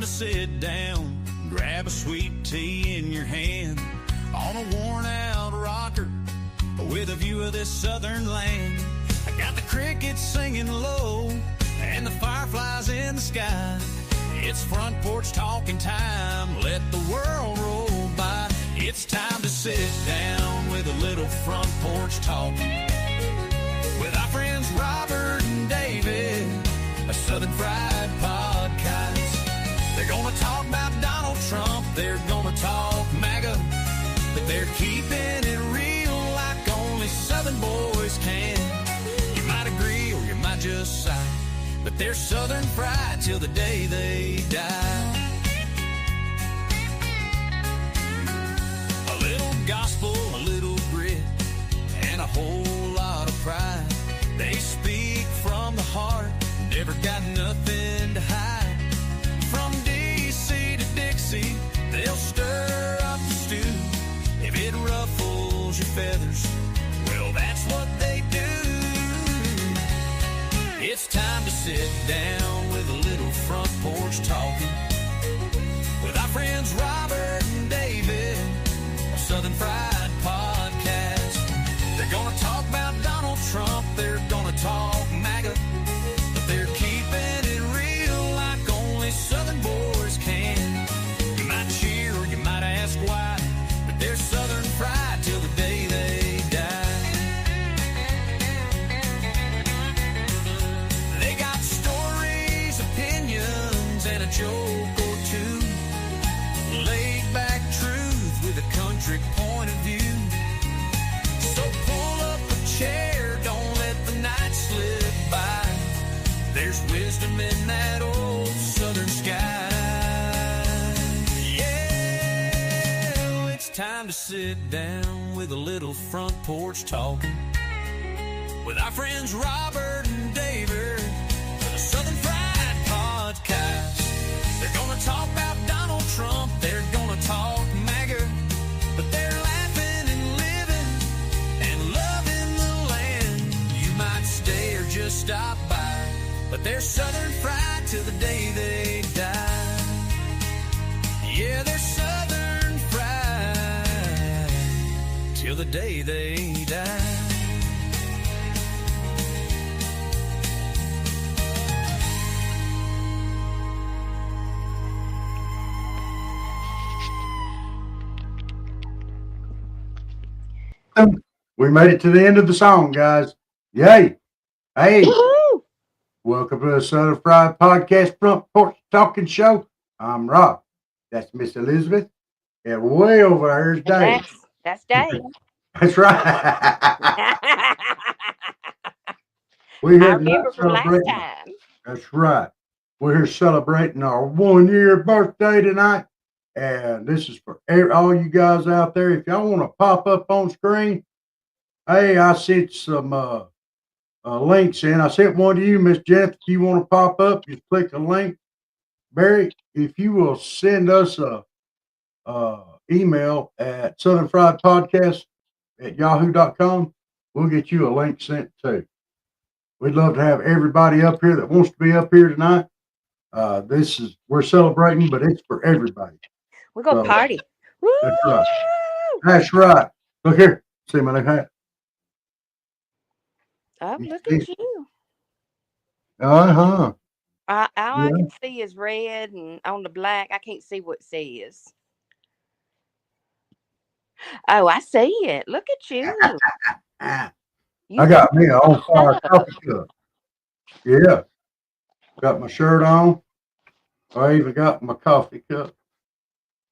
time to sit down, grab a sweet tea in your hand, on a worn out rocker, with a view of this southern land. I got the crickets singing low, and the fireflies in the sky. It's front porch talking time, let the world roll by. It's time to sit down with a little front porch talking, with our friends Robert and David, a Southern Fried Podcast. They're gonna talk about Donald Trump, they're gonna talk MAGA, but they're keeping it real like only Southern boys can. You might agree or you might just sigh, but they're Southern fried till the day they die. A little gospel, a little grit, and a whole lot of pride. They speak from the heart, never got nothing to hide. From D.C. to Dixie, they'll stir up the stew. If it ruffles your feathers, well, that's what they do. It's time to sit down with a little front porch talking, with our friends Robert and David, a Southern Fried Podcast. They're gonna talk about Donald Trump, they're gonna talk MAGA, but they're keeping it real like only Southern boys can. You might cheer or you might ask why, but they're Southern fried till the day they die. They got stories, opinions, and a joke or two. Laid back truth with a country point of view. So pull up a chair, don't let the night slip by. There's wisdom in that old southern sky. Yeah, it's time to sit down with a little front porch talking, with our friends Robert and David, for the Southern Fried Podcast. They're gonna talk about Donald Trump, they're gonna talk MAGA, but they're laughing and living and loving the land. You might stay or just stop by, but they're Southern fried till the day they die. Yeah, they're Southern fried till the day they die. We made it to the end of the song, guys. Yay. Hey. Woo-hoo! Welcome to the Southern Fried Podcast Front Porch Talking Show. I'm Rob. That's Miss Elizabeth. And way over there is Dave. That's Dave. That's right. We're I here remember from last celebrating. time. That's right. We're here celebrating our 1-year birthday tonight. And this is for all you guys out there. If y'all want to pop up on screen, hey, I sent some links in. I sent one to you, Miss Jennifer. If you want to pop up, just click the link. Barry, if you will send us a email at southernfriedpodcast@yahoo.com, we'll get you a link sent too. We'd love to have everybody up here that wants to be up here tonight. We're celebrating, but it's for everybody. We're going to party. Woo! That's right. That's right. Look here. See my new hat? Oh, look at you. Uh-huh. All I can see is red, and on the black, I can't see what it says. Oh, I see it. Look at you. I got me an on-fire coffee cup. Yeah. Got my shirt on. I even got my coffee cup.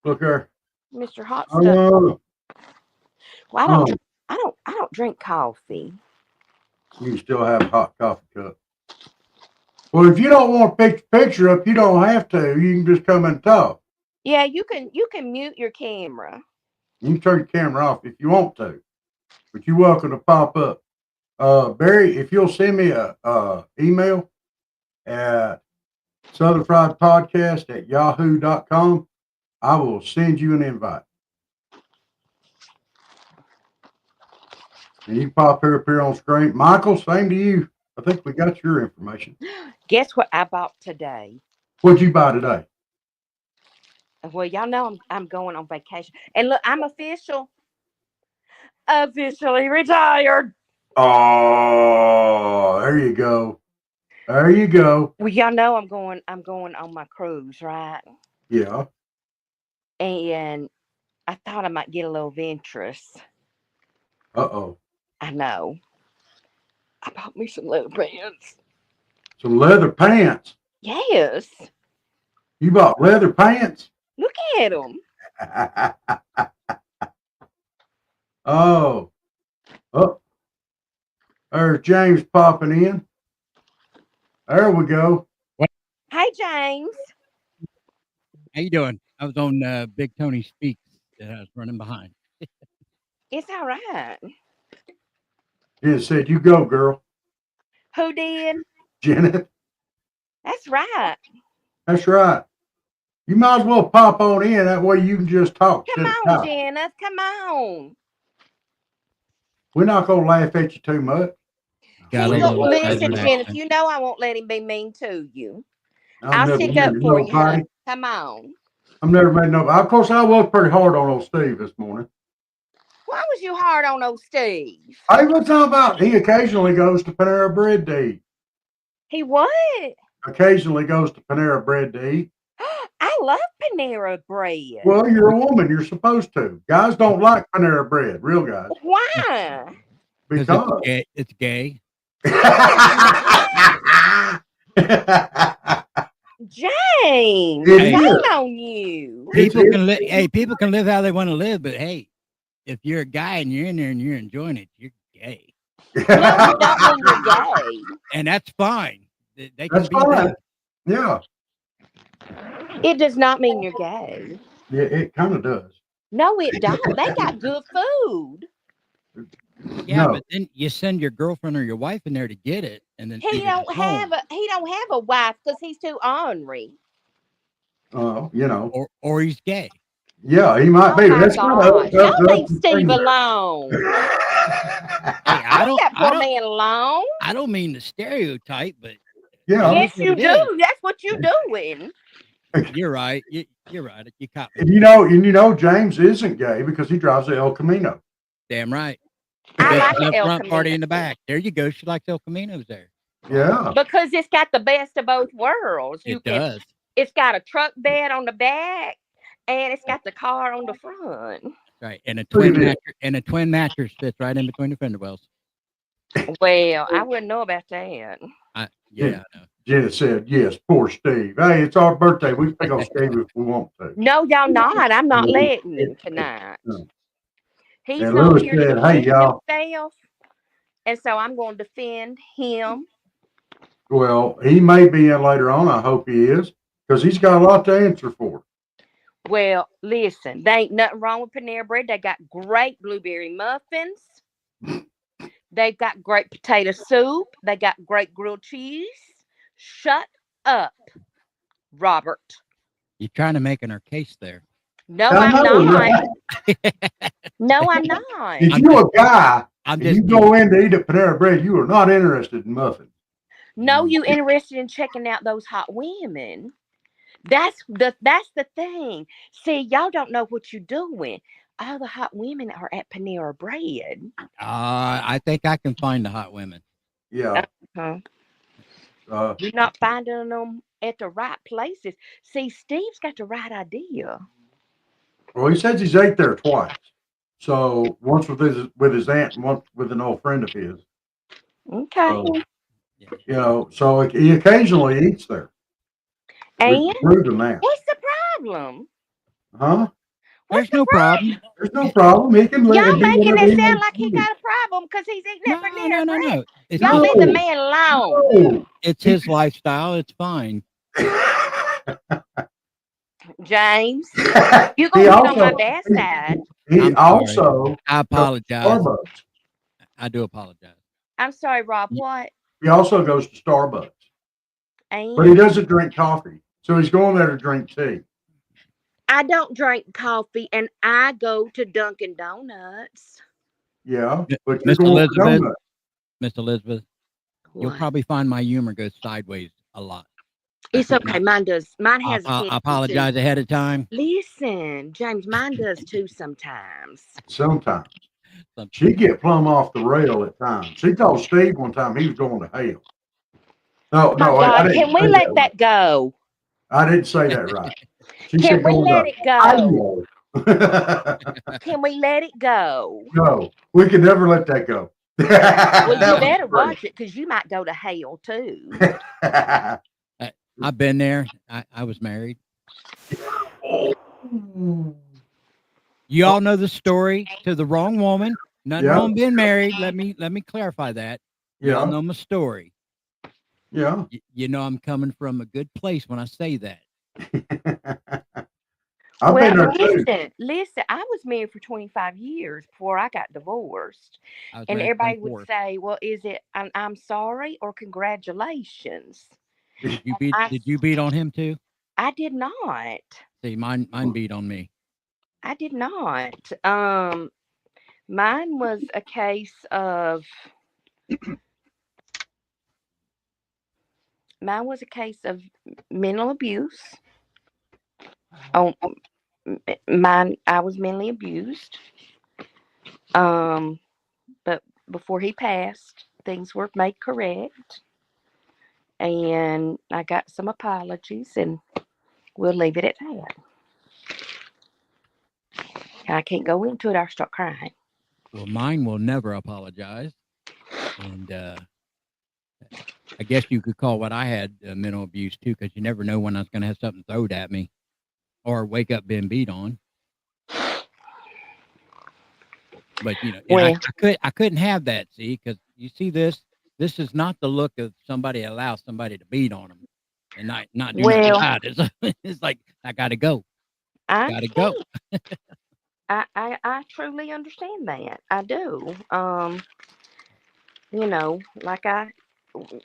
Look there. Mr. Hot Stuff. Well, Oh, I don't drink coffee. you can still have a hot coffee cup. Well, if you don't want to pick the picture up, you don't have to. You can just come and talk. Yeah, you can mute your camera. You can turn your camera off if you want to, but you're welcome to pop up. Barry, if you'll send me a email at southernfriedpodcast@yahoo.com, I will send you an invite. And you pop her up here on screen. Michael, same to you. I think we got your information. Guess what I bought today? What'd you buy today? Well, y'all know I'm going on vacation. And look, I'm officially retired. Oh, there you go. There you go. Well, y'all know I'm going on my cruise, right? Yeah. And I thought I might get a little adventurous. Uh-oh. I know. I bought me some leather pants. Some leather pants. Yes. You bought leather pants? Look at them. Oh. Oh, there's James popping in. There we go. Hey, James. How you doing? I was on Big Tony Speaks that I was running behind. It's all right. Janet said, you go, girl. Who did? Janet, That's right. that's right. You might as well pop on in. That way you can just talk Come to the on, top. Janet. Come on. We're not going to laugh at you too much. Got He a We won't little gonna laugh at listen, southern you. Janet. accent. You know I won't let him be mean to you. I've I'll never stick married up for you, nobody. honey. Come on. I've never made no. Of course, I was pretty hard on old Steve this morning. Why was you hard on old Steve? Hey, what's all about? He occasionally goes to Panera Bread to eat. He what? Occasionally goes to Panera Bread to eat. I love Panera bread. Well, you're a woman. You're supposed to. Guys don't like Panera Bread. Real guys. Why? Because Because. it's gay. James, It Hey, shame is. on you. people It's can live. Hey, people can live how they want to live, but hey, if you're a guy and you're in there and you're enjoying it, you're gay, No, it don't mean you're gay. and that's fine. They can That's be fine. them. Yeah. It does not mean you're gay. Yeah, it kind of does. No, it don't. They got good food. Yeah, No. but then you send your girlfriend or your wife in there to get it, and then He eat it at don't have home, a wife because he's too ornery. You know. or he's gay. Yeah, he might Oh be. my That's kind gosh. of Y'all up leave to Steve finger. alone. Hey, Leave that poor man alone. I don't mean the stereotype, but it Yeah. is Yes, what you it is. do. That's what you doing. You're right. You're right. You caught me. And James isn't gay because he drives the El Camino. Damn right. I like The the El front party Camino in the back. There you go. She likes El Caminos there. Yeah. because it's got the best of both worlds. It does. It's got a truck bed on the back, and it's got the car on the front. Right. And a Look at twin this. mattress fits right in between the fender wells. Well, I wouldn't know about that. I know. Jenna said, yes, poor Steve. Hey, it's our birthday. We can pick on Steve if we want to. No, y'all not. I'm not letting him tonight. He's And not Lewis here to said, hey, defend y'all. himself, and so I'm going to defend him. Well, he may be in later on. I hope he is because he's got a lot to answer for. Well, listen, there ain't nothing wrong with Panera Bread. They got great blueberry muffins. They've got great potato soup. They got great grilled cheese. Shut up, Robert. You're trying to make her case there. No, I I'm know, not. right? No, I'm not. If you're a guy I'm and just you go in to eat at Panera Bread, you are not interested in muffins. No, you interested in checking out those hot women. That's the thing. See, y'all don't know what you're doing. All the hot women are at Panera Bread. I think I can find the hot women. Yeah. You're not finding them at the right places. See, Steve's got the right idea. Well, he says he's ate there twice. So once with his aunt and once with an old friend of his. Okay. So he occasionally eats there. And We can prove him that. what's the problem? Huh? There's no problem. There's no problem. He can Y'all do making whatever it he sound wants like to he do. got a problem because he's eating No, at Panera no. Bread. It's Y'all his, leave the man alone. it's his lifestyle. It's fine. James, you're He going to get on also my bad side. he I'm also sorry. I goes to apologize. Starbucks. I do apologize. I'm sorry, Rob. What? He also goes to Starbucks, And but he doesn't drink coffee. So he's going there to drink tea. I don't drink coffee, and I go to Dunkin' Donuts. Yeah, but you're Miss going Elizabeth, for donuts. Miss Elizabeth, you'll What? probably find my humor goes sideways a lot. It's okay. Mine does. Mine I, has a I tendency apologize to. ahead of time. Listen, James, mine does too sometimes. Sometimes Some- she get plumb off the rail at times. She told Steve one time he was going to hell. No, My no, I God, didn't can we say let that right. that go? I didn't say that right. She Can said we going let to it go? hell. Can we let it go? No, we can never let that go. Well, you That was better great. watch it because you might go to hell too. I've been there. I was married. Oh. You all know the story to the wrong woman. Nothing Yeah, wrong being married. Let me clarify that. Y'all yeah, know my story. yeah. You know I'm coming from a good place when I say that. I've Well, been there too. listen. I was married for 25 years before I got divorced, I was and married everybody would 24. say, "Well, is it I'm sorry or congratulations?" I Did you beat on him too? I did not. See, mine beat on me. I did not. Mine was a case of mine was a case of mental abuse. Oh, mine. I was mentally abused. Um, but before he passed, things were made correct, and I got some apologies, and we'll leave it at that. I can't go into it. I'll start crying. Well, mine will never apologize. And I guess you could call what I had mental abuse too, because you never know when I was going to have something thrown at me or wake up being beat on. But and Well, I couldn't have that. See, because you see this. This is not the look of somebody allows somebody to beat on them and not do nothing well, about it. It's like I got to go, I got to go. understand. I truly understand that. I do. Like I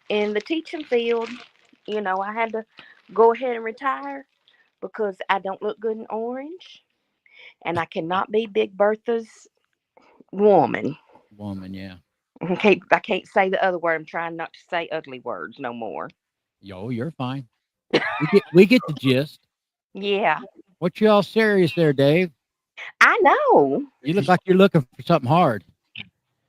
in the teaching field, I had to go ahead and retire because I don't look good in orange and I cannot be Big Bertha's woman. Woman, yeah. I can't say the other word. I'm trying not to say ugly words no more. Yo, you're fine. We get the gist. Yeah, What you all serious there, Dave? I know. You look like you're looking for something hard.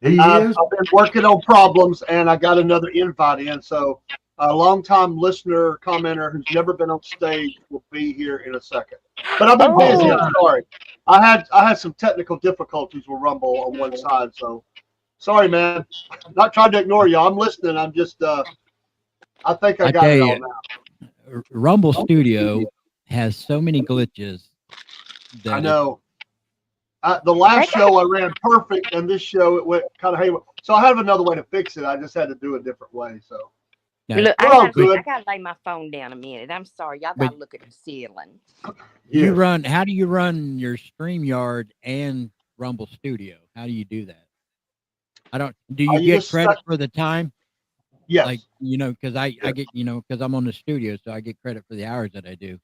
He is. I've been working on problems, and I got another invite in. So a longtime listener, commenter who's never been on stage will be here in a second. But I've been busy. Oh, I'm sorry. I had some technical difficulties with Rumble on one side, so sorry, man. Not trying to ignore you. I'm listening. I'm just I think I I got tell it you, all now. Rumble Studio has so many glitches I that know. The they last got show I ran perfect, and this show it went kind of haywire. So I have another way to fix it. I just had to do it a different way. So that look. we're I all gotta but good. I gotta lay my phone down a minute. I'm sorry. Y'all but gotta look at the ceiling. you Yes. run. How do you run your StreamYard and Rumble Studio? How do you do that? I don't. Do you You get just credit stuck. for the time? Like Yes. because I Yeah. get because I'm on the studio, so I get credit for the hours that I do.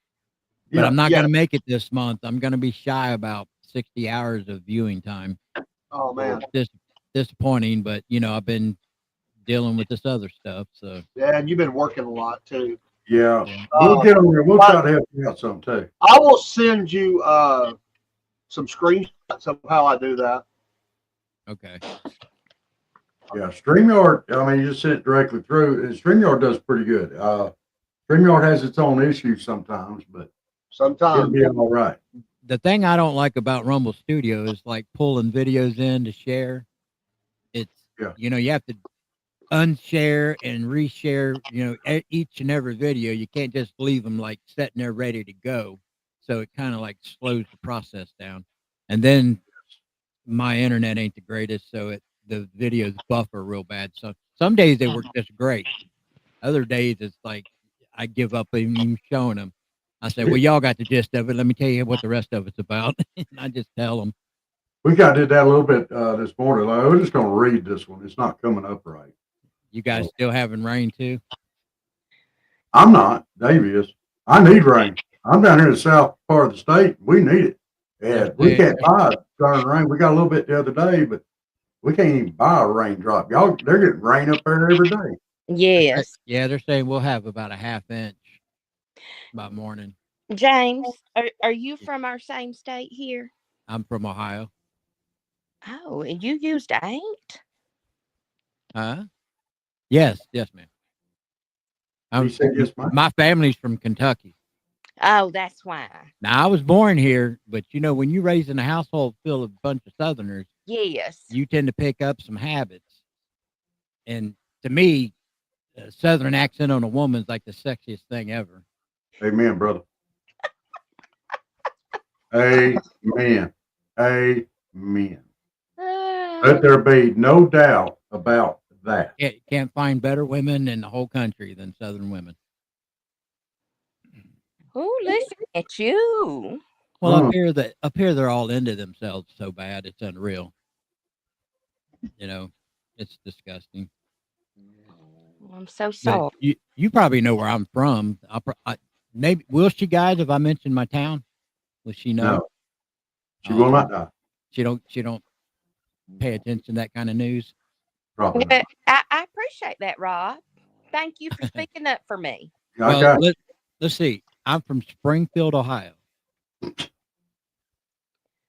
But Yeah. I'm not going Yes. to make it this month. I'm going to be shy about 60 hours of viewing time. Oh man. Dis- Disappointing, but I've been dealing with this other stuff. So Yeah, and you've been working a lot too. Yeah. yeah, We'll Uh, get on there. We'll try but to help you out some too. I will send you some screenshots of how I do that. okay. Yeah. StreamYard, I mean, you just send it directly through, and StreamYard does pretty good. StreamYard has its own issues sometimes, but it'll Sometimes. be all right. The thing I don't like about Rumble Studio is like pulling videos in to share. It's Yeah. you have to unshare and reshare. Each and every video. You can't just leave them like sitting there ready to go. So it kind of like slows the process down. And then my internet ain't the greatest, so the videos buffer real bad. So some days they work just great. Other days it's like I give up even showing them. I say, "Well, y'all got the gist of it. Let me tell you what the rest of it's about." And I just tell them. We got did that a little bit this morning. Like, we're just going to read this one. It's not coming up right. You guys So, still having rain too? I'm not. Dave is. I need rain. I'm down here in the south part of the state. We need it. They're And we saying, can't buy darn rain. We got a little bit the other day, but we can't even buy a raindrop. Y'all, they're getting rain up there every day. Yes. yeah, they're saying we'll have about a half inch. about morning. James, are you from our same state here? I'm from Ohio. Oh, and you used ain't? Huh? Yes, yes, ma'am. He I'm, said, yes, ma'am. my family's from Kentucky. Oh, that's why. Now I was born here, but when you raise in a household full of a bunch of Southerners, Yes. you tend to pick up some habits. And to me, a Southern accent on a woman's like the sexiest thing ever. Amen, brother. Amen. Amen. Let there be no doubt about that. Can't find better women in the whole country than Southern women. Oh, listen at you. Well, Mm. up here they're all into themselves so bad it's unreal. You know, it's disgusting. I'm so But sorry. you probably know where I'm from. Maybe will she, guys? If I mention my town, will she know? No, she Oh, will not die. She don't pay attention to that kind of news. Probably Yeah, not. I appreciate that, Rob. Thank you for speaking up for me. I Well, got you. let's see. I'm from Springfield, Ohio.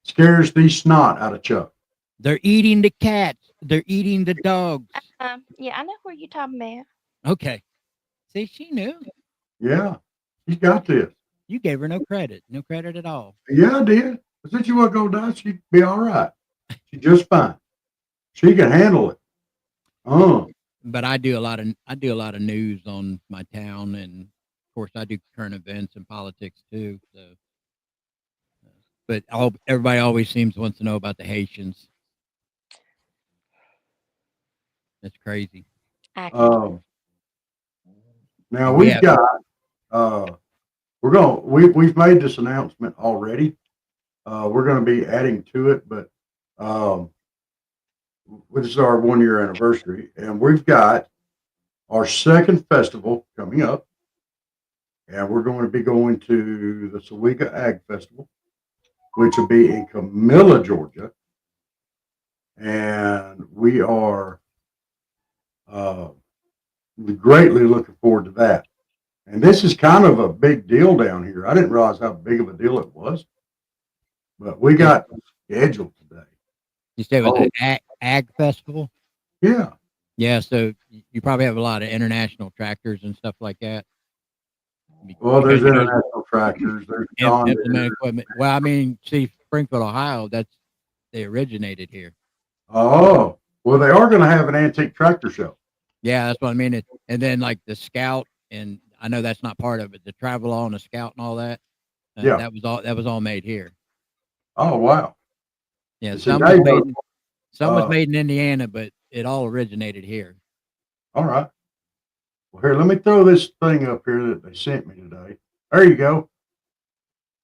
Scares the snot out of Chuck. They're eating the cats. They're eating the dogs. Yeah, I know where you're talking about. Okay. See, she knew. Yeah, she's got this. You gave her no credit. No credit at all. Yeah, I did. I said she wasn't gonna die. She'd be all right. She's just fine. She can handle it. But I do a lot of news on my town, and of course I do current events and politics too. So, but everybody always wants to know about the Haitians. That's crazy. I can. Um, now And we we've have got we've made this announcement already. We're gonna be adding to it, but um, this is our 1 year anniversary, and we've got our second festival coming up, and we're going to be going to the Sawega Ag Festival, which will be in Camilla, Georgia, and we are uh, greatly looking forward to that. And this is kind of a big deal down here. I didn't realize how big of a deal it was, but we got scheduled today. you say it was Oh, an ag festival. yeah. Yeah, so you probably have a lot of international tractors and stuff like that. Well, there's Because international tractors. There's John implement Deere. equipment. Well, I mean, see, Springfield, Ohio, they originated here. Oh, well, they are going to have an antique tractor show. Yeah, that's what I mean. And then like the Scout, and I know that's not part of it. The Travel on the Scout and all that. Yeah. That was all made here. Oh, wow. Yeah, See, now you go, some was made in Indiana, but it all originated here. all right. Well, here, let me throw this thing up here that they sent me today. There you go.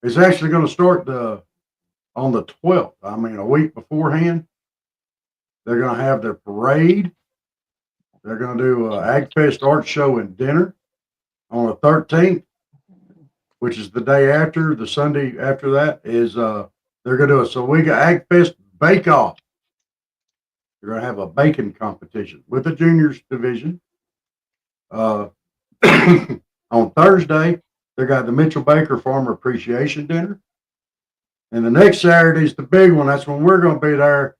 It's actually going to start on the 12th. I mean, a week beforehand. They're going to have their parade. They're going to do a AgFest art show and dinner on the 13th, which is the day after. The Sunday after that is they're going to do a Sawega AgFest bake off. They're going to have a baking competition with the juniors division. Uh, on Thursday, they got the Mitchell Baker Farmer Appreciation Dinner. And the next Saturday is the big one. That's when we're going to be there.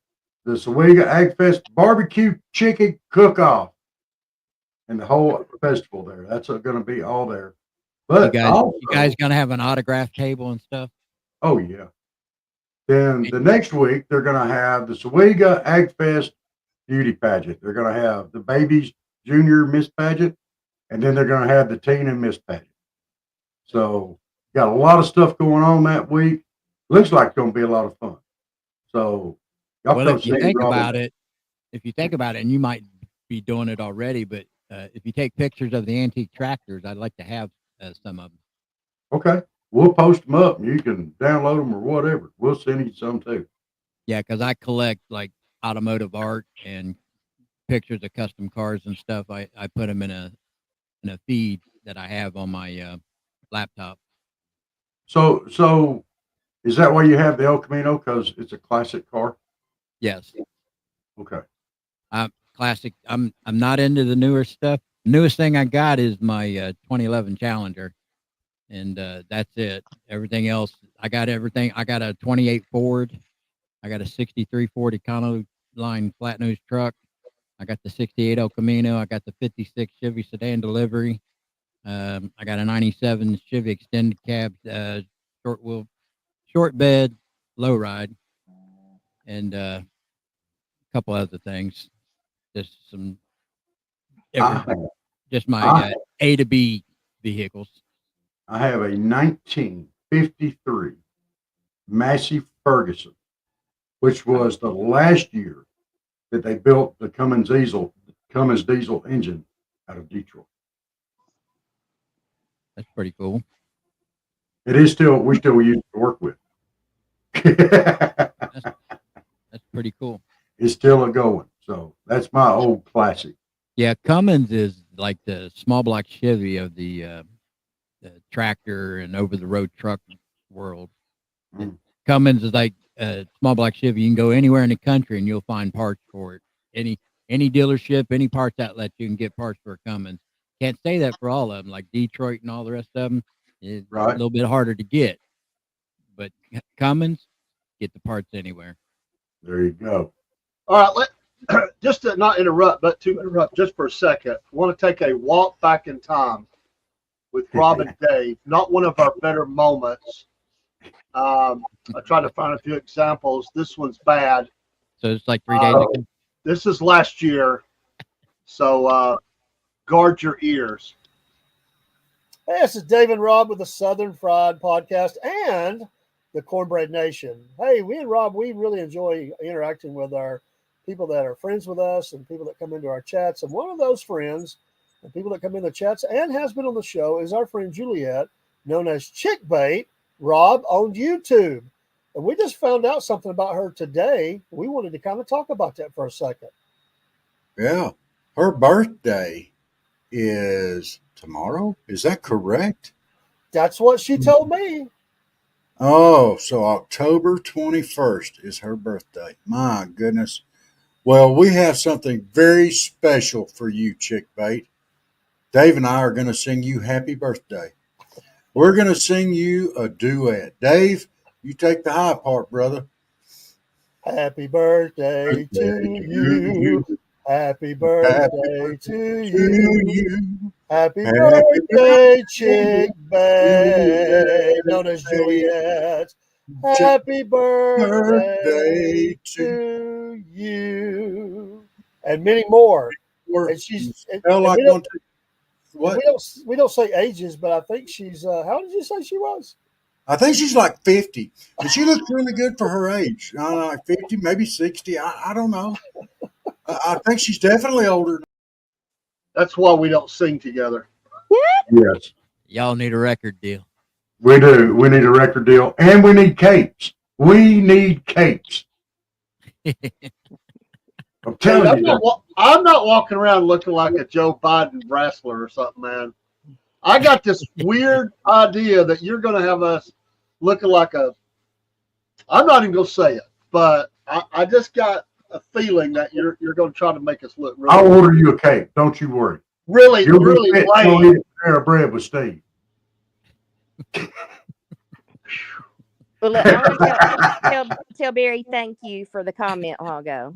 The Sawega AgFest Barbecue Chicken Cook-Off. And the whole festival there. That's going to be all there. But you guys gonna have an autograph table and stuff? Oh, yeah. Then the next week, they're going to have the Sawega AgFest Beauty Pageant. They're going to have the Babies Junior Miss Pageant, and then they're going to have the Teen and Miss Pageant. So, got a lot of stuff going on that week. Looks like it's going to be a lot of fun. So, Well, if you think about it, and you might be doing it already, but if you take pictures of the antique tractors, I'd like to have some of them. Okay. We'll post them up and you can download them or whatever. We'll send you some too. Yeah, because I collect like automotive art and pictures of custom cars and stuff. I put them in a feed that I have on my laptop. So is that why you have the El Camino? Because it's a classic car? Yes. Okay. Classic. I'm not into the newer stuff. Newest thing I got is my 2011 Challenger. and that's it. Everything else, I got everything. I got a 28 Ford. I got a 63 Ford Econoline flat nose truck. I got the 68 El Camino. I got the 56 Chevy sedan delivery. I got a 97 Chevy extended cab, short wheel, short bed, low ride, and a couple other things. Just some, I, just my I, A to B vehicles. I have a 1953 Massey Ferguson, which was the last year that they built the Cummins diesel engine out of Detroit. That's pretty cool. It is still, we still use it to work with. That's pretty cool. It's still a going. So that's my old classic. Yeah, Cummins is like the small block Chevy of the tractor and over the road truck world. Mm. Cummins is like a small block Chevy. You can go anywhere in the country and you'll find parts for it. Any dealership, any parts outlet, you can get parts for a Cummins. Can't say that for all of them, like Detroit and all the rest of them. It's a Right. little bit harder to get, but Cummins, get the parts anywhere. There you go. All right, just to not interrupt, but to interrupt just for a second, I want to take a walk back in time with Rob and Dave. Not one of our better moments. I tried to find a few examples. This one's bad. So it's like 3 days ago. This is last year, so guard your ears. Hey, this is Dave and Rob with the Southern Fried Podcast and the Cornbread Nation. Hey, we and Rob, we really enjoy interacting with our people that are friends with us and people that come into our chats. And one of those friends and people that come in the chats and has been on the show is our friend Juliet, known as Chickbait, Rob, on YouTube. And we just found out something about her today. We wanted to kind of talk about that for a second. Yeah. Her birthday is tomorrow. Is that correct? That's what she told me. Oh, so October 21st is her birthday. My goodness. Well, we have something very special for you, Chickbait. Dave and I are going to sing you happy birthday. We're going to sing you a duet. Dave, you take the high part, brother. Happy birthday to you. Happy birthday to you. Happy birthday, Chickbait, known as Juliet. Happy birthday to you. And many more. And she's What? We don't say ages, but I think she's how did you say she was? I think she's like 50, and she looks really good for her age. I don't know, like 50, maybe 60. I don't know. I think she's definitely older. That's why we don't sing together. Yes, Y'all need a record deal. we do. We need a record deal, and we need capes. We need capes. I'm telling you. I'm not walking around looking like a Joe Biden wrestler or something, man. I got this weird idea that you're going to have us looking like I'm not even going to say it, but I just got a feeling that you're going to try to make us look really. I'll order you a cape. Don't you worry. Really You're lame. eat a pair of bread with Steve. Well, look, I want to tell Barry thank you for the comment a while ago.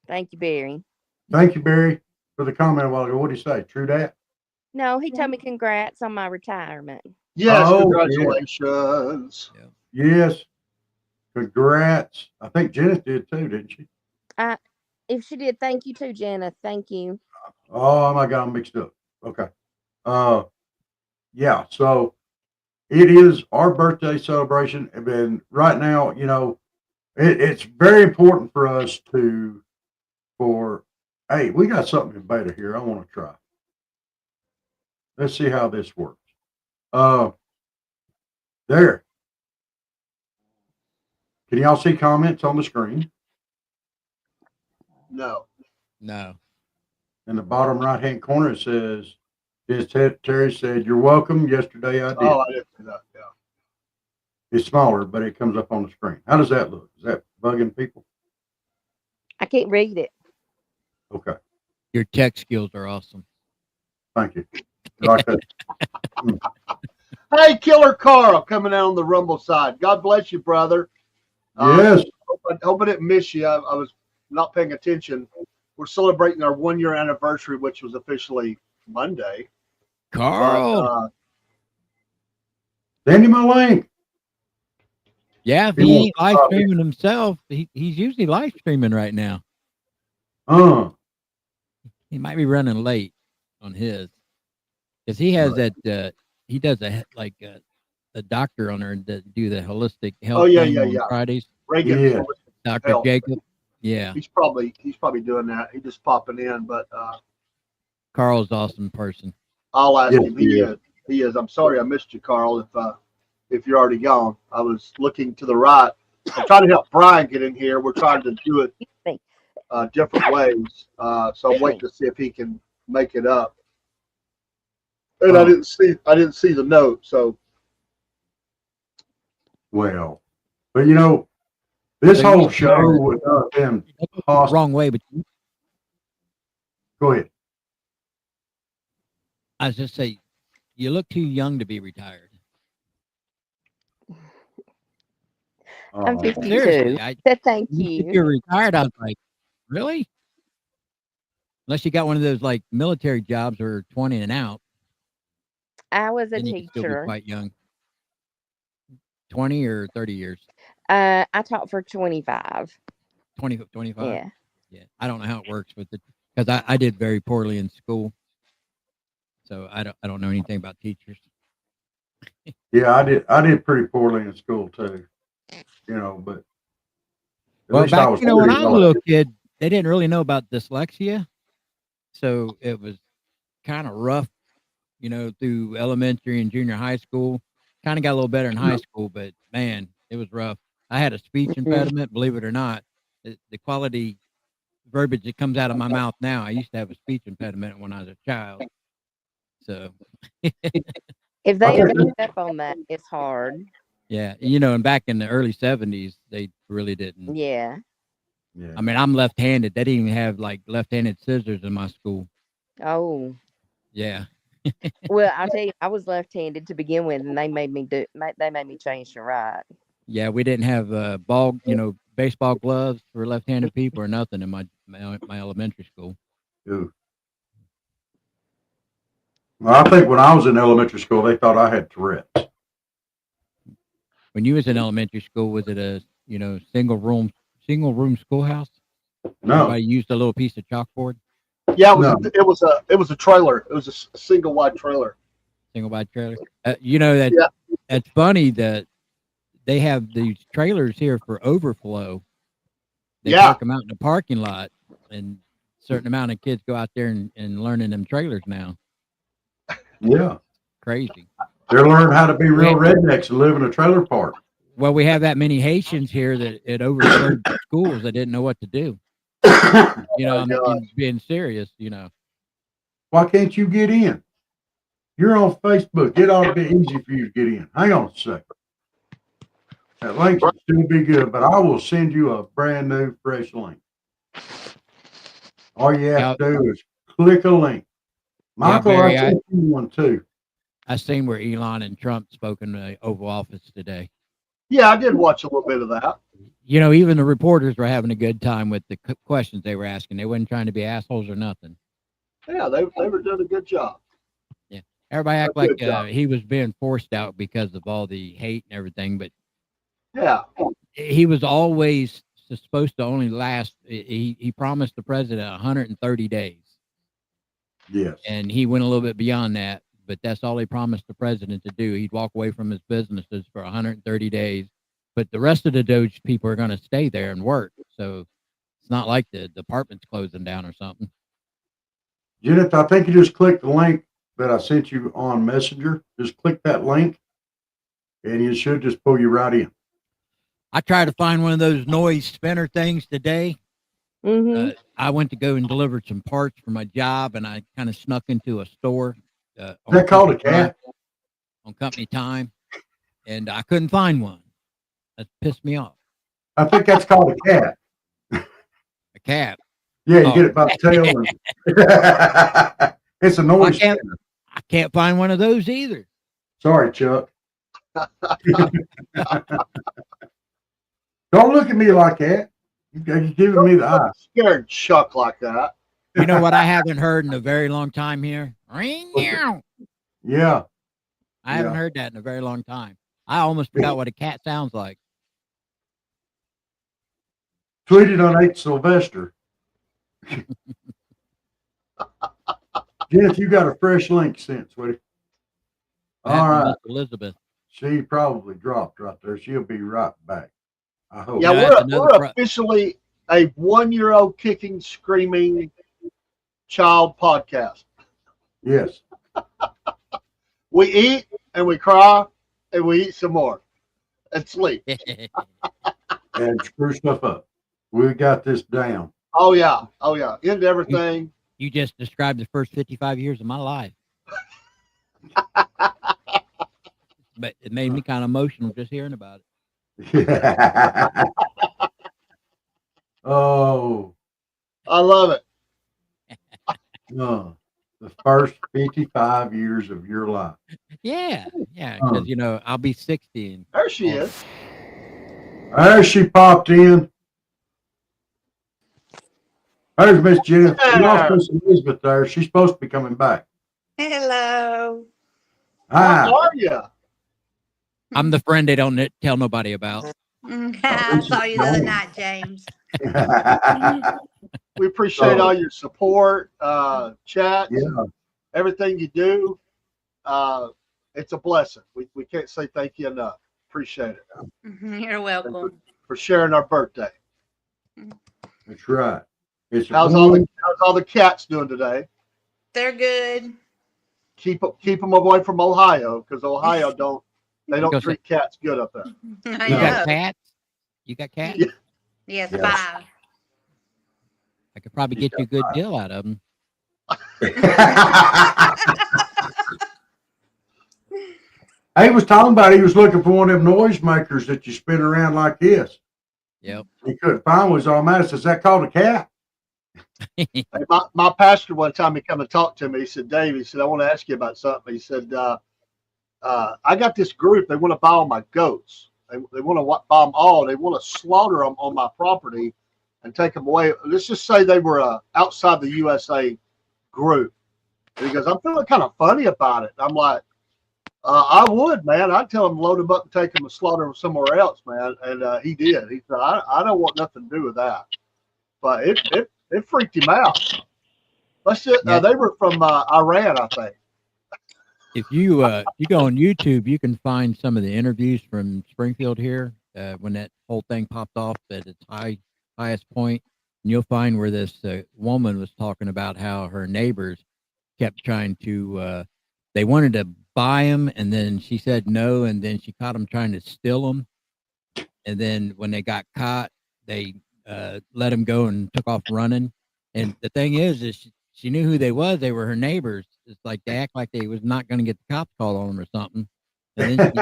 Thank you, Barry. Thank you, Barry, for the comment a while ago. What did he say? True that? No, he told me congrats on my retirement. Yes, Oh, congratulations. Yeah. Yes. Congrats. I think Janice did too, didn't she? If she did, thank you too, Jenna. Thank you. Oh my God, I'm mixed up. Okay. Yeah, so it is our birthday celebration. And right now, it's very important for us hey, we got something in beta here. I want to try. Let's see how this works. There. Can y'all see comments on the screen? No. In the bottom right-hand corner, it says, Terry said, "You're welcome. Yesterday I did." Oh, I didn't see that. Yeah. It's smaller, but it comes up on the screen. How does that look? Is that bugging people? I can't read it. Okay. Your tech skills are awesome. Thank you. Like that. Hey, Killer Carl coming out on the Rumble side. God bless you, brother. Yes. I hope I didn't miss you. I was not paying attention. We're celebrating our 1 year anniversary, which was officially Monday. Carl. But, Send him a link. Yeah, if he ain't live streaming himself, he's usually live streaming right now. He might be running late on his, because he has that. He does a doctor on there that do the holistic health. On Fridays. Reagan, Dr. Jacob. Yeah, he's probably doing that. He's just popping in, but Carl's awesome person. I'll ask him. He is. I'm sorry I missed you, Carl. If you're already gone, I was looking to the right. I'm trying to help Brian get in here. We're trying to do it different ways. So I'm waiting to see if he can make it up. And I didn't see the note. So well, but this whole show with them wrong way, but go ahead. I was just say, you look too young to be retired. I'm 52. Seriously, Thank you. If you're retired, I was like, really? Unless you got one of those like military jobs or 20 and out. I was a then you can still teacher. be quite young. 20 or 30 years? I taught for 25. 25? Yeah. Yeah. I don't know how it works with it, because I did very poorly in school. So I don't know anything about teachers. Yeah, I did pretty poorly in school too. But well, back when I was a little kid, they didn't really know about dyslexia, so it was kind of rough, through elementary and junior high school. Kind of got a little better in high school, but man, it was rough. I had a speech impediment, believe it or not. The quality verbiage that comes out of my mouth now, I used to have a speech impediment when I was a child. So if they ever pick up on that, it's hard. Yeah, and back in the early 70s, they really didn't. Yeah. I mean, I'm left-handed. They didn't even have like left-handed scissors in my school. Oh. Yeah. Well, I'll tell you, I was left-handed to begin with, and they made me change to right. Yeah, we didn't have baseball gloves for left-handed people or nothing in my elementary school. Ooh. Well, I think when I was in elementary school, they thought I had Tourette's. When you was in elementary school, was it a single room schoolhouse? No. Everybody used a little piece of chalkboard. Yeah, it was a trailer. It was a single wide trailer. Single wide trailer. That's funny that they have these trailers here for overflow. They park them out in the parking lot, and a certain amount of kids go out there and learn in them trailers now. Yeah. Crazy. They're learning how to be real rednecks and live in a trailer park. Well, we have that many Haitians here that it overflowed schools that didn't know what to do. I'm being serious, Why can't you get in? You're on Facebook. It ought to be easy for you to get in. Hang on a second. That link should still be good, but I will send you a brand new, fresh link. All you have to do is click a link. Michael, I sent you one too. I seen where Elon and Trump spoke in the Oval Office today. Yeah, I did watch a little bit of that. Even the reporters were having a good time with the questions they were asking. They wasn't trying to be assholes or nothing. Yeah, they were doing a good job. Yeah, everybody act like he was being forced out because of all the hate and everything, but yeah, he was always supposed to only last. He promised the president 130 days. Yes, and he went a little bit beyond that. But that's all he promised the president to do. He'd walk away from his businesses for 130 days. But the rest of the Doge people are going to stay there and work. So it's not like the department's closing down or something. Judith, I think you just click the link that I sent you on Messenger. Just click that link, and you should just pull you right in. I tried to find one of those noise spinner things today. Mm-hmm. I went to go and deliver some parts for my job, and I kind of snuck into a store. Is that called a cat? On company time, and I couldn't find one. That pissed me off. I think that's called a cat. A cat. Yeah, you get it by the tail. And it's a noise spinner. I Can't find one of those either. Sorry, Chuck. Don't look at me like that. You're giving me the eye. Scared Chuck like that. You know what I haven't heard in a very long time here? Yeah. I haven't heard that in a very long time. I almost forgot what a cat sounds like. Tweeted on 8 Sylvester. Jennifer, you got a fresh link sent, sweetie. All right. Elizabeth. She probably dropped right there. She'll be right back. I hope. Yeah, we're officially a 1-year-old kicking, screaming child podcast. Yes. We eat and we cry and we eat some more and sleep. And screw stuff up. We got this down. Oh yeah. Into everything. You just described the first 55 years of my life. But it made me kind of emotional just hearing about it. Oh. I love it. The first 55 years of your life. Yeah. Because, I'll be 60. And, there she is. There she popped in. There's Miss Jennifer. We lost Miss Elizabeth there. She's supposed to be coming back. Hello. Hi. How are you? I'm the friend they don't tell nobody about. I saw you the other night, James. We appreciate all your support, chat, everything you do. It's a blessing. We can't say thank you enough. Appreciate it. You're welcome. For sharing our birthday. That's right. How's all the cats doing today? They're good. Keep them away from Ohio, because Ohio don't treat cats good up there. I You know. got cats? You got cats? Yeah. Yes, Yes. 5. I could probably get you a good deal out of them. He was talking about he was looking for one of them noise makers that you spin around like this. Yep. He couldn't find one. He's all mad. Is that called a cat? Hey, my pastor one time, he come and talked to me. He said, Dave, he said, I want to ask you about something. He said, I got this group. They want to buy all my goats. They want to buy them all. They want to slaughter them on my property and take them away. Let's just say they were outside the USA group. And he goes, I'm feeling kind of funny about it. I'm like, I would, man. I'd tell him load them up and take them and slaughter them somewhere else, man. And he did. He said, I don't want nothing to do with that. But it freaked him out. They were from Iran, I think. If you go on YouTube, you can find some of the interviews from Springfield here when that whole thing popped off at its highest point, and you'll find where this woman was talking about how her neighbors kept trying to. They wanted to buy them, and then she said no, and then she caught them trying to steal them, and then when they got caught, they let them go and took off running. And the thing is she knew who they was. They were her neighbors. It's like they act like they was not going to get the cops called on them or something. And then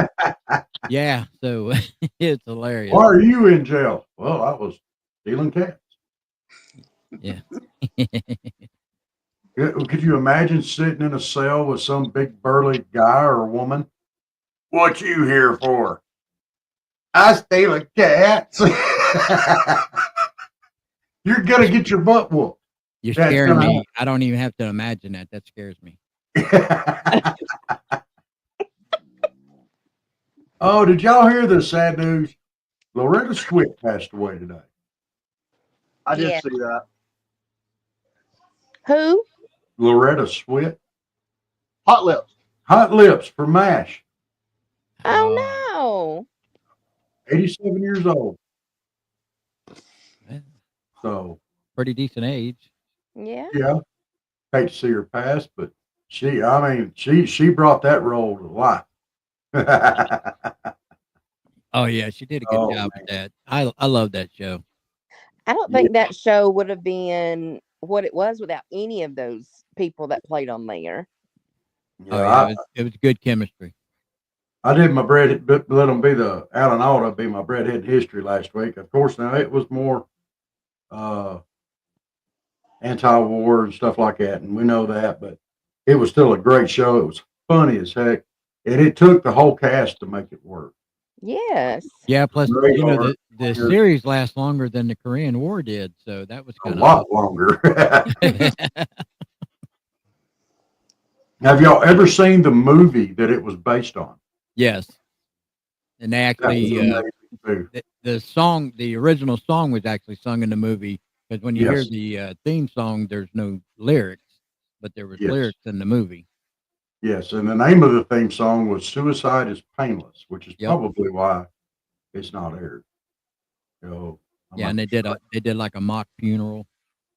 yeah, so it's hilarious. Why are you in jail? Well, I was stealing cats. Yeah. Could you imagine sitting in a cell with some big burly guy or woman? What you here for? I stealing cats. You're gonna get your butt whooped. You're scaring me. I don't even have to imagine that. That scares me. Oh, did y'all hear the sad news? Loretta Swit passed away today. I didn't see that. Who? Loretta Swit. Hot Lips. Hot Lips for MASH. Oh, no. 87 years old. Yeah. So Pretty decent age. Yeah. yeah, hate to see her pass, but she brought that role to life. Oh yeah, she did a good job with that. I love that show. I don't think that show would have been what it was without any of those people that played on there. Yeah, it was good chemistry. I did my let them be the Alan Alda be my breadhead history last week. Of course, now it was more anti-war and stuff like that, and we know that. But it was still a great show. It was funny as heck, and it took the whole cast to make it work. Yes. Yeah, plus Radar, the you're series lasts longer than the Korean War did, so that was a kind of lot longer. awesome. Have y'all ever seen the movie that it was based on? Yes, and they That was actually amazing too. the song, the original song was actually sung in the movie because when you hear Yes, the theme song, there's no lyrics, but there was yes, lyrics in the movie. yes. And the name of the theme song was "Suicide Is Painless," which is Yep. probably why it's not aired. So I Yeah, might and be right. they did like a mock funeral.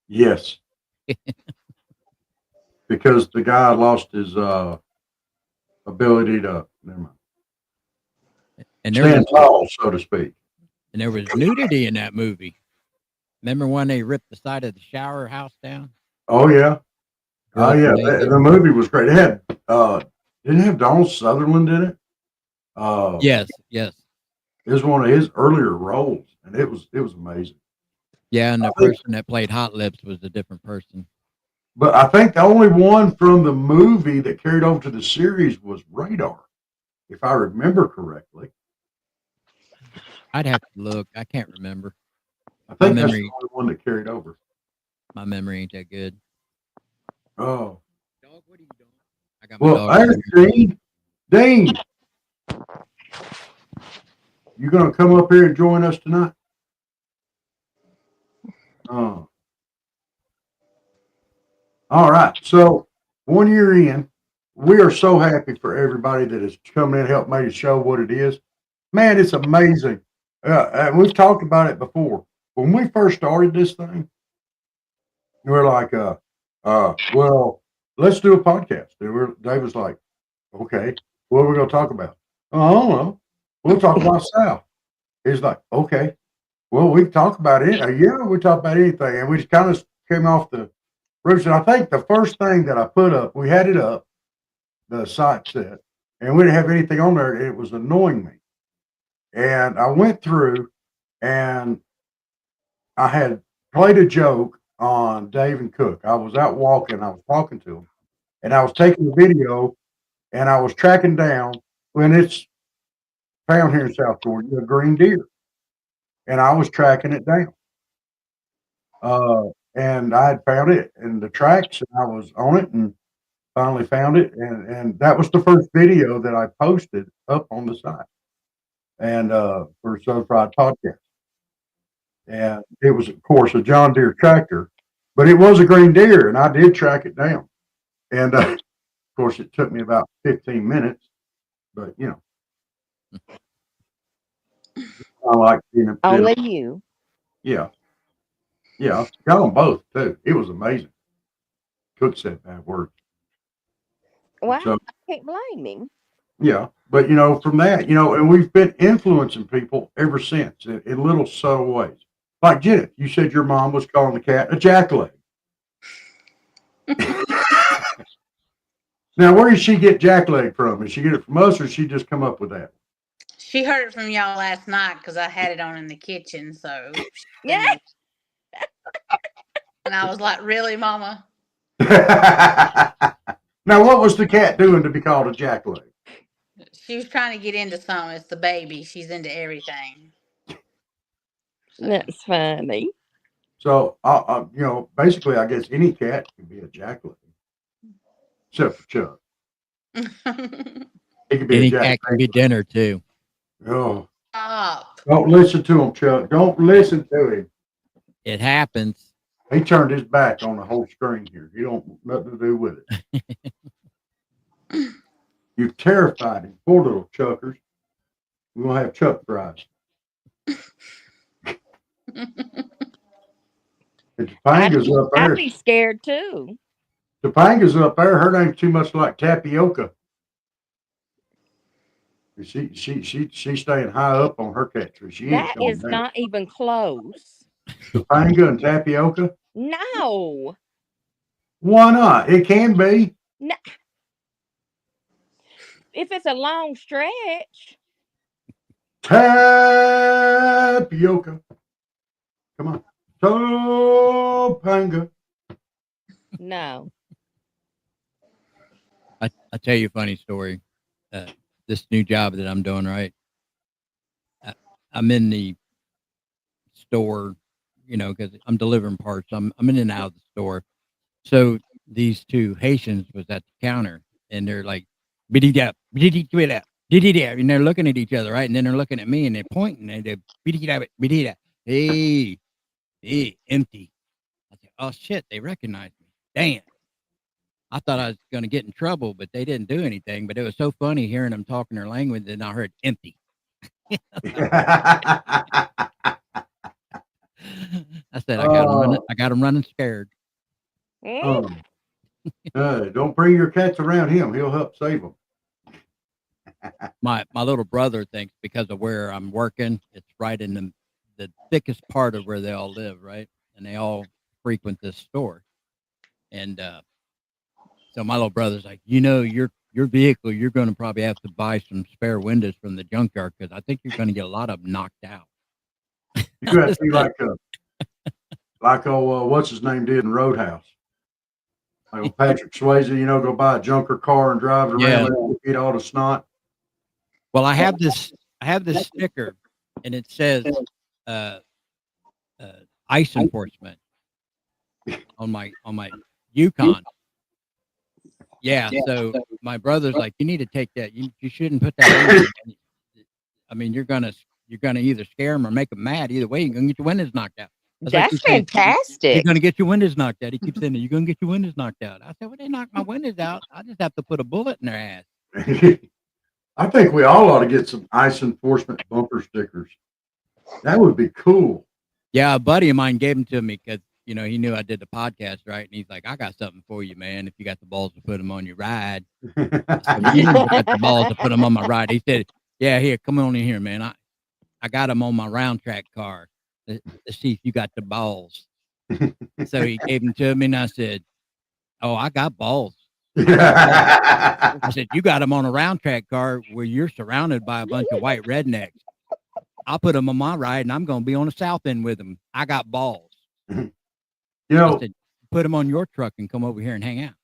Yes, because the guy lost his ability to never mind, And stand tall, so to speak. there was nudity in that movie. Remember when they ripped the side of the shower house down? Oh yeah, oh Girls were yeah. naked. The movie was great. It had didn't it have Donald Sutherland in it. Yes, yes. It was one of his earlier roles, and it was amazing. Yeah, and I the think, person that played Hot Lips was a different person. but I think the only one from the movie that carried over to the series was Radar, if I remember correctly. I'd have to look. I can't remember. I My think that's the memory only one that carried over. my memory ain't that good. Oh Dog, what are you doing? I got my well, dog there's over here. Dean. Dean, you gonna come up here and join us tonight? Oh, all right. So 1 year in, we are so happy for everybody that has come in and helped make the show what it is. Man, it's amazing. And we've talked about it before. When we first started this thing, we are like, well, let's do a podcast. Dave was like, okay, what are we going to talk about? Oh, I don't know. We'll talk about South. He's like, okay, well, we can talk about it. Yeah, we talk about anything. And we just kind of came off the roots. And I think the first thing that I put up, we had it up, the site set, and we didn't have anything on there. It was annoying me. And I went through and I had played a joke on Dave and Cook. I was out walking, I was talking to him, and I was taking a video and I was tracking down when it's found here in South Georgia, a green deer. And I was tracking it down. Uh, and I had found it in the tracks and I was on it and finally found it. And that was the first video that I posted up on the site and for So Fried Podcast. And it was, of course, a John Deere tractor, but it was a green deer, and I did track it down. And of course, it took me about 15 minutes, but I like Only you. yeah, yeah, got them both too. It was amazing. Cook said bad words, Well, so I can't blame him. yeah. But from that, and we've been influencing people ever since in little subtle ways. Like Jenna, you said your mom was calling the cat a jackleg. Now, where did she get jackleg from? Did she get it from us, or did she just come up with that? She heard it from y'all last night because I had it on in the kitchen. So, Yeah. and I was like, "Really, Mama?" Now, what was the cat doing to be called a jackleg? She was trying to get into something. It's the baby. She's into everything. So, That's funny. So, basically, I guess any cat can be a jackleg, except for Chuck. He could be a Any jack. cat can be dinner too. Oh, stop. don't listen to him, Chuck. Don't listen to him. It happens. He turned his back on the whole screen here. He don't nothing to do with it. You've terrified him. Poor little Chuckers. We're gonna have Chuck fries. And Topanga's up I'd there. be scared too. Topanga's up there. Her name's too much like tapioca. She's staying high up on her cat tree. She ain't That going is down. not even close. Topanga and tapioca. No. Why not? It can be. No. If it's a long stretch. Tapioca. Come on. Topanga. No. I tell you a funny story. This new job that I'm doing, right? I'm in the store, because I'm delivering parts. I'm in and out of the store. So these two Haitians was at the counter, and they're like, "Biddy dap, biddy dap, biddy dap," and they're looking at each other, right? And then they're looking at me, and they're pointing, and they're biddy dap, biddy dap. Hey, empty. I said, "Oh shit!" They recognized me. Damn. I thought I was going to get in trouble, but they didn't do anything. But it was so funny hearing them talking their language, and I heard empty. I said, I got them running. I got them running scared. Mm. Don't bring your cats around him. He'll help save them. My little brother thinks because of where I'm working, it's right in the thickest part of where they all live, right? And they all frequent this store. And so my little brother's like, your vehicle, you're going to probably have to buy some spare windows from the junkyard because I think you're going to get a lot of them knocked out. You have to be like what's his name did in Roadhouse. Like Patrick Swayze, go buy a junker car and drive it around and get all the snot. Well, I have this sticker, and it says ice enforcement on my Yukon. Yeah, so my brother's like, you need to take that. You shouldn't put that on. I mean, you're gonna either scare them or make them mad. Either way, you're gonna get your windows knocked out. That's fantastic. You're gonna get your windows knocked out. He keeps saying, "You're gonna get your windows knocked out." I said, "Well, they knocked my windows out. I just have to put a bullet in their ass." I think we all ought to get some ice enforcement bumper stickers. That would be cool. Yeah, a buddy of mine gave them to me because he knew I did the podcast, right? And he's like, "I got something for you, man. If you got the balls to put them on your ride." I said, "Well, I got the balls to put them on my ride." He said, "Yeah, here, come on in here, man. I got them on my round track car. Let's see if you got the balls." So he gave them to me, and I said, "Oh, I got balls." I said, "You got them on a round track car where you're surrounded by a bunch of white rednecks. I'll put them on my ride, and I'm going to be on the south end with them. I got balls." I said, "Put them on your truck and come over here and hang out."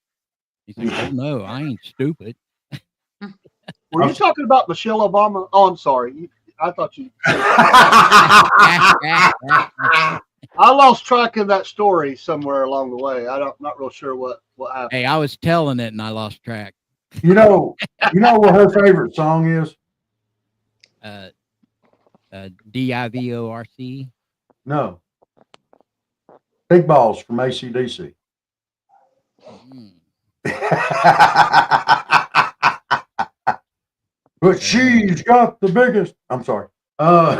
He said, "Oh, no, I ain't stupid." Were you talking about Michelle Obama? Oh, I'm sorry. I thought you. I lost track of that story somewhere along the way. Not real sure what happened. Hey, I was telling it and I lost track. You know what her favorite song is? DIVORC. No. Big Balls from AC/DC. But she's got the biggest. I'm sorry. Come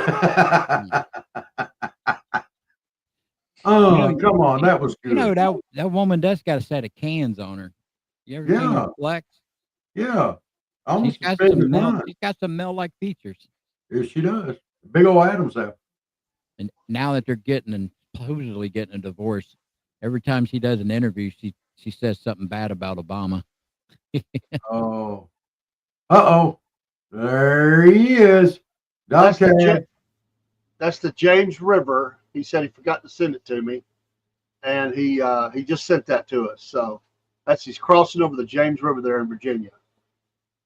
on, that was good. That woman does got a set of cans on her. You ever seen her flex? Yeah. She's got some male. She's got some male-like features. Yes, she does. Big old Adam's apple. And now that they're supposedly getting a divorce, every time she does an interview, she says something bad about Obama. Oh. Uh-oh. There he is. That's the James River. He said he forgot to send it to me, and he just sent that to us. So he's crossing over the James River there in Virginia.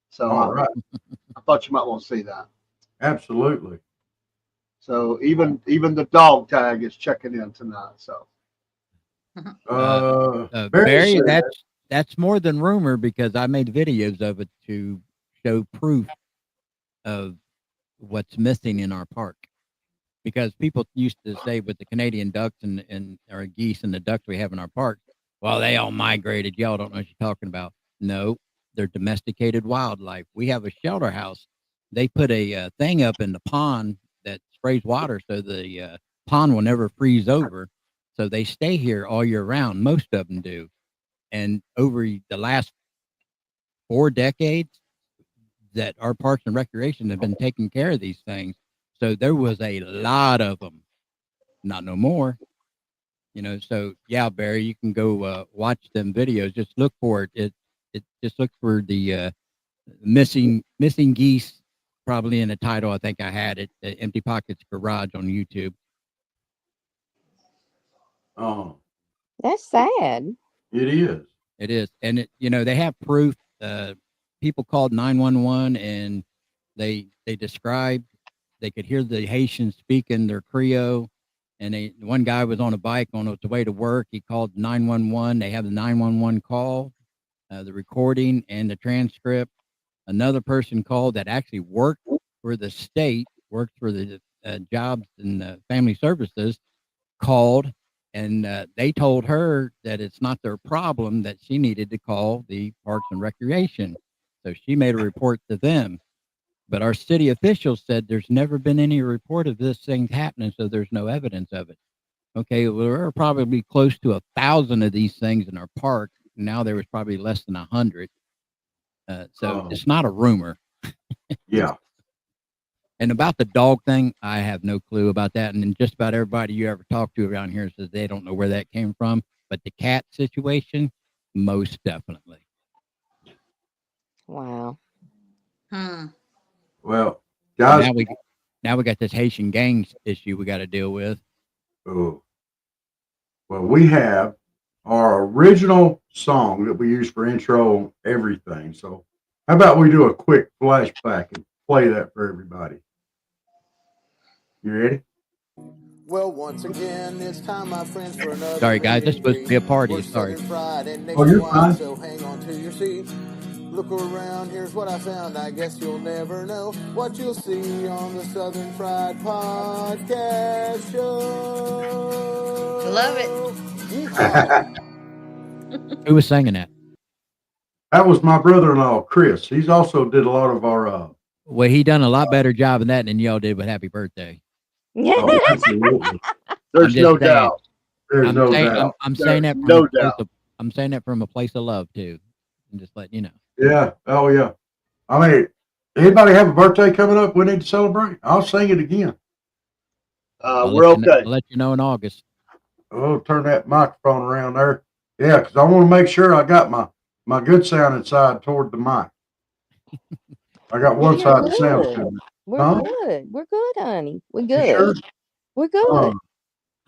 So all right. I thought you might want to see that. Absolutely. So even the dog tag is checking in tonight. So Barry, that's more than rumor because I made videos of it to show proof of what's missing in our park. Because people used to say with the Canadian ducks and our geese and the ducks we have in our park, well, they all migrated. Y'all don't know what you're talking about. No, they're domesticated wildlife. We have a shelter house. They put a thing up in the pond that sprays water so the pond will never freeze over. So they stay here all year round. Most of them do. And over the last 4 decades that our Parks and Recreation have been taking care of these things. So there was a lot of them, not no more, so yeah, Barry, you can go watch them videos. Just look for it. It just look for the missing geese, probably in the title. I think I had it, Empty Pockets Garage on YouTube. Oh, that's sad. it is. It is. And they have proof people called 911 and they described they could hear the Haitians speaking their Creole. And one guy was on a bike on his way to work. He called 911. They have the 911 call, the recording, and the transcript. Another person called that actually worked for the state, worked for the jobs and family services, called, and they told her that it's not their problem, that she needed to call the Parks and Recreation. So she made a report to them. But our city officials said there's never been any report of this thing happening, so there's no evidence of it. Okay, well, there are probably close to 1,000 of these things in our park. Now there was probably less than 100. So it's not a rumor. Yeah. And about the dog thing, I have no clue about that. And then just about everybody you ever talk to around here says they don't know where that came from. But the cat situation, most definitely. Wow. Well, And guys. now we got this Haitian gangs issue we got to deal with. Oh. Well, we have our original song that we use for intro and everything. So how about we do a quick flashback and play that for everybody? You ready? Well, once again, it's time, my friends, for another. Sorry, guys. This was to be a party. Sorry. Oh, you're fine. So hang on to your seat. Look around, here's what I found. I guess you'll never know what you'll see on the Southern Fried Podcast Show. Love it. Who was singing that? That was my brother-in-law, Chris. He's also did a lot of our. Well, he done a lot better job of that than y'all did with Happy Birthday. Oh, absolutely. There's no doubt. There's no doubt. I'm saying that from no doubt. I'm saying that from a place of love too. I'm just letting you know. Yeah. Oh, yeah. I mean, anybody have a birthday coming up we need to celebrate? I'll sing it again. We're okay. I'll let you know in August. Oh, turn that microphone around there. Yeah, because I want to make sure I got my good sounding side toward the mic. I got one side that sounds good. We're good. We're good, honey. We're good. Sure? We're good.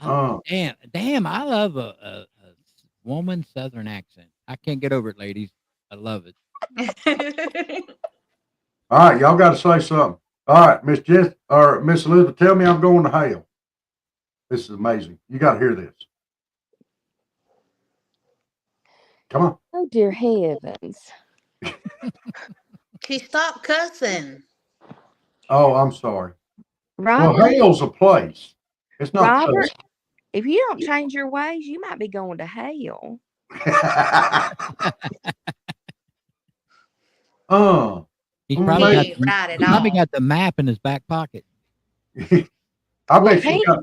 Damn! I love a woman Southern accent. I can't get over it, ladies. I love it. All right, y'all got to say something. All right, Miss Jess or Miss Elizabeth, tell me I'm going to hell. This is amazing. You got to hear this. Come on. Oh, dear heavens. She stopped cussing. Oh, I'm sorry. Robert, Well, hell's a place. It's not. Robert, if you don't change your ways, you might be going to hell. He's probably probably got the map in his back pocket. I bet you got.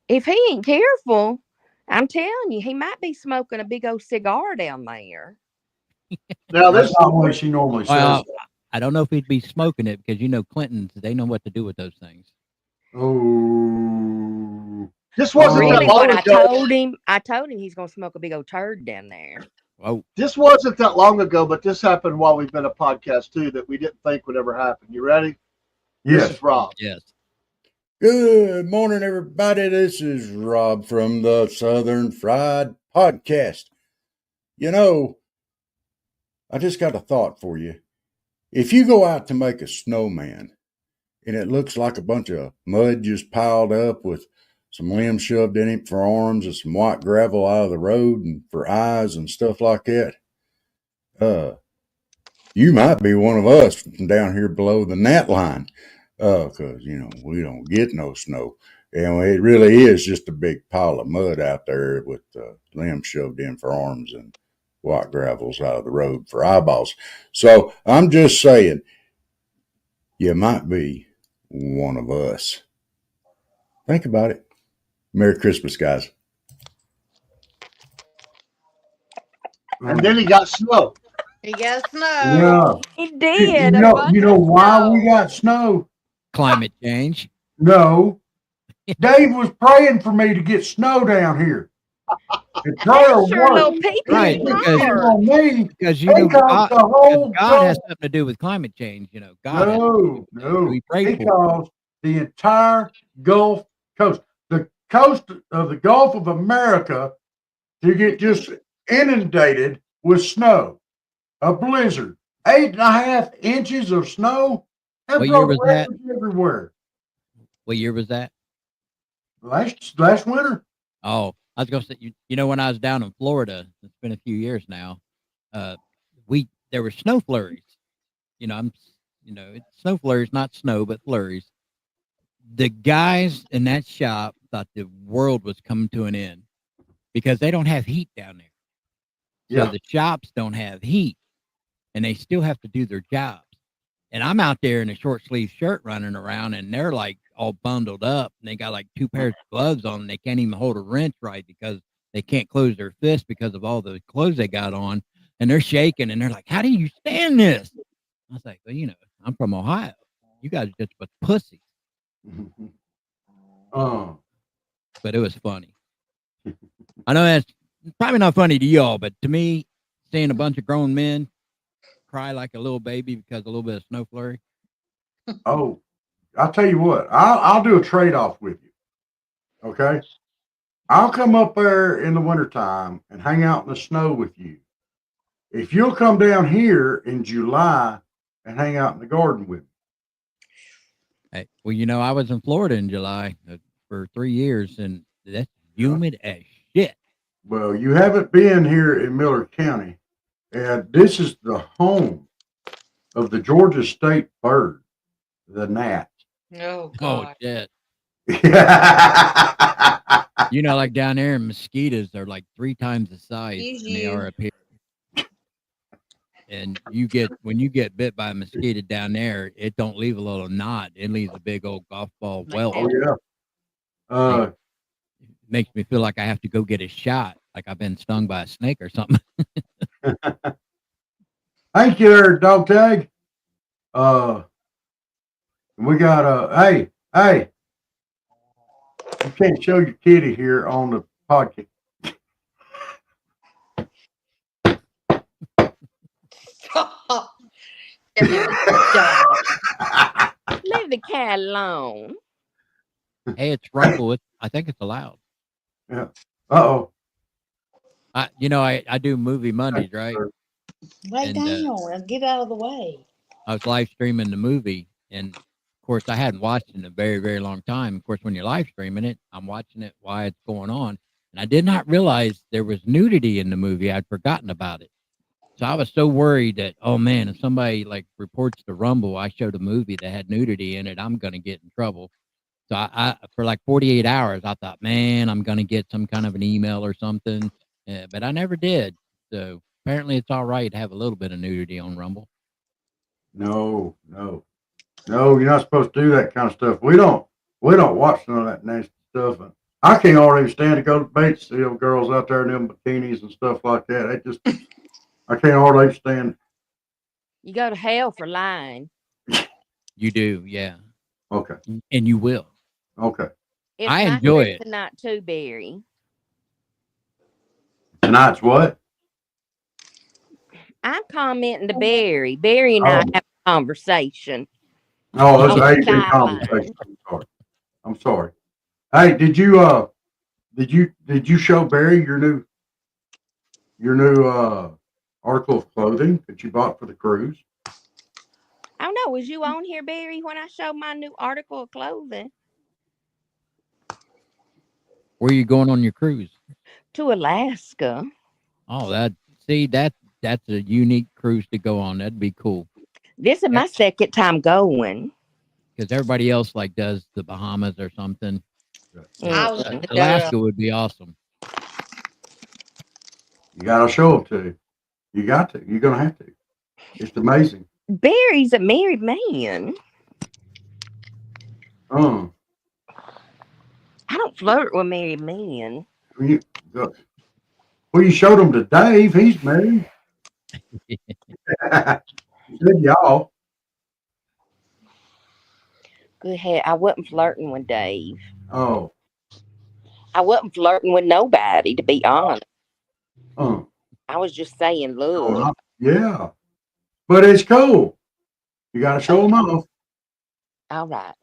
If he ain't careful, I'm telling you, he might be smoking a big old cigar down there. Now That's not what she normally says. I don't know if he'd be smoking it because Clintons, they know what to do with those things. Oh, this wasn't Really, that long what ago. I told him he's gonna smoke a big old turd down there. Oh, this wasn't that long ago, but this happened while we've been a podcast too that we didn't think would ever happen. You ready? yes. This is Rob. Yes. Good morning, everybody. This is Rob from the Southern Fried Podcast. You know, I just got a thought for you. If you go out to make a snowman and it looks like a bunch of mud just piled up with some limbs shoved in it for arms and some white gravel out of the road and for eyes and stuff like that, you might be one of us down here below the gnat line. Because, we don't get no snow. And it really is just a big pile of mud out there with limbs shoved in for arms and white gravels out of the road for eyeballs. So I'm just saying, you might be one of us. Think about it. Merry Christmas, guys. And then he got snow. He got snow. Yeah. He did. You know why we got snow? Climate change. No. Dave was praying for me to get snow down here. And prayer Sure, little worked. people. Right, On me. Because God has something to do with climate change. God. No. We pray He for caused the entire Gulf Coast, the coast of the Gulf of America, to get just inundated with snow, a blizzard. 8.5 inches of snow. That What year broke was that? records everywhere. What year was that? Last winter. Oh, I was gonna say, you know, when I was down in Florida, it's been a few years now. Uh, there were snow flurries. You know, it's snow flurries, not snow, but flurries. The guys in that shop thought the world was coming to an end because they don't have heat down there. So Yeah. the shops don't have heat, and they still have to do their jobs. And I'm out there in a short sleeve shirt running around, and they're like all bundled up, and they got like 2 pairs of gloves on, and they can't even hold a wrench right because they can't close their fist because of all the clothes they got on, and they're shaking, and they're like, "How do you stand this?" I was like, "Well, you know, I'm from Ohio. You guys are just a pussy," but it was funny. I know that's probably not funny to y'all, but to me, seeing a bunch of grown men cry like a little baby because of a little bit of snow flurry. Oh, I'll tell you what. I'll do a trade off with you. Okay. I'll come up there in the wintertime and hang out in the snow with you. If you'll come down here in July and hang out in the garden with me. Hey, well, you know, I was in Florida in July for 3 years, and that's humid as shit. Well, you haven't been here in Miller County, and this is the home of the Georgia state bird, the gnat. Oh Oh God. shit! Yeah. You know, like down there, mosquitoes are like 3 times the size Excuse than they are you. up here. And when you get bit by a mosquito down there, it don't leave a little knot; it leaves a big old golf ball Like welt. Oh that. yeah. Makes, Uh, makes me feel like I have to go get a shot, like I've been stung by a snake or something. thank you there, dog tag. Uh, we got hey, you can't show your kitty here on the podcast. Get me with the dog. Leave the cat alone. Hey, it's Rumble. I think it's allowed. Yeah. Uh-oh. I do movie Mondays, right? Lay And down and get out of the way. I was live streaming the movie, and of course, I hadn't watched it in a very, very long time. Of course, when you're live streaming it, I'm watching it while it's going on, and I did not realize there was nudity in the movie. I'd forgotten about it, so I was so worried that, oh man, if somebody like reports to Rumble, I showed a movie that had nudity in it, I'm gonna get in trouble. So I for like 48 hours, I thought, man, I'm gonna get some kind of an email or something, but I never did. So apparently, it's all right to have a little bit of nudity on Rumble. No, no, no. You're not supposed to do that kind of stuff. We don't watch none of that nasty stuff. And I can't already stand to go to bait see them girls out there in them bikinis and stuff like that. I can't hardly stand. You go to hell for lying. You do, yeah, Okay, and you will. okay. It's I nice enjoy there it. tonight too, Barry. Tonight's what? I'm commenting to Barry. Barry and I Oh, have a conversation oh, it's on an the AV sideline. conversation. I'm sorry. I'm sorry. Hey, did you show Barry your new article of clothing that you bought for the cruise? I don't know. Was you on here, Barry, when I showed my new article of clothing Where are you going on your cruise? to Alaska? Oh, that's a unique cruise to go on. That'd be cool. This is my second time going. Because everybody else like does the Bahamas or something. I Mm. want to go. Alaska would be awesome. You got to show them to. You got to. You're gonna have to. It's amazing. Barry's a married man. Um, I don't flirt with married men. you, well, you showed them to Dave. He's married. You said y'all. Good head. I wasn't flirting with Dave. Oh, I wasn't flirting with nobody, to be honest. um, I was just saying, look. oh, yeah. But it's cool. You got to show them off. All right.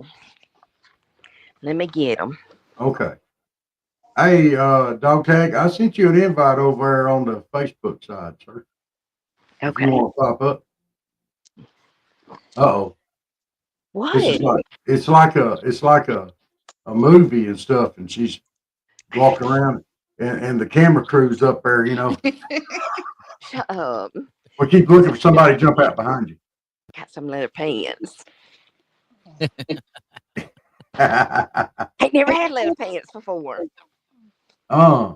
Let me get them. Okay. Hey, dog tag. I sent you an invite over there on the Facebook side, sir. If you Okay. want to pop up. Uh-oh. This is What? it's like a movie and stuff, and she's walking around and the camera crew's up there, you know. Shut up. We keep looking for somebody to jump out behind you. Got some leather pants. uh, Ain't never had leather pants before. I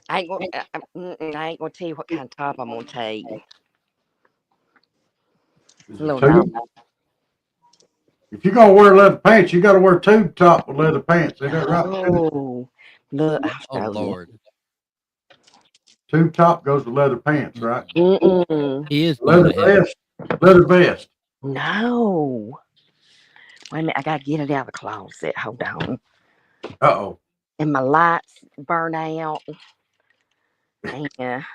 ain't gonna tell you what kind of top I'm gonna take. is A it little tube? dog. If you're gonna wear leather pants, you got to wear tube top with leather pants. Ain't that right? Oh, look, I'll Oh show you. Lord, Tube top goes with leather pants, right? Mm-mm. he is going Leather to heaven. vest. Leather vest. No. Wait a minute, I gotta get it out of the closet. Hold on. Uh-oh. And my lights burn out. And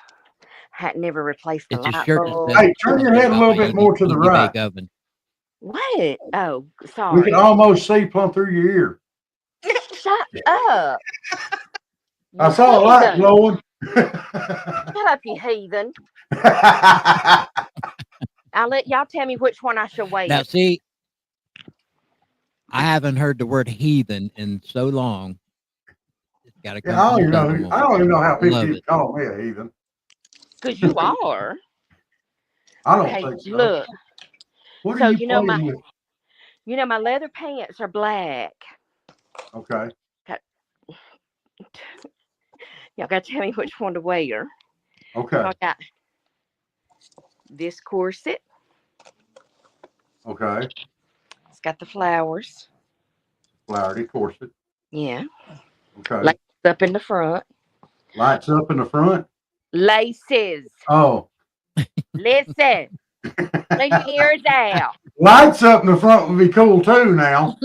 had never replaced the It's a light shirt that bulb. says Hey, turn your something head a about little my bit more to the easy right. bake oven. What? Oh, We sorry. can almost see plumb through your ear. Shut up. I You saw a light heathen. glowing. Shut up, you heathen. I'll let y'all tell me which one I should wear. Now, see, I haven't heard the word heathen in so long. It's got to come I from don't even know. someone. I don't even know how people Love keep it. calling me a heathen. Because you are. I don't Hey, think so. look. What are So you playing with? my leather pants are black. Okay. Y'all got to tell me which one to wear. Okay. I got this corset. Okay. It's got the flowers. Flowery corset. Yeah. Okay. Laces up in the front. Lights up in the front. Laces. Oh. Listen. Clean your ears out. Lights up in the front would be cool too now.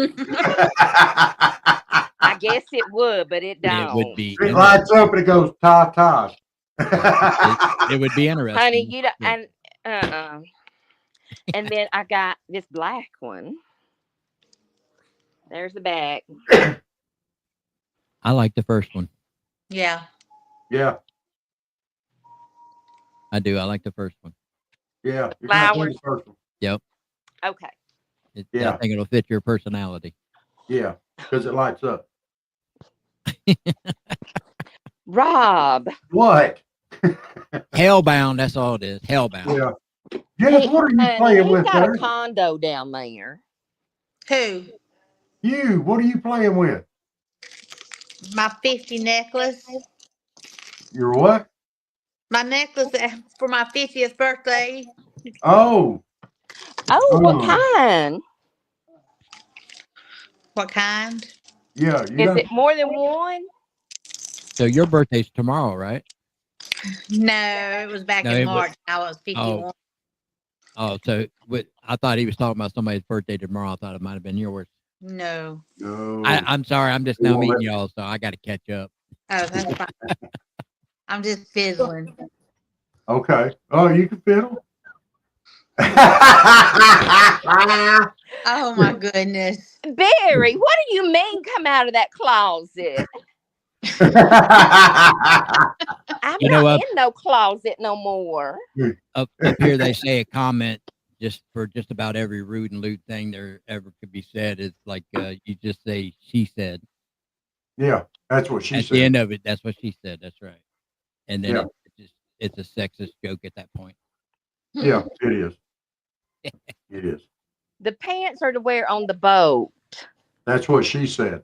I guess it would, but it It would don't. be It lights interesting. up and it goes ta-ta. It would be interesting. Honey, you don't Yeah. and and then I got this black one. There's the back. I like the first one. Yeah. Yeah. I do. I like the first one. Yeah. You're gonna have to Flowers. the first one. Yep. Okay. I Yeah. think it'll fit your personality. Yeah. Because it lights up. Rob. What? Hellbound. That's all it is. Hellbound. Yeah. Dennis, what are you Honey, playing he's with got there? a condo down there. Who? You, what are you playing with? My 50 necklace. Your what? My necklace for my 50th birthday. Oh. Oh, what Oh. kind? What kind? Yeah, you Is got it more than one? So your birthday's tomorrow, right? No, it was back No, in it was. March. I was 51. So I thought he was talking about somebody's birthday tomorrow. I thought it might have been yours. No. no. I'm sorry. I'm just now meeting y'all, so I got to catch up. Oh, that's fine. I'm just fiddling. Okay. Oh, you can fiddle. Oh my goodness. Barry, what do you mean come out of that closet? I'm You know not what? in no closet no more. Up here, they say a comment just about every rude and lewd thing there ever could be said. It's like you just say she said. Yeah, that's what she At said. the end of it, that's what she said. That's right. And then Yeah. it's a sexist joke at that point. Yeah, it is. It is. The pants are to wear on the boat. That's what she said.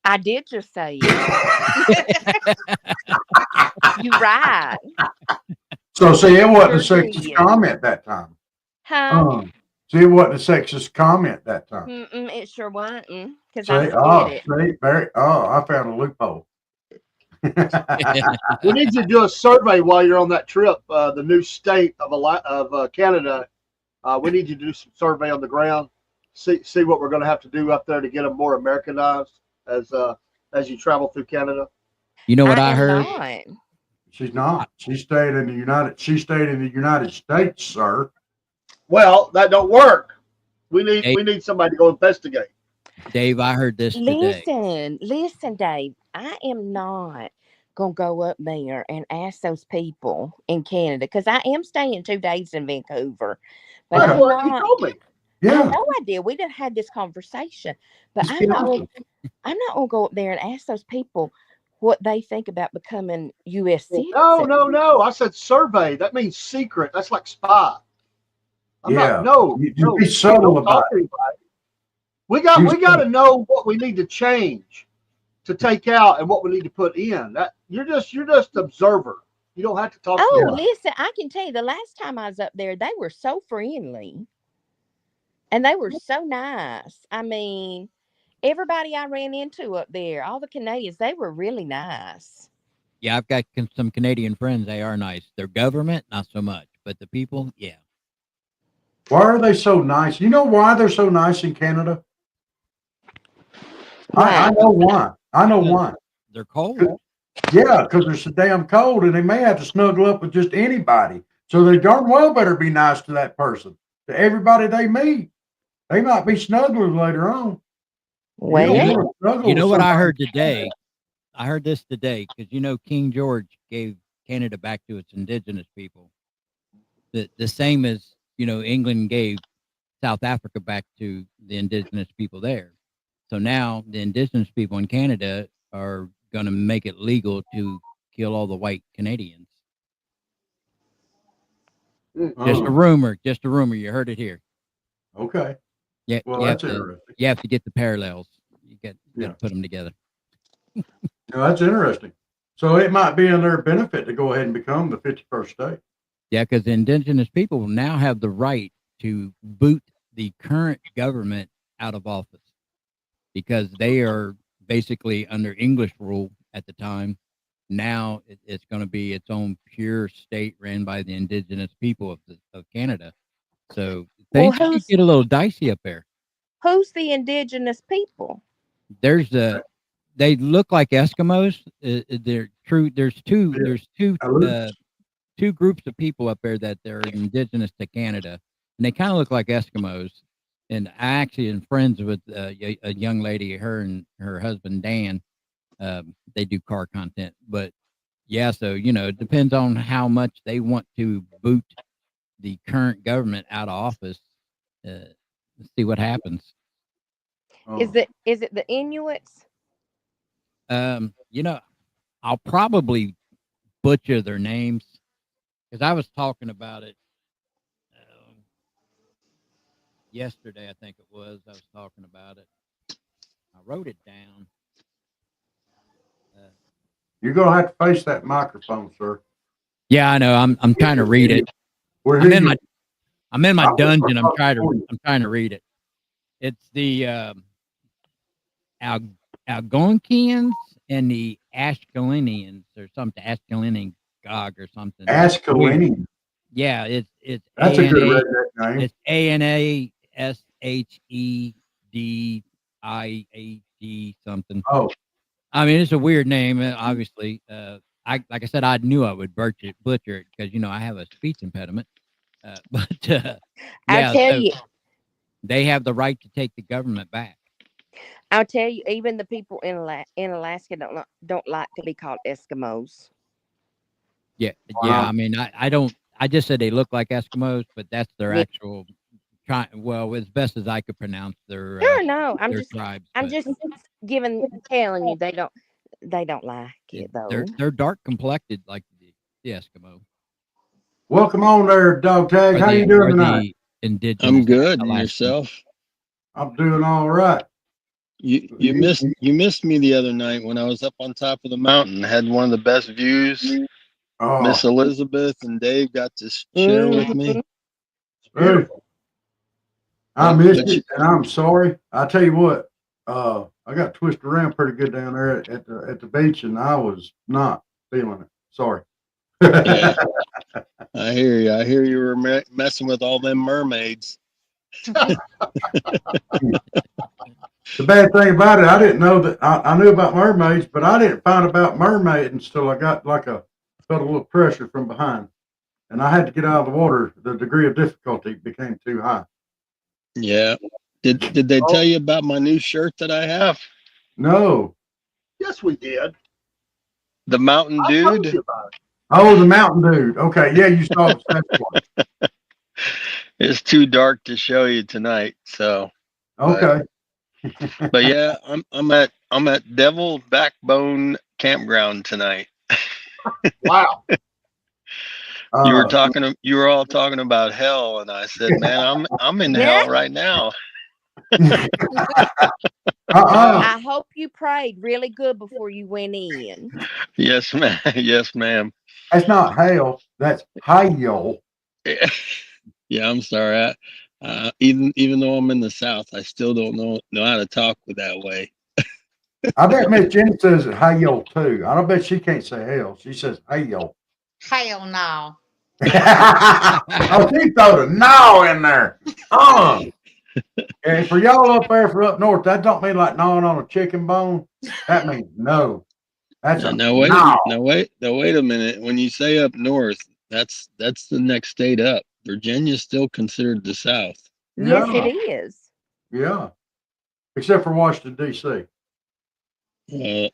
I did just say it. You right. So see, it wasn't a Sure sexist did. comment that time. Huh? See, it wasn't a sexist comment that time. It sure wasn't. Because See, I said it. see, Barry, I found a loophole. We need you to do a survey while you're on that trip. The new state of Canada. We need you to do some survey on the ground. See what we're going to have to do up there to get them more Americanized as you travel through Canada. You know what I am heard? not. She's not. She stayed in the United States, sir. Well, that don't work. We need somebody to go investigate. Dave, I heard this today. Listen, Dave. I am not gonna go up there and ask those people in Canada because I am staying 2 days in Vancouver. But That's I'm what he not. told me. I Yeah. know I did. We done had this conversation, but Just get out. I'm not gonna go up there and ask those people what they think about becoming U.S. citizens. No. I said survey. That means secret. That's like spy. I'm not. Yeah. No, You be subtle don't about talk to it. anybody. We got to know what we need to change, to take out, and what we need to put in. That you're just observer. You don't have to talk to Oh, anybody. listen, I can tell you the last time I was up there, they were so friendly and they were so nice. I mean, everybody I ran into up there, all the Canadians, they were really nice. Yeah, I've got some Canadian friends. They are nice. Their government, not so much, but the people, yeah. Why are they so nice? You know why they're so nice in Canada? I Why? know why. I know Because why. they're cold. Yeah, because they're so damn cold and they may have to snuggle up with just anybody. So they darn well better be nice to that person, to everybody they meet. They might be snuggling later on. You don't Well, want to snuggle You with know what I somebody. heard today? I heard this today because King George gave Canada back to its indigenous people. The same as England gave South Africa back to the indigenous people there. So now the indigenous people in Canada are going to make it legal to kill all the white Canadians. Just a Oh, rumor. Just a rumor. You heard it here. okay. Yeah, Well, that's interesting. you have to get the parallels. You got Yeah. to put them together. No, that's interesting. So it might be in their benefit to go ahead and become the 51st state. Yeah, because the indigenous people now have the right to boot the current government out of office because they are basically under English rule at the time. Now it's going to be its own pure state ran by the indigenous people of Canada. So well, things could get a little dicey up there. who's the indigenous people? There's they look like Eskimos. They're true. There's two groups of people up there that they're indigenous to Canada, and they kind of look like Eskimos. And I actually am friends with a young lady, her and her husband Dan. They do car content, but yeah, so it depends on how much they want to boot the current government out of office. Let's see what happens. Is it the Inuits? You know, I'll probably butcher their names because I was talking about it yesterday. I think it was. I was talking about it. I wrote it down. You're gonna have to face that microphone, sir. Yeah, I know. I'm trying to read it. We're I'm here. in my I'll dungeon. I'm talk for you. trying to read it. It's the Algonquians and the Ashkelonians or something. Ashkelonian Gog or something. Askalini. Yeah, it's That's a good ANA. redneck name. It's ANASHEDIAG something. Oh, I mean, it's a weird name, obviously. Like I said, I knew I would butcher it because I have a speech impediment. But I'll yeah, tell so you. they have the right to take the government back. I'll tell you. Even the people in Alaska don't like to be called Eskimos. Yeah, wow. yeah. I mean, I don't. I just said they look like Eskimos, but that's their Yeah. actual. Well, as best as I could pronounce their Sure, no. I'm their just tribes. I'm but just telling you they don't like it though. they're dark complected like the Eskimo. Welcome on there, Dog Tag. Or How you doing tonight? the indigenous. I'm good. And Alaskan. yourself? I'm doing all right. You missed me the other night when I was up on top of the mountain. Had one of the best views. Oh, Miss Elizabeth and Dave got to share with me. It's beautiful. I But missed you- it, and I'm sorry. I tell you what, I got twisted around pretty good down there at the beach, and I was not feeling it. Sorry. Yeah, I hear you. I hear you were messing with all them mermaids. The bad thing about it, I didn't know that I knew about mermaids, but I didn't find about mermaids until I got felt a little pressure from behind, and I had to get out of the water. The degree of difficulty became too high. Yeah. Did they tell you about my new shirt that I have? No. Yes, we did. The Mountain I told Dude. you about it. Oh, the mountain dude. Okay, yeah, you saw the Sasquatch. It's too dark to show you tonight. So, Okay. but yeah, I'm at Devil Backbone Campground tonight. Wow. You were all talking about hell, and I said, man, I'm in hell right now. I hope you prayed really good before you went in. Yes, ma'am. Yes, ma'am. That's not hell. That's hell. Yeah, I'm sorry. Even though I'm in the South, I still don't know how to talk with that way. I bet Miss Jenny says it hell too. I don't bet she can't say hell. She says hell. Hell no. Oh, she threw the no in there. And for y'all up there for up north, that don't mean like gnawing on a chicken bone. That means no. That's a Now wait a minute. When you say up north, that's the next state up. Virginia's still considered the South. Yes, Yeah. it is. Yeah. Except for Washington, D.C.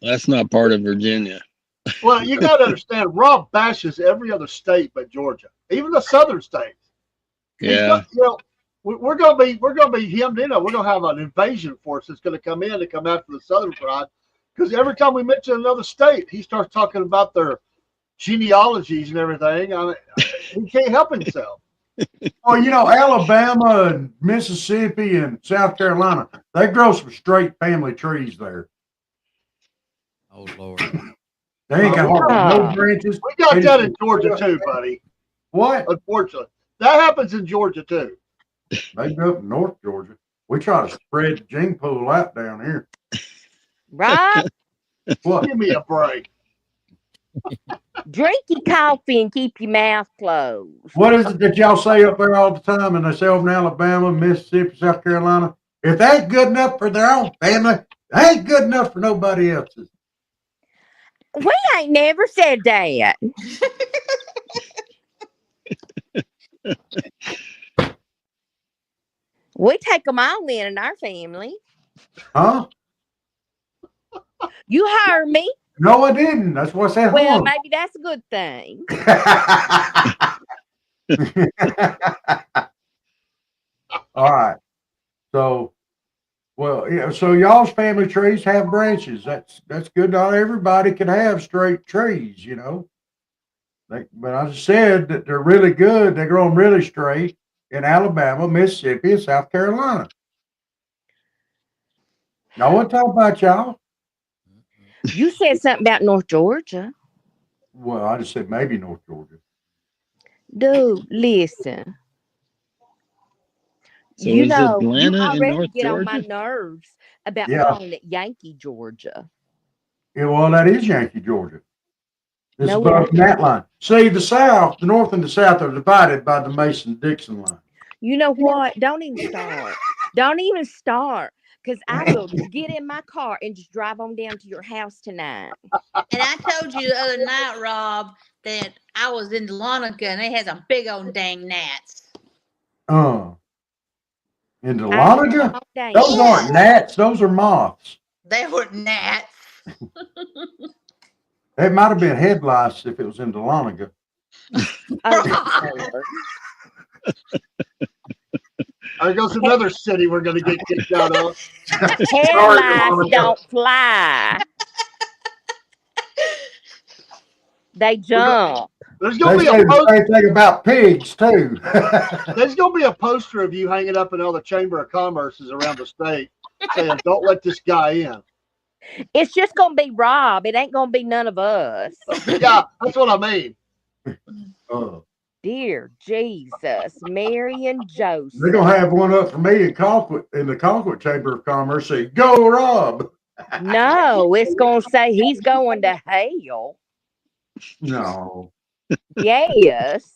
That's not part of Virginia. Well, you got to understand, Rob bashes every other state but Georgia, even the southern states. Yeah. We're gonna be hemmed in. We're gonna have an invasion force that's gonna come in and come after the southern pride, because every time we mention another state, he starts talking about their genealogies and everything. I mean, he can't help himself. Well, Alabama and Mississippi and South Carolina, they grow some straight family trees there. Oh Lord. They ain't got no branches. We got that in Georgia too, buddy. What? Unfortunately, that happens in Georgia too. They go up in North Georgia. We try to spread the gene pool out down here. Rob, What? Give me a break. drink your coffee and keep your mouth closed. What is it that y'all say up there all the time? And they say over in Alabama, Mississippi, South Carolina, if they ain't good enough for their own family, they ain't good enough for nobody else's. We ain't never said that. We take them all in our family. Huh? You heard me. No, I didn't. That's what I said. Well, maybe that's a good thing. All right. So, well, yeah. So y'all's family trees have branches. That's good. Not everybody can have straight trees, but I said that they're really good. They grow them really straight in Alabama, Mississippi, and South Carolina. Now, what talk about y'all? You said something about North Georgia. Well, I just said maybe North Georgia. Dude, listen. So you is Atlanta you in already North get Georgia? on my nerves about calling it Yankee, Georgia. Yeah, well, that is Yankee, Georgia. It's No, above that line. See, the South, the North and the South are divided by the Mason-Dixon line. You know what? Don't even start. Don't even start. Because I will get in my car and just drive on down to your house tonight. And I told you the other night, Rob, that I was in Dahlonega and they had some big old dang gnats. In Dahlonega? Those aren't gnats. Those are moths. They were gnats. It might have been head lice if it was in Dahlonega. There goes another city we're going to get kicked out of. Head lice don't fly. They jump. There's going to be the same thing about pigs too. There's going to be a poster of you hanging up in all the Chamber of Commerces around the state saying, "Don't let this guy in." It's just going to be Rob. It ain't going to be none of us. Yeah, that's what I mean. Dear Jesus, Mary and Joseph. They're going to have one up for me in the Concord Chamber of Commerce. Say, "Go, Rob." No, it's going to say he's going to hell. No. Yes.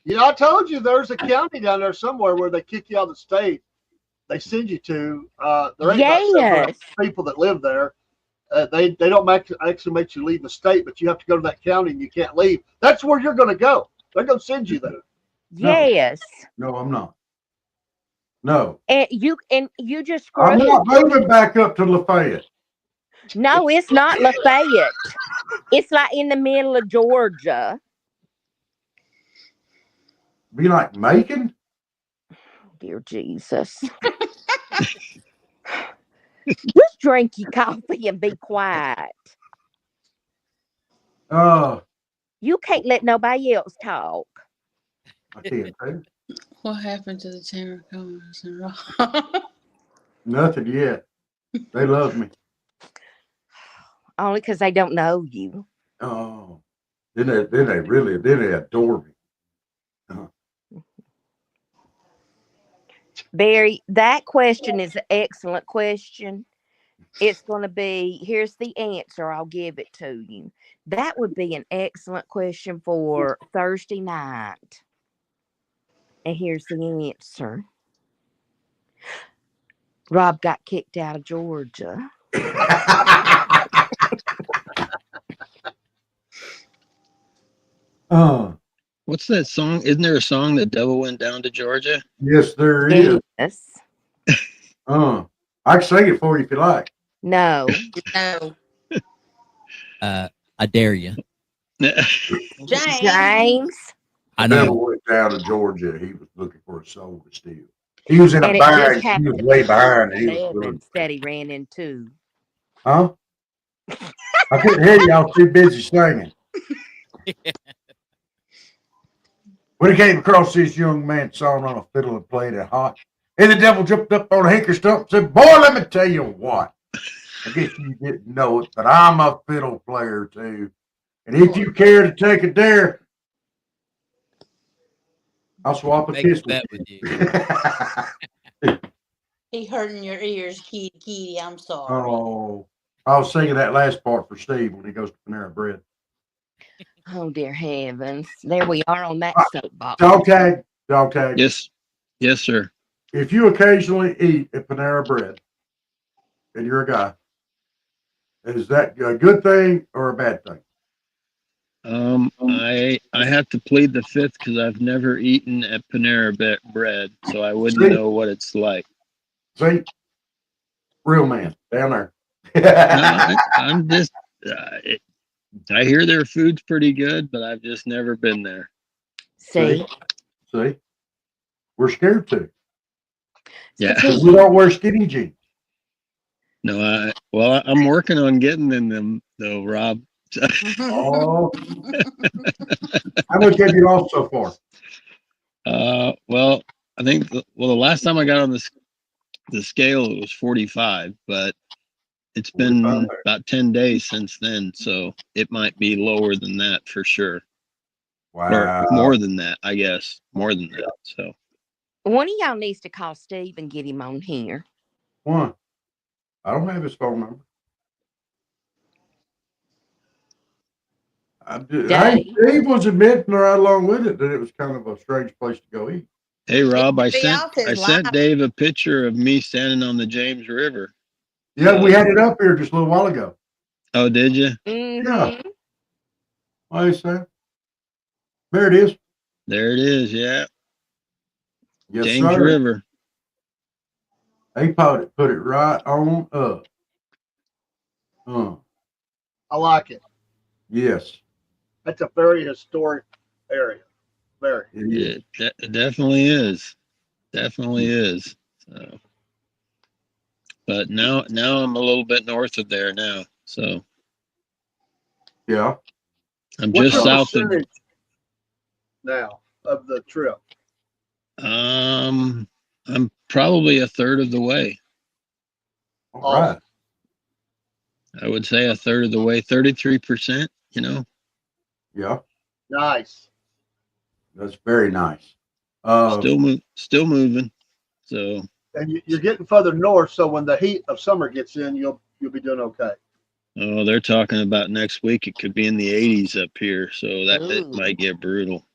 I told you there's a county down there somewhere where they kick you out of the state. They send you to. There ain't about people that live there. They don't actually make you leave the state, but you have to go to that county and you can't leave. That's where you're going to go. They're going to send you there. Yes. No, I'm not. No. And you just screwed. I'm not moving back up to Lafayette. No, it's not Lafayette. It's like in the middle of Georgia. Be like Macon? dear Jesus. Just drink your coffee and be quiet. Oh, You can't let nobody else talk. I can't tell. What happened to the Terracons and Rob? Nothing yet. They love me. Only because they don't know you. Oh, then they adore me. Uh, Barry, that question is an excellent question. It's going to be, here's the answer. I'll give it to you. That would be an excellent question for Thursday night. And here's the answer. Rob got kicked out of Georgia. uh, What's that song? Isn't there a song, "The Devil Went Down to Georgia"? yes, there is. Yes. I can sing it for you if you like. No. No. I dare you. James. James. I The know. devil went down to Georgia. He was looking for a soul to steal. He was in a And it just bind. He happened was to way be behind. And he was 11 good. that he ran into. Huh? I couldn't hear you. I was too busy singing. When he came across this young man sawing on a fiddle and played it hot, and the devil jumped up on a hinker stump and said, "Boy, let me tell you what. I guess you didn't know it, but I'm a fiddle player too. And if you care to take a dare, I'll swap a Make a kiss with bet with you. you." He hurting your ears, Kitty Kitty. I'm sorry. Oh, I was singing that last part for Steve when he goes to Panera Bread. Oh, dear heavens. There we are on that Uh, soapbox. Dog tag. Yes, yes, sir. If you occasionally eat at Panera Bread and you're a guy, is that a good thing or a bad thing? I have to plead the fifth because I've never eaten at Panera Bread, so I wouldn't See, know what it's like. see, real man down there. No, I'm just. I hear their food's pretty good, but I've just never been there. See? See, we're scared to. Yeah. Because We don't wear skinny jeans. No, I'm working on getting in them though, Rob. Oh, how much have you lost so far? Well, I think the last time I got on the scale it was 45, but it's 45. been about 10 days since then, so it might be lower than that for sure, or Wow. more than that, I guess, more than that. So one of y'all needs to call Steve and get him on here. One. I don't have his phone number. Dave. Steve was admitting right along with it that it was kind of a strange place to go eat. hey, Rob, I Be sent off his I sent live. Dave a picture of me standing on the James River. Yeah, So, we had it up here just a little while ago. oh, did you? Yeah. Mm-hmm. What is that? There it is. There it is. Yeah, Yes, James sir. River. They put it right on up. I like it. Yes, That's a very historic area. Very. it is. It definitely is. Definitely is. So, but now I'm a little bit north of there now. So Yeah. I'm What's just your south of. percentage now of the trip? I'm probably a third of the way. All Awesome. right. I would say a third of the way, 33%. You know, Yeah. Nice. That's very nice. still moving. So And you're getting further north, so when the heat of summer gets in, you'll be doing okay. oh, they're talking about next week. It could be in the 80s up here, so that it Ooh. might get brutal.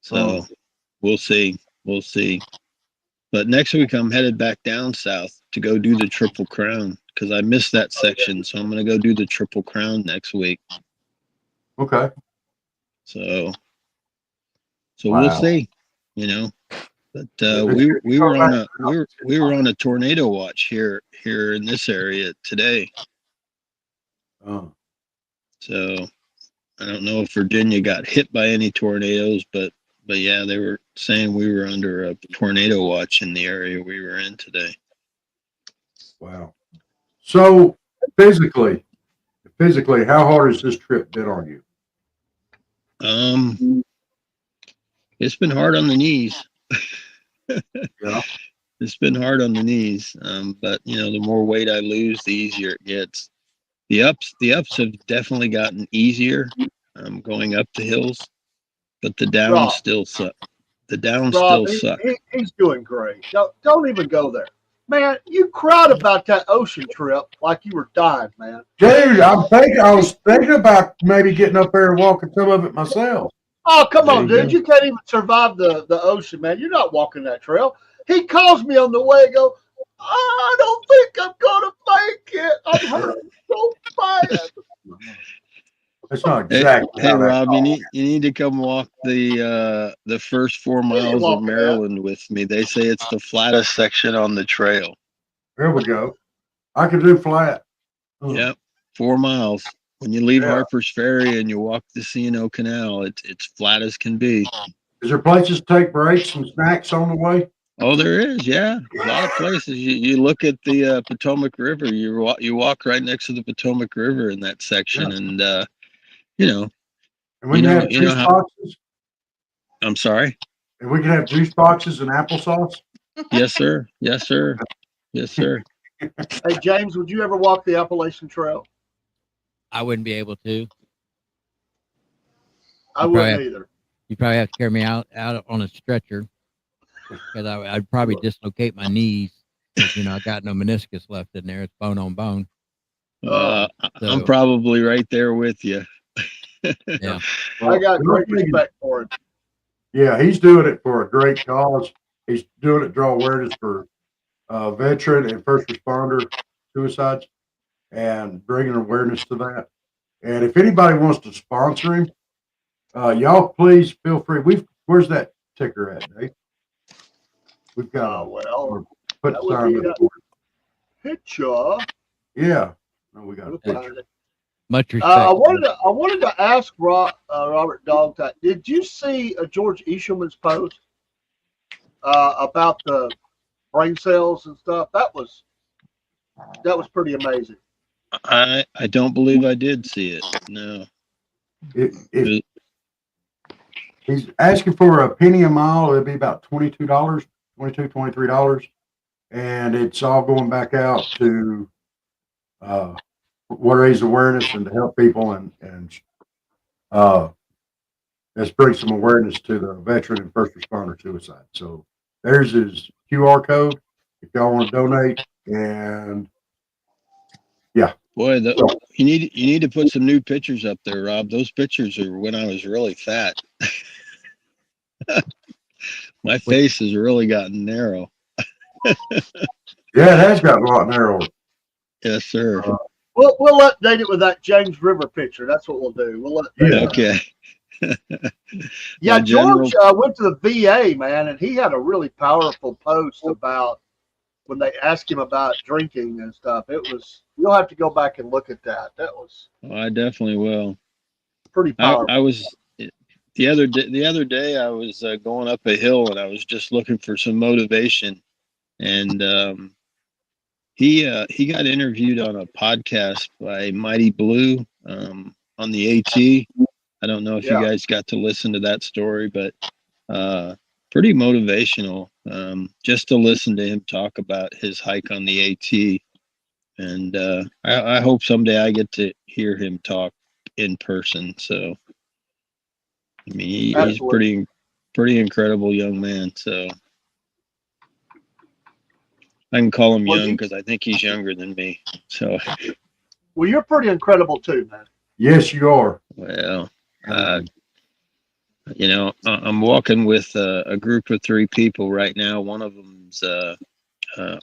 So we'll see. We'll see. But next week I'm headed back down south to go do the Triple Crown because I missed that section. So I'm going to go do the Triple Crown next week. Okay. So Wow. we'll see. You know, but Yeah, we were on a we were on a tornado watch here in this area today. So I don't know if Virginia got hit by any tornadoes, but yeah, saying we were under a tornado watch in the area we were in today. Wow. So physically, how hard has this trip been on you? It's been hard on the knees. Yeah. It's been hard on the knees. But the more weight I lose, the easier it gets. The ups have definitely gotten easier, going up the hills, but the downs Rob, still suck. The downs Rob, still suck. he's doing great. Don't even go there, man. You cried about that ocean trip like you were dying, man. Dude, I was thinking about maybe getting up there and walking some of it myself. Oh, come There on, you dude. go. You can't even survive the ocean, man. You're not walking that trail. He calls me on the way and go, I don't think I'm going to make it. I'm hurting so bad. That's not Hey, exactly hey, how that Rob, you goes. need to come walk the first 4 miles of walking that. Maryland with me. They say it's the flattest section on the trail. There we go. I could do flat. Yep, 4 miles. When you leave Yeah. Harper's Ferry and you walk the C&O Canal, it's flat as can be. Is there places to take breaks and snacks on the way? Oh, there is, yeah. A lot of places. You look at the Potomac River. You walk right next to the Potomac River in that section, Yeah. and you know And we can have you know juice how. boxes. I'm sorry. And we can have juice boxes and applesauce. Yes, sir. Yes, sir. Yes, sir. Hey, James, would you ever walk the Appalachian Trail? I wouldn't be able to. I You probably wouldn't have, either. you probably have to carry me out on a stretcher because I'd probably dislocate my knees because I got no meniscus left in there. It's bone on bone. I'm So probably right there with you. yeah, I got Well, great respect for him. yeah, he's doing it for a great cause. He's doing it to draw awareness for veteran and first responder suicides and bringing awareness to that. And if anybody wants to sponsor him, y'all please feel free. Where's that ticker at, Dave? We've got Well, put that the would sign be up that for picture. it. Yeah. No, we got a We'll picture. find it. much respect. I wanted to ask Robert Dogtite. Did you see George Eshelman's post about the brain cells and stuff? That was pretty amazing. I don't believe I did see it. No. If he's asking for a penny a mile, it'd be about $22, $23, and it's all going back out to raise awareness and to help people and let's bring some awareness to the veteran and first responder suicide. So there's his QR code if y'all want to donate, and yeah. Boy, you need to put some new pictures up there, Rob. Those pictures are when I was really fat. My face has really gotten narrow. Yeah, it has gotten a lot narrower. Yes, sir. We'll update it with that James River picture. That's what we'll do. We'll update it. Okay. Yeah, My general- George went to the VA, man, and he had a really powerful post about when they asked him about drinking and stuff. You'll have to go back and look at that. That was I definitely will. pretty powerful. I was the other day I was going up a hill and I was just looking for some motivation, and he got interviewed on a podcast by Mighty Blue on the AT. I don't know if you guys got to listen to that story, but pretty motivational just to listen to him talk about his hike on the AT. And I hope someday I get to hear him talk in person. So, I mean, he's pretty incredible young man. So I can call him young because I think he's younger than me. So, well, you're pretty incredible too, man. Yes, you are. Well, I'm walking with a group of 3 people right now. One of them's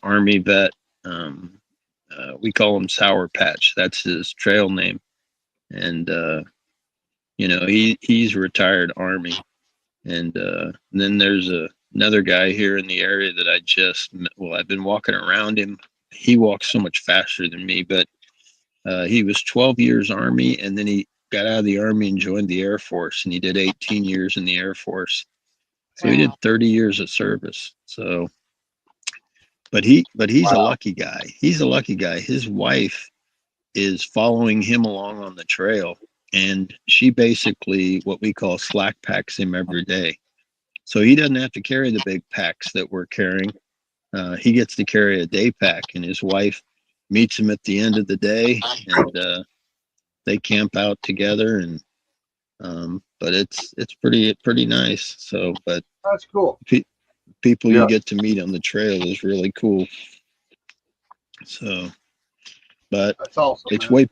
Army vet. We call him Sour Patch. That's his trail name. And, he's retired Army. And then there's another guy here in the area that I've been walking around him. He walks so much faster than me, but he was 12 years Army, and then he got out of the Army and joined the Air Force, and he did 18 years in the Air Force. So he did 30 years of service. So, but he's a lucky guy. He's a lucky guy. His wife is following him along on the trail, and she basically what we call slack packs him every day. So he doesn't have to carry the big packs that we're carrying. He gets to carry a day pack, and his wife meets him at the end of the day, and they camp out together. And but it's pretty nice. So, but That's cool. people Yeah. you get to meet on the trail is really cool. So, but That's awesome. it's man.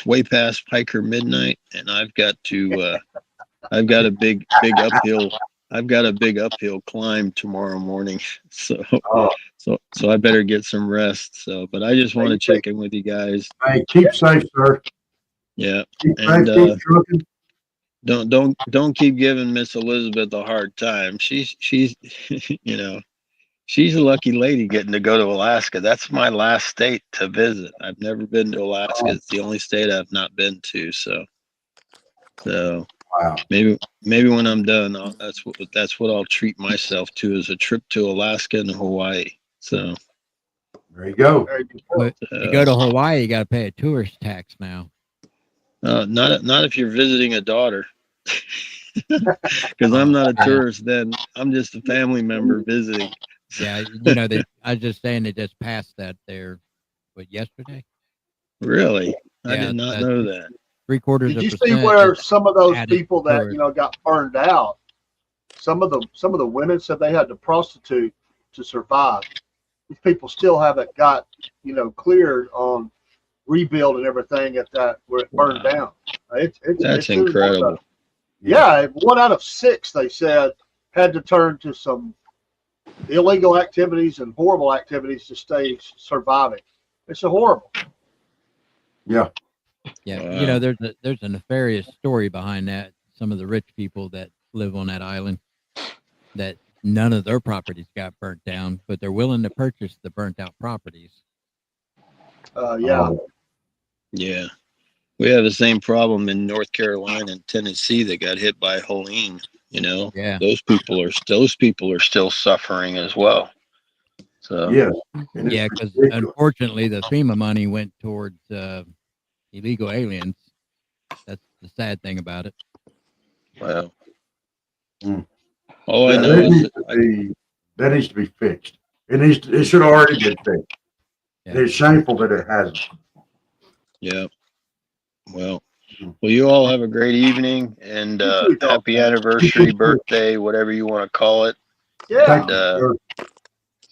way past hiker midnight, and I've got a big uphill. I've got a big uphill climb tomorrow morning, so Oh, I better get some rest. So, but I just want to check in with you guys. hey, keep safe, sir. Yeah, Keep and safe, keep trucking. don't keep giving Miss Elizabeth a hard time. She's you know she's a lucky lady getting to go to Alaska. That's my last state to visit. I've never been to Alaska. It's the only state I've not been to. So Wow. maybe when I'm done, that's what I'll treat myself to, as a trip to Alaska and Hawaii. So There you go. There you go. But you go to Hawaii, you got to pay a tourist tax now. not if you're visiting a daughter, because I'm not a tourist. Then I'm just a family member visiting. Yeah, I was just saying they just passed that there, yesterday? Really, I Yeah, did not know that. 3/4 Did you of see percent where is some of those added people that tourist. got burned out? Some of the women said they had to prostitute to survive. These people still haven't got cleared on rebuild and everything at that where it burned down. That's it's doing incredible. well. Yeah, 1 out of 6 they said had to turn to some illegal activities and horrible activities to stay surviving. It's a horrible. Yeah. Yeah, Wow. there's a nefarious story behind that. Some of the rich people that live on that island, that none of their properties got burnt down, but they're willing to purchase the burnt out properties. Yeah. Yeah. We have the same problem in North Carolina and Tennessee that got hit by Helene. Yeah. Those people are still suffering as well. So Yes. And Yeah, it's because ridiculous. unfortunately the FEMA money went towards illegal aliens. That's the sad thing about it. well, Mm. all I That, know is that needs to be fixed. It should have already been fixed. Yeah. It's shameful that it hasn't. yeah. Well, you all have a great evening, and You too, dog. happy anniversary, birthday, whatever you want to call it. Yeah. Thank And you,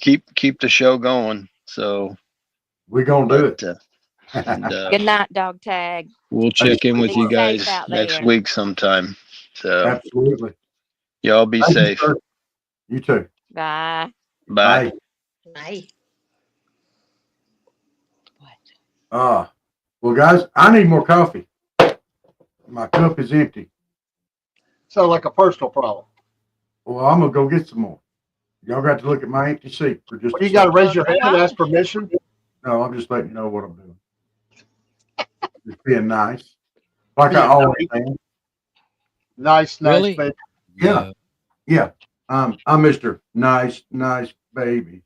sir. keep the show going. So, We're going to do but it. and Good night, dog tag. we'll check in with Be you safe guys out next there. week sometime. So Absolutely. y'all be Thank you, safe. sir. You too. Bye. Bye. Bye. Well, guys, I need more coffee. My cup is empty. Sounds like a personal problem. Well, I'm gonna go get some more. Y'all got to look at my empty seat for just. You got to raise your hand and ask permission. No, I'm just letting you know what I'm doing. Just being nice, like I always am. Nice, Really? baby. Yeah. I'm Mr. Nice baby.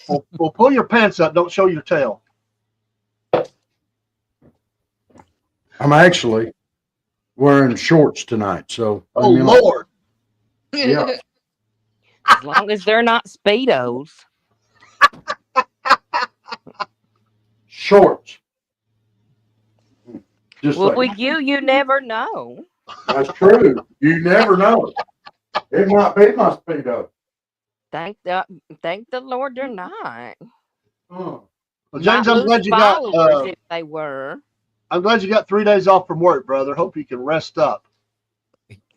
Well, pull your pants up. Don't show your tail. I'm actually wearing shorts tonight, so. Oh, Lord. Yeah. As long as they're not Speedos. Shorts. Just Well, like with you never know. that's true. You never know. It might be my Speedo. Thank the Lord they're not. Huh. Well, James, Might I'm lose glad you got. followers if they were. I'm glad you got 3 days off from work, brother. Hope you can rest up.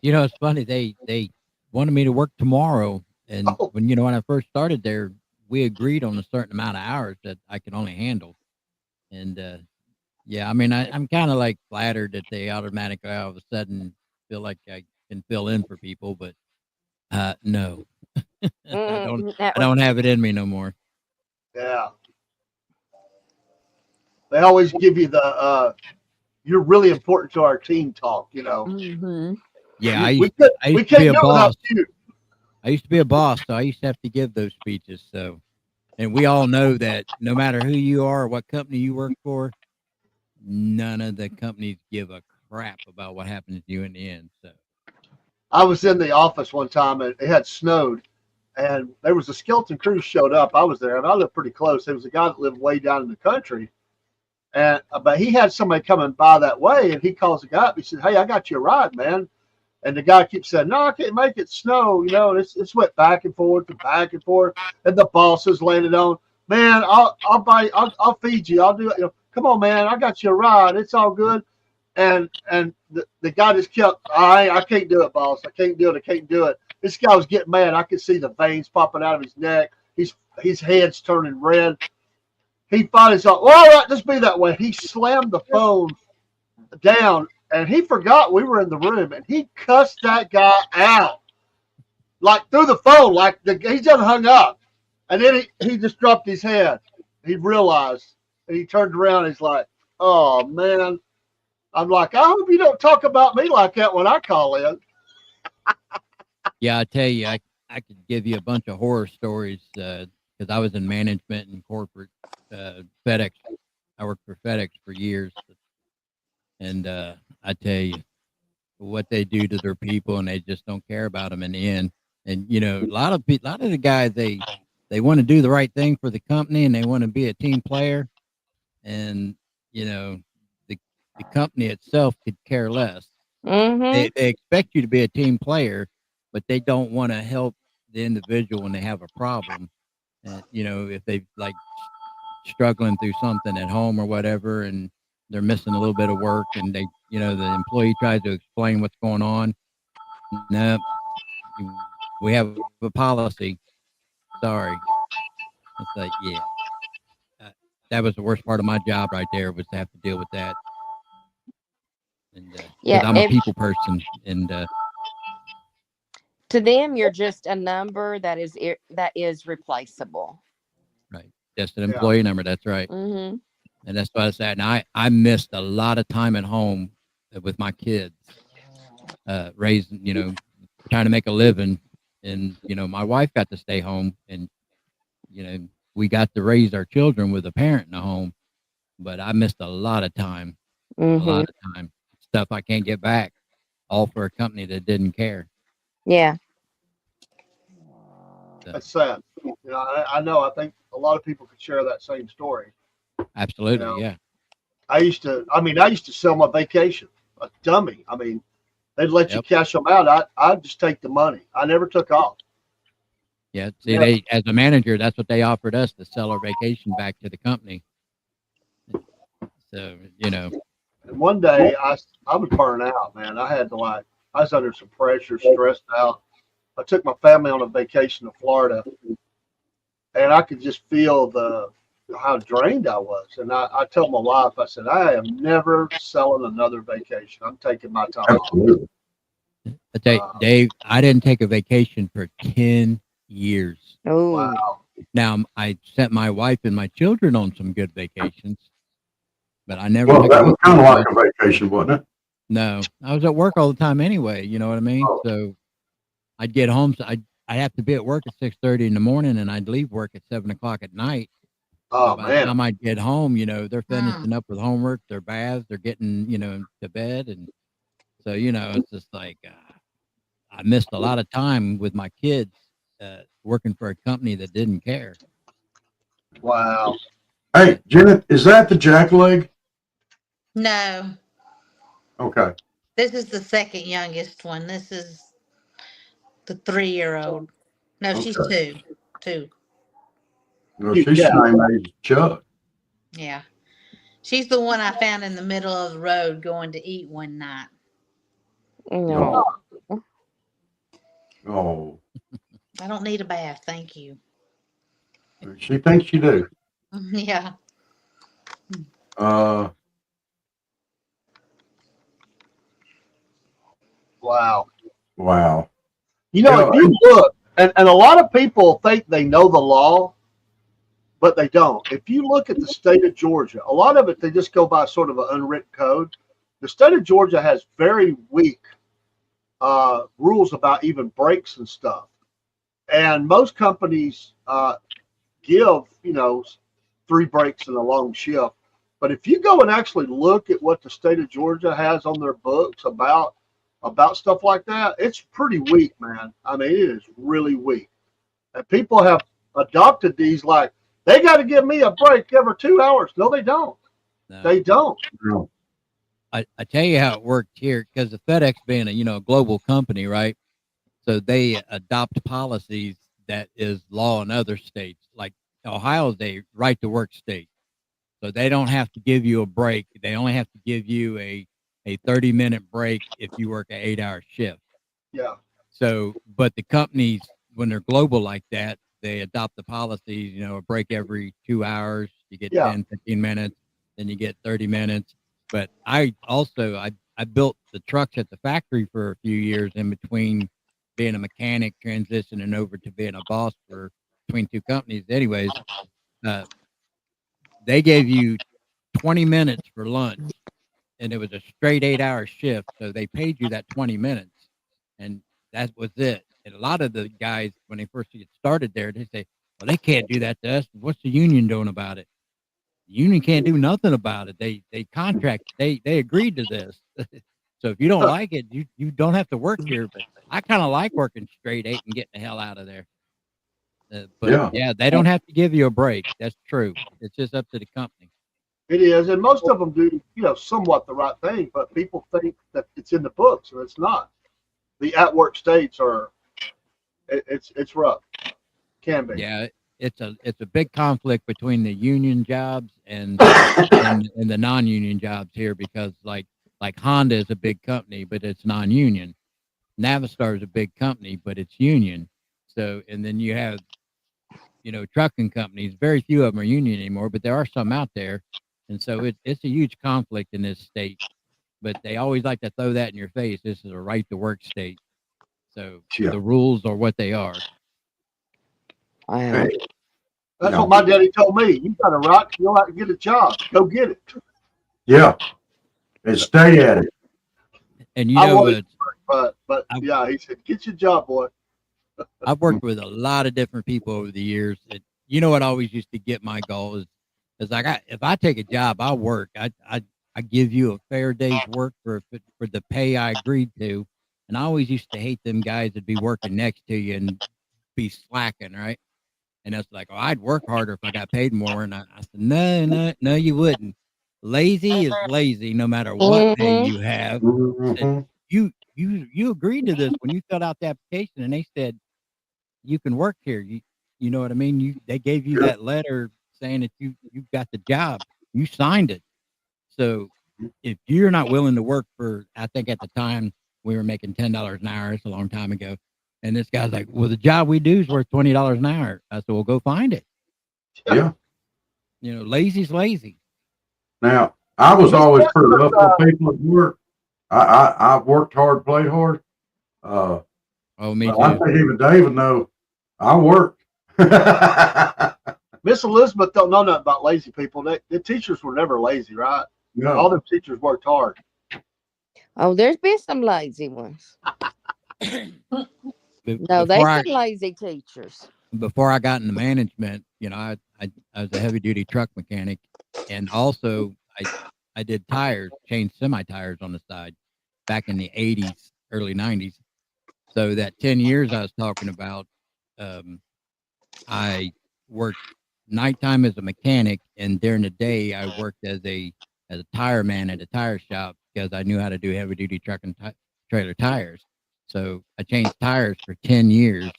It's funny. They wanted me to work tomorrow, and when I first started there, we agreed on a certain amount of hours that I could only handle. And yeah, I mean, I'm kind of like flattered that they automatically all of a sudden feel like I can fill in for people, but no, I don't have it in me no more. Yeah. They always give you the you're really important to our team talk, Mm-hmm. Yeah, we I used to can't be a go boss. without you. I used to be a boss, so I used to have to give those speeches. So, and we all know that no matter who you are or what company you work for, none of the companies give a crap about what happens to you in the end. So, I was in the office one time and it had snowed, and there was a skeleton crew showed up. I was there, and I lived pretty close. There was a guy that lived way down in the country, and but he had somebody coming by that way, and he calls the guy up. He said, "Hey, I got you a ride, man." And the guy keeps saying, "No, I can't make it snow." You know, and it's went back and forth and back and forth. And the bosses landed on, "Man, I'll feed you. I'll do it. You know, come on, man, I got you a ride. It's all good." And the guy just kept, I can't do it, boss. I can't do it. I can't do it. This guy was getting mad. I could see the veins popping out of his neck. His head's turning red. He finally thought, well, all right, just be that way. He slammed the phone down, and he forgot we were in the room, and he cussed that guy out, like through the phone, like he just hung up. And then he just dropped his head. He realized, and he turned around, and he's like, oh, man. I'm like, I hope you don't talk about me like that when I call in. yeah, I tell you, I could give you a bunch of horror stories because I was in management and corporate FedEx. I worked for FedEx for years, and I tell you what they do to their people, and they just don't care about them in the end. And you know, a lot of the guys they want to do the right thing for the company, and they want to be a team player, and you know, the company itself could care less. Mm-hmm. They expect you to be a team player, but they don't want to help the individual when they have a problem. And you know, if they like struggling through something at home or whatever, and they're missing a little bit of work, and they, you know, the employee tries to explain what's going on. No, we have a policy. Sorry. It's like, yeah, uh, that was the worst part of my job right there, was to have to deal with that. And Yeah. because I'm a people person, and To them, you're just a number that is replaceable. right, just an Yeah. employee number. That's right. Mm-hmm. And that's what I said. And I missed a lot of time at home with my kids, raising, you know, trying to make a living. And, you know, my wife got to stay home, and, you know, we got to raise our children with a parent in the home. But I missed a lot of time, Mm-hmm. stuff I can't get back, all for a company that didn't care. Yeah. So, That's sad. You know, I know. I think a lot of people could share that same story. You absolutely. know, Yeah. I used to sell my vacation, a dummy. I mean, they'd let you Yep. cash them out. I'd just take the money. I never took off. Yeah. See, Never. as a manager, that's what they offered us, to sell our vacation back to the company. So, you know, And one day I was burnt out, man. I was under some pressure, stressed out. I took my family on a vacation to Florida, and I could just feel how drained I was. And I told my wife, I said, I am never selling another vacation. I'm taking my time off. Absolutely. I tell you, Dave, I didn't take a vacation for 10 years. Oh. Wow. Now, I sent my wife and my children on some good vacations, but I never Well, took that a was kind of vacation. like a vacation, wasn't it? No, I was at work all the time anyway. You know what I mean? Oh, So I'd get home. So I'd have to be at work at 6:30 in the morning, and I'd leave work at 7 o'clock at night. So Oh by the man. time I'd get home, you know, they're Mm. finishing up with homework, their baths, they're getting, you know, to bed, and so you know, it's just like I missed a lot of time with my kids working for a company that didn't care. Wow. hey, Janet, is that the jack leg? No, Okay. this is the second youngest one. This is the 3-year-old. No, she's Okay. 2. 2. Well, Cute she's cat. the same age as Chuck. Yeah. She's the one I found in the middle of the road going to eat one night. No. Oh, I don't need a bath, thank you. she thinks you do. Yeah. Uh, Wow. wow. You know, Yeah, if you look, and a lot of people think they know the law, but they don't. If you look at the state of Georgia, a lot of it they just go by sort of an unwritten code. The state of Georgia has very weak rules about even breaks and stuff. And most companies give, 3 breaks in a long shift. But if you go and actually look at what the state of Georgia has on their books about stuff like that, it's pretty weak, man. I mean, it is really weak. And people have adopted these like they got to give me a break every 2 hours. No, they don't. No. They don't. No. I tell you how it worked here, because the FedEx being a global company, right? So they adopt policies that is law in other states. Like Ohio's a right to work state. So they don't have to give you a break. They only have to give you a 30-minute break if you work an 8-hour shift. Yeah. So, but the companies, when they're global like that, they adopt the policies, a break every 2 hours. You get Yeah. 10, 15 minutes, then you get 30 minutes. But I built the trucks at the factory for a few years in between being a mechanic, transitioning over to being a boss for between two companies. Anyways, they gave you 20 minutes for lunch, and it was a straight 8-hour shift. So they paid you that 20 minutes, and that was it. And a lot of the guys, when they first get started there, they say, well, they can't do that to us. What's the union doing about it? The union can't do nothing about it. They agreed to this. So if you don't like it, you don't have to work here. But I kind of like working straight 8 and getting the hell out of there. But yeah, they don't have to give you a break. That's true. It's just up to the company. It is, and most of them do, somewhat the right thing. But people think that it's in the books, and it's not. The at-work states are, it's rough. Can be. Yeah, it's a big conflict between the union jobs and the non-union jobs here, because like Honda is a big company, but it's non-union. Navistar is a big company, but it's union. So, and then you have, trucking companies. Very few of them are union anymore, but there are some out there. And so it's a huge conflict in this state. But they always like to throw that in your face. This is a right to work state. So the rules are what they are. Wow. That's what my daddy told me. You got a rock, you'll have to get a job. Go get it. Yeah. And stay at it. And but yeah, he said, get your job, boy. I've worked with a lot of different people over the years. What always used to get my goal is like, if I take a job, I'll work. I give you a fair day's work for the pay I agreed to. And I always used to hate them guys that'd be working next to you and be slacking, right? And that's like, oh, I'd work harder if I got paid more. And I said, no, you wouldn't. Lazy is lazy, no matter what pay you have. Mm-hmm. You agreed to this when you filled out the application, and they said you can work here. You know what I mean? They gave you that letter saying that you got the job. You signed it. So if you're not willing to work for, I think at the time we were making $10 an hour. It's a long time ago. And this guy's like, well, the job we do is worth $20 an hour. I said, well, go find it. Yeah. Lazy's lazy. Now, I was always pretty rough on people at work. I worked hard, played hard. Me too. I think even David know I worked. Miss Elizabeth don't know nothing about lazy people. The teachers were never lazy, right? No. All the teachers worked hard. Oh, there's been some lazy ones. No, they some lazy teachers. Before I got into management, I was a heavy duty truck mechanic, and also I did tires, changed semi tires on the side back in the 80s, early 90s. So that 10 years I was talking about, I worked nighttime as a mechanic, and during the day I worked as a tire man at a tire shop, because I knew how to do heavy duty truck and trailer tires. So I changed tires for 10 years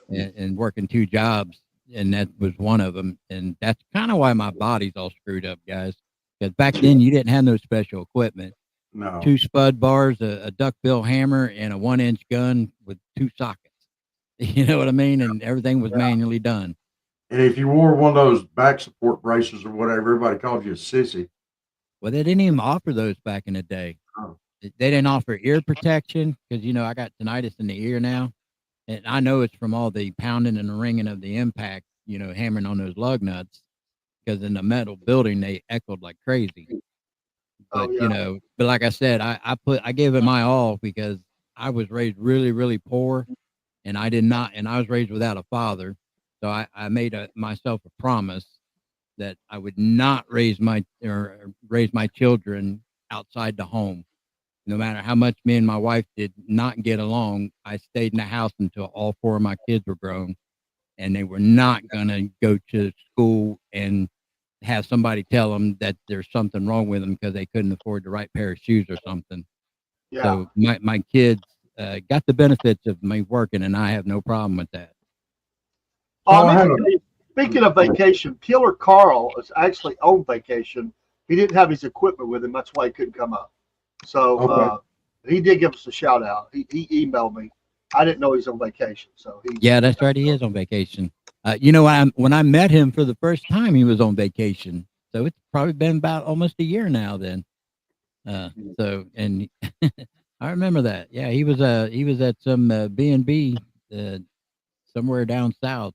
and working 2 jobs, and that was one of them. And that's kind of why my body's all screwed up, guys. Because back then you didn't have no special equipment. No. 2 spud bars, a duckbill hammer, and a 1-inch gun with 2 sockets. You know what I mean? And everything was manually done. And if you wore one of those back support braces or whatever, everybody called you a sissy. Well, they didn't even offer those back in the day. Oh. They didn't offer ear protection, because, I got tinnitus in the ear now. And I know it's from all the pounding and the ringing of the impact, hammering on those lug nuts, because in the metal building, they echoed like crazy. But, but like I said, I gave it my all, because I was raised really, really poor. and I did not, and I was raised without a father. So I made myself a promise that I would not raise my children outside the home. No matter how much me and my wife did not get along, I stayed in the house until all four of my kids were grown, and they were not going to go to school and have somebody tell them that there's something wrong with them because they couldn't afford the right pair of shoes or something. Yeah. So my kids got the benefits of me working, and I have no problem with that. Speaking of vacation, Killer Carl is actually on vacation. He didn't have his equipment with him. That's why he couldn't come up. So he did give us a shout out. He emailed me. I didn't know he's on vacation. So yeah, that's right. He is on vacation. When I met him for the first time, he was on vacation. So it's probably been about almost a year now then. And I remember that. Yeah, he was at some B&B somewhere down south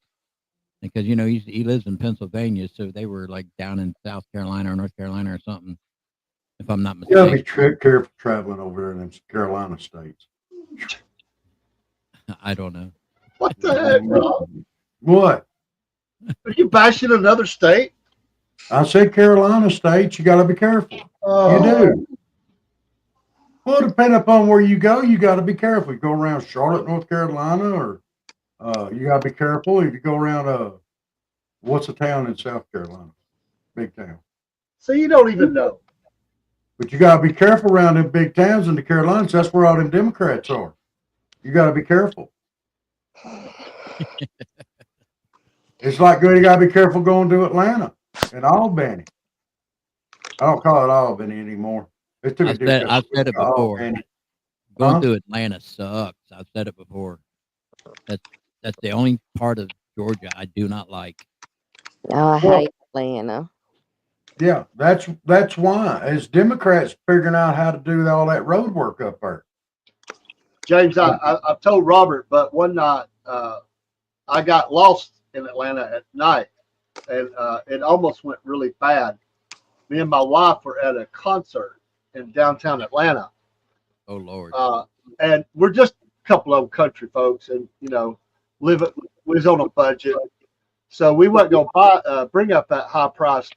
because he lives in Pennsylvania, so they were like down in South Carolina or North Carolina or something, if I'm not mistaken. You gotta be careful traveling over there in them Carolina states. I don't know. What the heck, Rob? What? Are you bashing another state? I said Carolina states. You got to be careful. Oh. You do. Well, depending upon where you go, you got to be careful. You go around Charlotte, North Carolina, or you got to be careful if you go around. What's a town in South Carolina? Big town. So you don't even know. But you got to be careful around them big towns in the Carolinas. That's where all them Democrats are. You got to be careful. It's like you got to be careful going to Atlanta and Albany. I don't call it Albany anymore. I've said it before. Going through Atlanta sucks. I've said it before. That's the only part of Georgia I do not like. Oh, I hate Atlanta. Yeah, that's why. As Democrats figuring out how to do all that road work up there. James, I've told Robert, but one night I got lost in Atlanta at night, and it almost went really bad. Me and my wife were at a concert in downtown Atlanta. Oh Lord! And we're just a couple of country folks, and we was on a budget, so we wasn't gonna bring up that high priced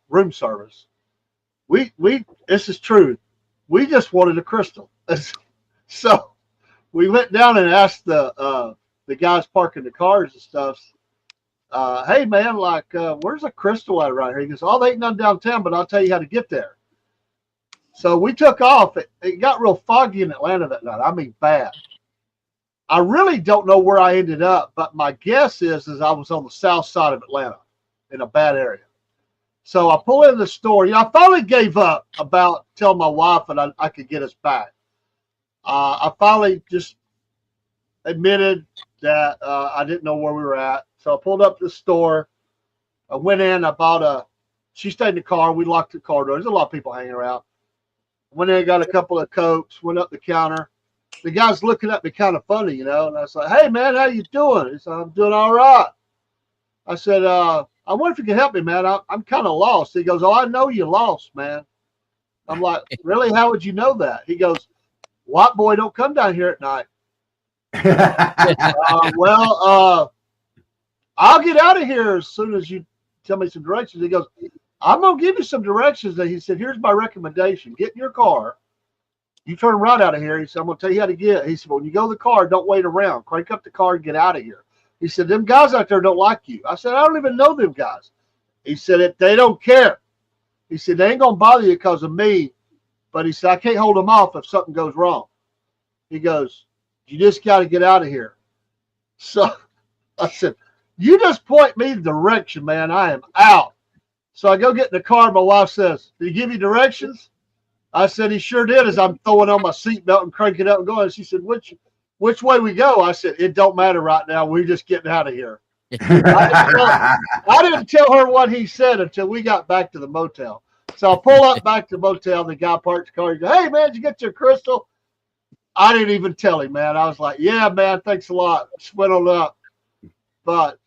room service. We this is true. We just wanted a crystal, so we went down and asked the guys parking the cars and stuff. Hey man, where's a crystal at right here? He goes, oh, they ain't none downtown, but I'll tell you how to get there. So we took off. It got real foggy in Atlanta that night. I mean, bad. I really don't know where I ended up, but my guess is I was on the south side of Atlanta in a bad area. So I pull in the store. I finally gave up about telling my wife that I could get us back. I finally just admitted that I didn't know where we were at. So I pulled up to the store. I went in. She stayed in the car. We locked the car door. There's a lot of people hanging around. Went in, got a couple of Cokes, went up the counter. The guy's looking at me kind of funny, and I was like, hey, man, how you doing? He said, I'm doing all right. I said, I wonder if you can help me, man. I'm kind of lost. He goes, oh, I know you lost, man. I'm like, really? How would you know that? He goes, white boy don't come down here at night. I'll get out of here as soon as you tell me some directions. He goes, I'm going to give you some directions. And he said, here's my recommendation. Get in your car. You turn right out of here. He said, I'm going to tell you how to get. He said, when you go to the car, don't wait around. Crank up the car and get out of here. He said, them guys out there don't like you. I said, I don't even know them guys. He said, they don't care. He said, they ain't going to bother you because of me. But he said, I can't hold them off if something goes wrong. He goes, you just got to get out of here. So I said, you just point me the direction, man. I am out. So I go get in the car. My wife says, did he give you directions? I said, he sure did, as I'm throwing on my seatbelt and cranking up and going. She said, which way we go? I said, it don't matter right now. We're just getting out of here. I didn't tell her what he said until we got back to the motel. So I pull up back to the motel. The guy parked the car. He goes, hey, man, did you get your crystal? I didn't even tell him, man. I was like, yeah, man, thanks a lot. Just went on up. But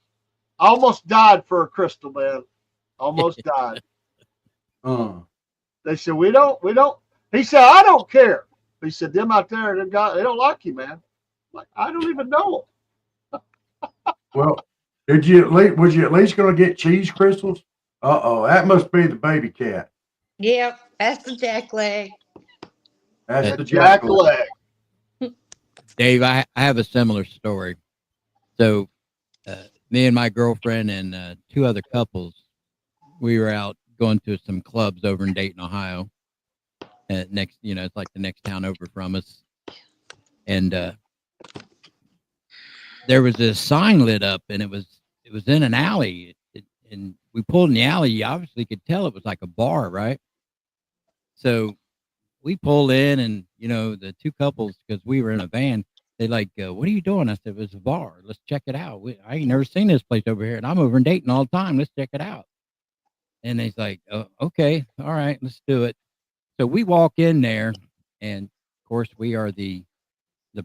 I almost died for a crystal, man. Almost died. They said, we don't. He said, I don't care. He said, them out there, them guys, they don't like you, man. I'm like, I don't even know them. Well, was you at least going to get cheese crystals? That must be the baby cat. Yep, that's the jack leg. That's The the jack jack leg. Dave, I have a similar story. So, me and my girlfriend and two other couples, we were out going to some clubs over in Dayton, Ohio. Next, it's like the next town over from us. And there was a sign lit up, and it was in an alley. And we pulled in the alley. You obviously could tell it was like a bar, right? So we pulled in, and the two couples, because we were in a van, they like, what are you doing? I said, it's a bar. Let's check it out. I ain't never seen this place over here, and I'm over in Dayton all the time. Let's check it out. And they's like, okay, all right, let's do it. So we walk in there, and of course we are the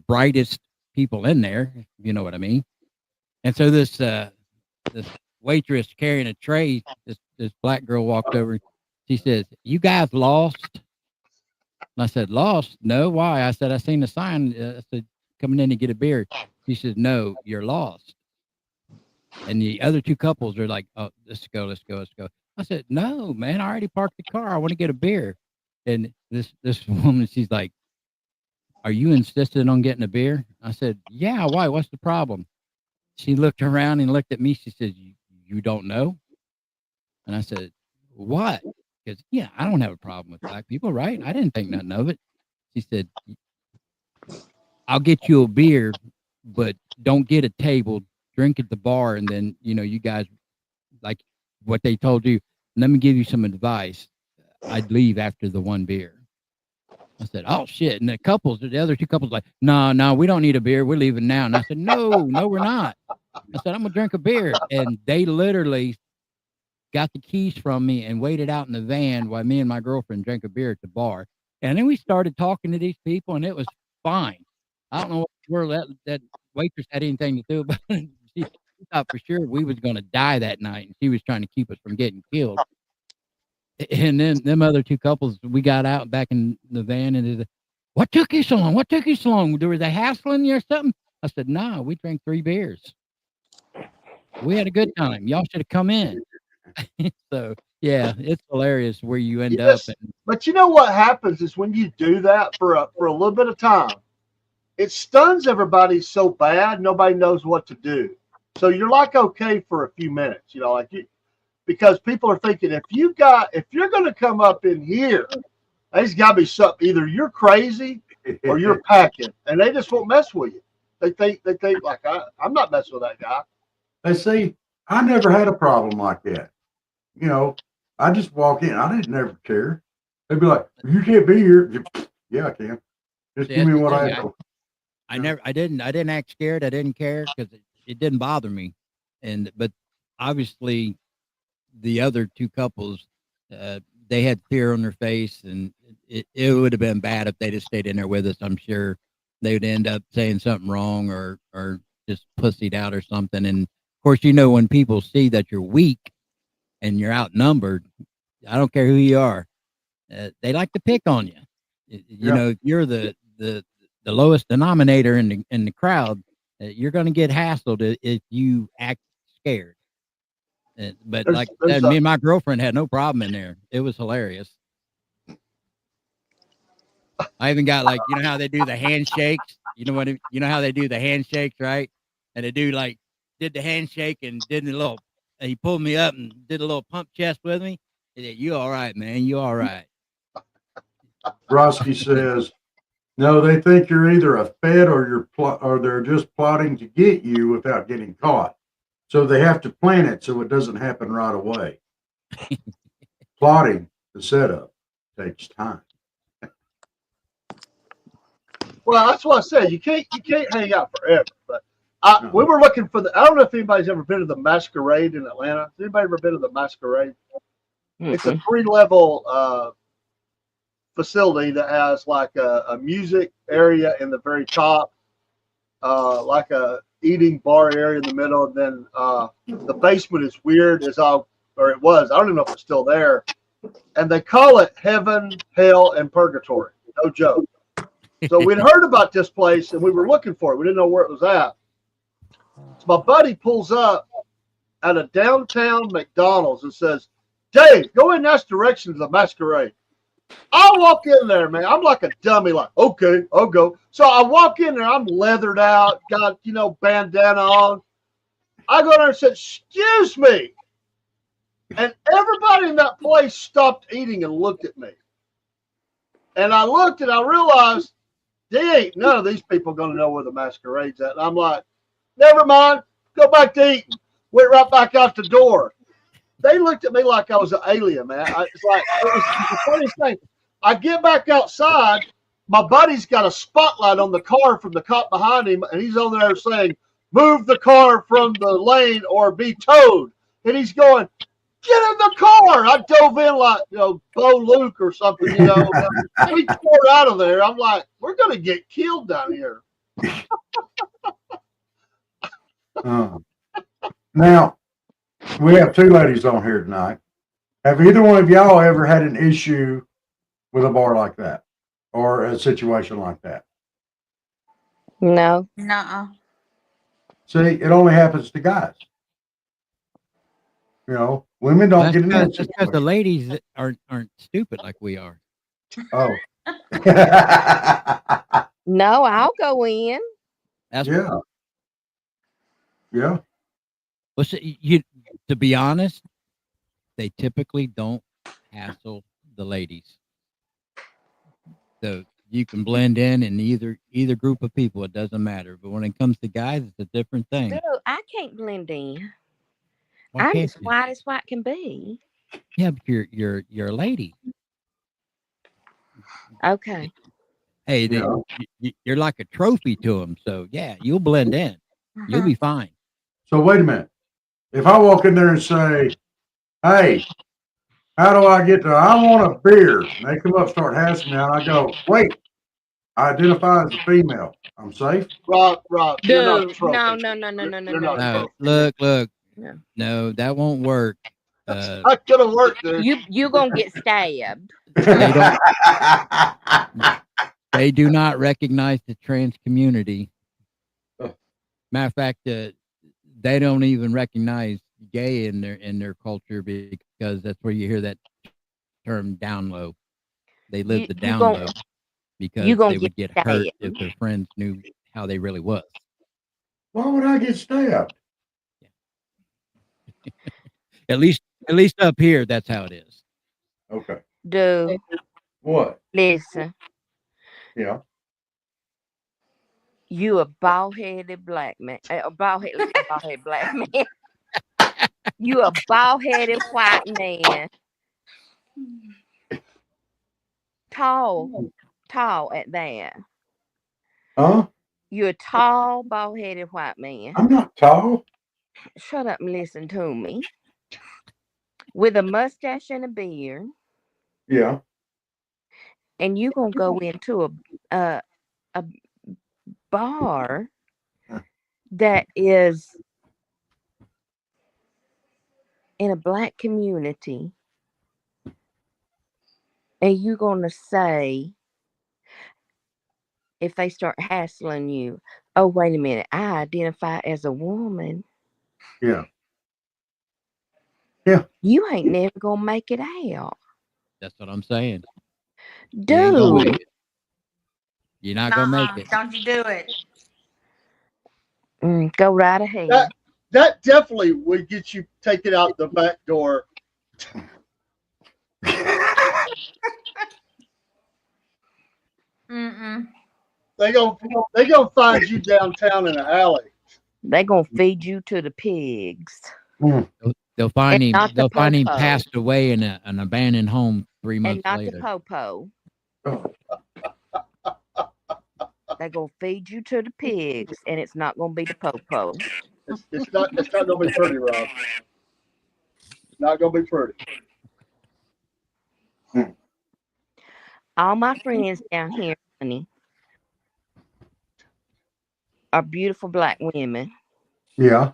brightest people in there, if you know what I mean. And so this waitress carrying a tray, this black girl walked over. She says, "You guys lost?" And I said, "Lost? No, why?" I said, "I seen the sign. I said, coming in to get a beer." She says, "No, you're lost." And the other two couples are like, "Oh, let's go, let's go, let's go." I said, "No, man, I already parked the car. I want to get a beer." And this woman, she's like, "Are you insistent on getting a beer?" I said, "Yeah, why? What's the problem?" She looked around and looked at me. She said, you don't know? And I said, "What?" Because, yeah, I don't have a problem with black people, right? I didn't think nothing of it. She said, "I'll get you a beer, but don't get a table. Drink at the bar, and then, you guys, like what they told you. Let me give you some advice. I'd leave after the one beer." I said, "Oh, shit." And the other two couples like, no, we don't need a beer. We're leaving now. And I said, no, we're not. I said, "I'm going to drink a beer." And they literally got the keys from me and waited out in the van while me and my girlfriend drank a beer at the bar. And then we started talking to these people, and it was fine. I don't know where that waitress had anything to do, but she thought for sure we was going to die that night, and she was trying to keep us from getting killed. And then them other two couples, we got out back in the van, and they said, "What took you so long? What took you so long? Were they hassling you or something?" I said, "No, we drank 3 beers. We had a good time. Y'all should have come in." So, yeah, it's hilarious where you end up. But you know what happens is when you do that for a little bit of time, it stuns everybody so bad nobody knows what to do. So you're like okay for a few minutes, because people are thinking if you're going to come up in here, there's got to be something. Either you're crazy or you're packing, and they just won't mess with you. They think like I'm not messing with that guy. They see, I never had a problem like that. I just walk in. I didn't never care. They'd be like, "You can't be here." Yeah, I can. Just give me what I know. I didn't act scared. I didn't care because it didn't bother me. But obviously the other two couples, they had fear on their face, and it would have been bad if they'd have stayed in there with us. I'm sure they would end up saying something wrong or just pussied out or something. And of course, when people see that you're weak and you're outnumbered, I don't care who you are, they like to pick on you. If you're the lowest denominator in the crowd, you're going to get hassled if you act scared. But like I said, me and my girlfriend had no problem in there. It was hilarious. I even got how they do the handshakes. How they do the handshakes, right? And the dude did the handshake and did a little. He pulled me up and did a little pump chest with me. He said, "You all right, man? You all right?" Roski says, "No, they think you're either a Fed or they're just plotting to get you without getting caught. So they have to plan it so it doesn't happen right away. Plotting the setup takes time." Well, that's what I said. You can't hang out forever. But we were looking for I don't know if anybody's ever been to the Masquerade in Atlanta. Has anybody ever been to the Masquerade? Mm-hmm. It's a 3-level facility that has like a music area in the very top, like a eating bar area in the middle, and then the basement is weird it was. I don't even know if it's still there. And they call it Heaven, Hell, and Purgatory. No joke. So we'd heard about this place and we were looking for it. We didn't know where it was at. So my buddy pulls up at a downtown McDonald's and says, Dave, go in that direction to the masquerade. I walk in there, man. I'm like a dummy, like, okay, I'll go. So I walk in there, I'm leathered out, got, bandana on. I go there and said, excuse me. And everybody in that place stopped eating and looked at me. And I looked and I realized, none of these people going to know where the masquerade's at. And I'm like, never mind, go back to eating. Went right back out the door. They looked at me like I was an alien, man. It was the funniest thing. I get back outside. My buddy's got a spotlight on the car from the cop behind him, and he's on there saying, move the car from the lane or be towed. And he's going, get in the car. I dove in like, Bo Luke or something, We tore out of there. I'm like, we're going to get killed down here. Now, we have two ladies on here tonight. Have either one of y'all ever had an issue with a bar like that or a situation like that? No. Nuh-uh. See, it only happens to guys. Women don't get in that That's because the ladies aren't stupid like we are. Oh. No, I'll go in. That's yeah. Yeah. Well, to be honest, they typically don't hassle the ladies. So you can blend in either group of people. It doesn't matter. But when it comes to guys, it's a different thing. Dude, I can't blend in. Why I'm can't as white as white can be. Yeah, but you're a lady. Okay. Hey, you're like a trophy to them. So yeah, you'll blend in. You'll be fine. So wait a minute. If I walk in there and say, hey, how do I get to, I want a beer. And they come up, start hassling me out. I go, wait, I identify as a female. I'm safe. Rob, you're not a Dude, trophy. no. You're not a trophy. Look. No. No, that won't work. That's not gonna work, dude. You gonna get stabbed. They do not recognize the trans community. Matter of fact, they don't even recognize gay in their culture because that's where you hear that term down low. They live the down low because they would get hurt if their friends knew how they really was. Why would I get stabbed? At least up here, that's how it is. Okay. Dude. What? Listen. Yeah. You a bald-headed black man. A bald-headed black man. You a bald-headed white man. Tall at that. Huh? You're a tall, bald-headed white man. I'm not tall. Shut up and listen to me. With a mustache and a beard. Yeah. And you gonna go into a bar that is in a black community, and you gonna say, if they start hassling you, oh, wait a minute, I identify as a woman. Yeah. Yeah. You ain't never gonna make it out. That's what I'm saying. Dude. You're not gonna make it. Don't you do it. Go right ahead. That definitely would get you taken out the back door. They gonna find you downtown in an alley. They gonna feed you to the pigs. They'll find him. They'll find him passed away in an abandoned home 3 months later. And not the popo. They're gonna feed you to the pigs, and it's not gonna be the popo. It's not gonna be pretty, Rob. Not gonna be pretty. All my friends down here, honey, are beautiful black women. Yeah.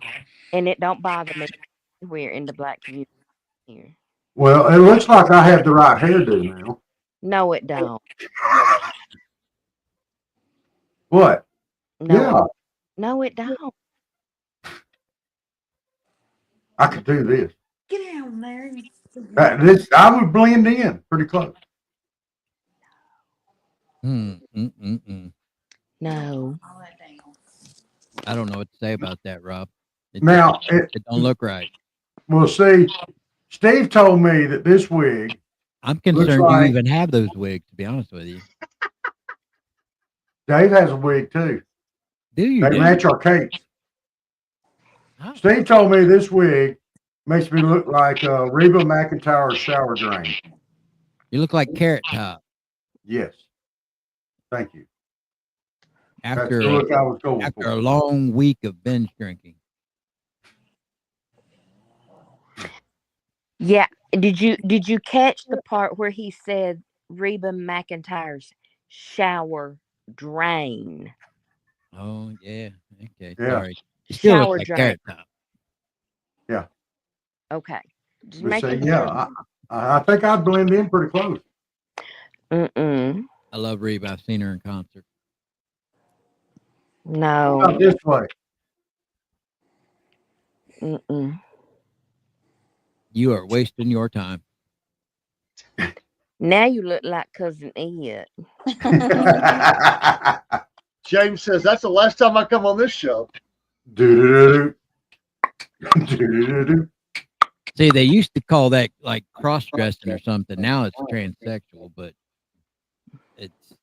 And it don't bother me anywhere in the black community here. Well, it looks like I have the right hairdo now. No, it don't. What? No, it don't. I could do this. Get down there. I would blend in pretty close. No. All that down. I don't know what to say about that, Rob. It Now, don't look right. Well, see, Steve told me that this wig. I'm concerned you even have those wigs, to be honest with you. Dave has a wig too. Do you? They match our capes. Oh. Steve told me this wig makes me look like Reba McEntire's shower drain. You look like Carrot Top. Yes. Thank you. After That's the look I was going after for. a long week of binge drinking. Yeah. Did you catch the part where he said Reba McEntire's shower drain? Oh yeah. Okay. Yeah. Sorry. You still Shower look like drain. Carrot Top. Yeah. Okay. Just But making say, sure. yeah, I think I'd blend in pretty close. Mm-mm. I love Reba. I've seen her in concert. No. Not this way. Mm-mm. You are wasting your time. Now you look like Cousin Ed. James says that's the last time I come on this show. Do-do-do-do. Do-do-do-do. See, they used to call that like cross-dressing or something. Now it's transsexual, but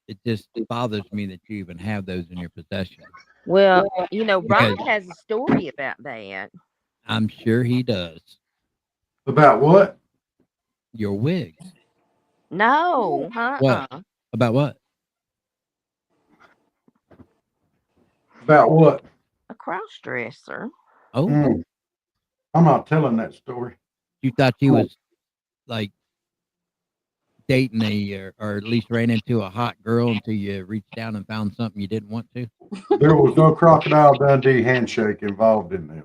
it just bothers me that you even have those in your possession. Well, Rob Because- has a story about that. I'm sure he does. About what? Your wigs. No. What? About what? About what? A cross dresser. Oh, I'm not telling that story. you thought you was like dating or at least ran into a hot girl until you reached down and found something you didn't want to? There was no Crocodile Dundee handshake involved in this.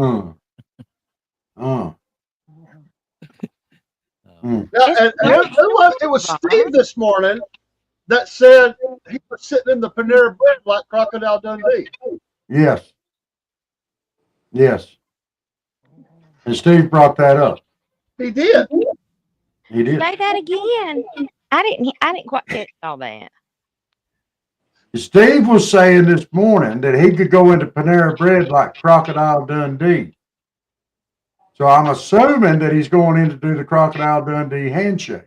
Yeah, it was Steve this morning that said he was sitting in the Panera Bread like Crocodile Dundee. Yes. Yes. And Steve brought that up. He did. He did. Say that again. I didn't quite catch all that. Steve was saying this morning that he could go into Panera Bread like Crocodile Dundee. So I'm assuming that he's going in to do the Crocodile Dundee handshake.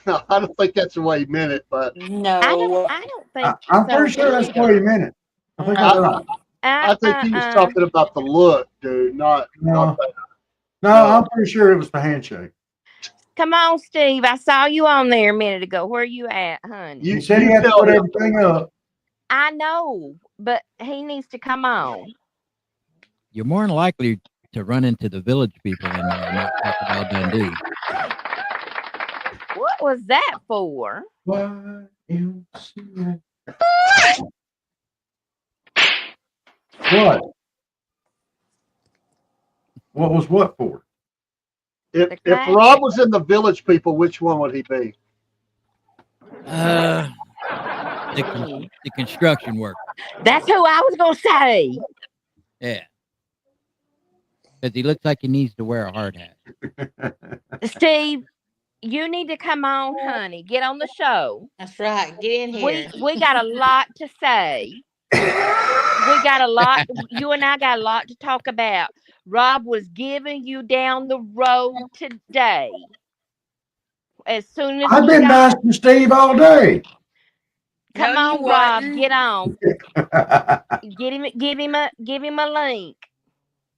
I don't think that's the way he meant it, but No. I don't think I'm so pretty sure that's the way either. he meant it. I think that's right. I think he was talking about the look, dude, not that. No, I'm pretty sure it was the handshake. Come on, Steve. I saw you on there a minute ago. Where are you at, honey? He said he had to put everything up. I know, but he needs to come on. You're more than likely to run into the village people in there, not Crocodile Dundee. What was that for? YMCA. What? What was what for? If Rob was in the Village People, which one would he be? The construction worker. That's who I was gonna say. Yeah. Because he looks like he needs to wear a hard hat. Steve, you need to come on, honey. Get on the show. That's right. Get in here. We got a lot to say. We got a lot. You and I got a lot to talk about. Rob was giving you down the road today. As soon as I've been nice to Steve all day. Come No, you on, Rob, wasn't. get on. Give him a link.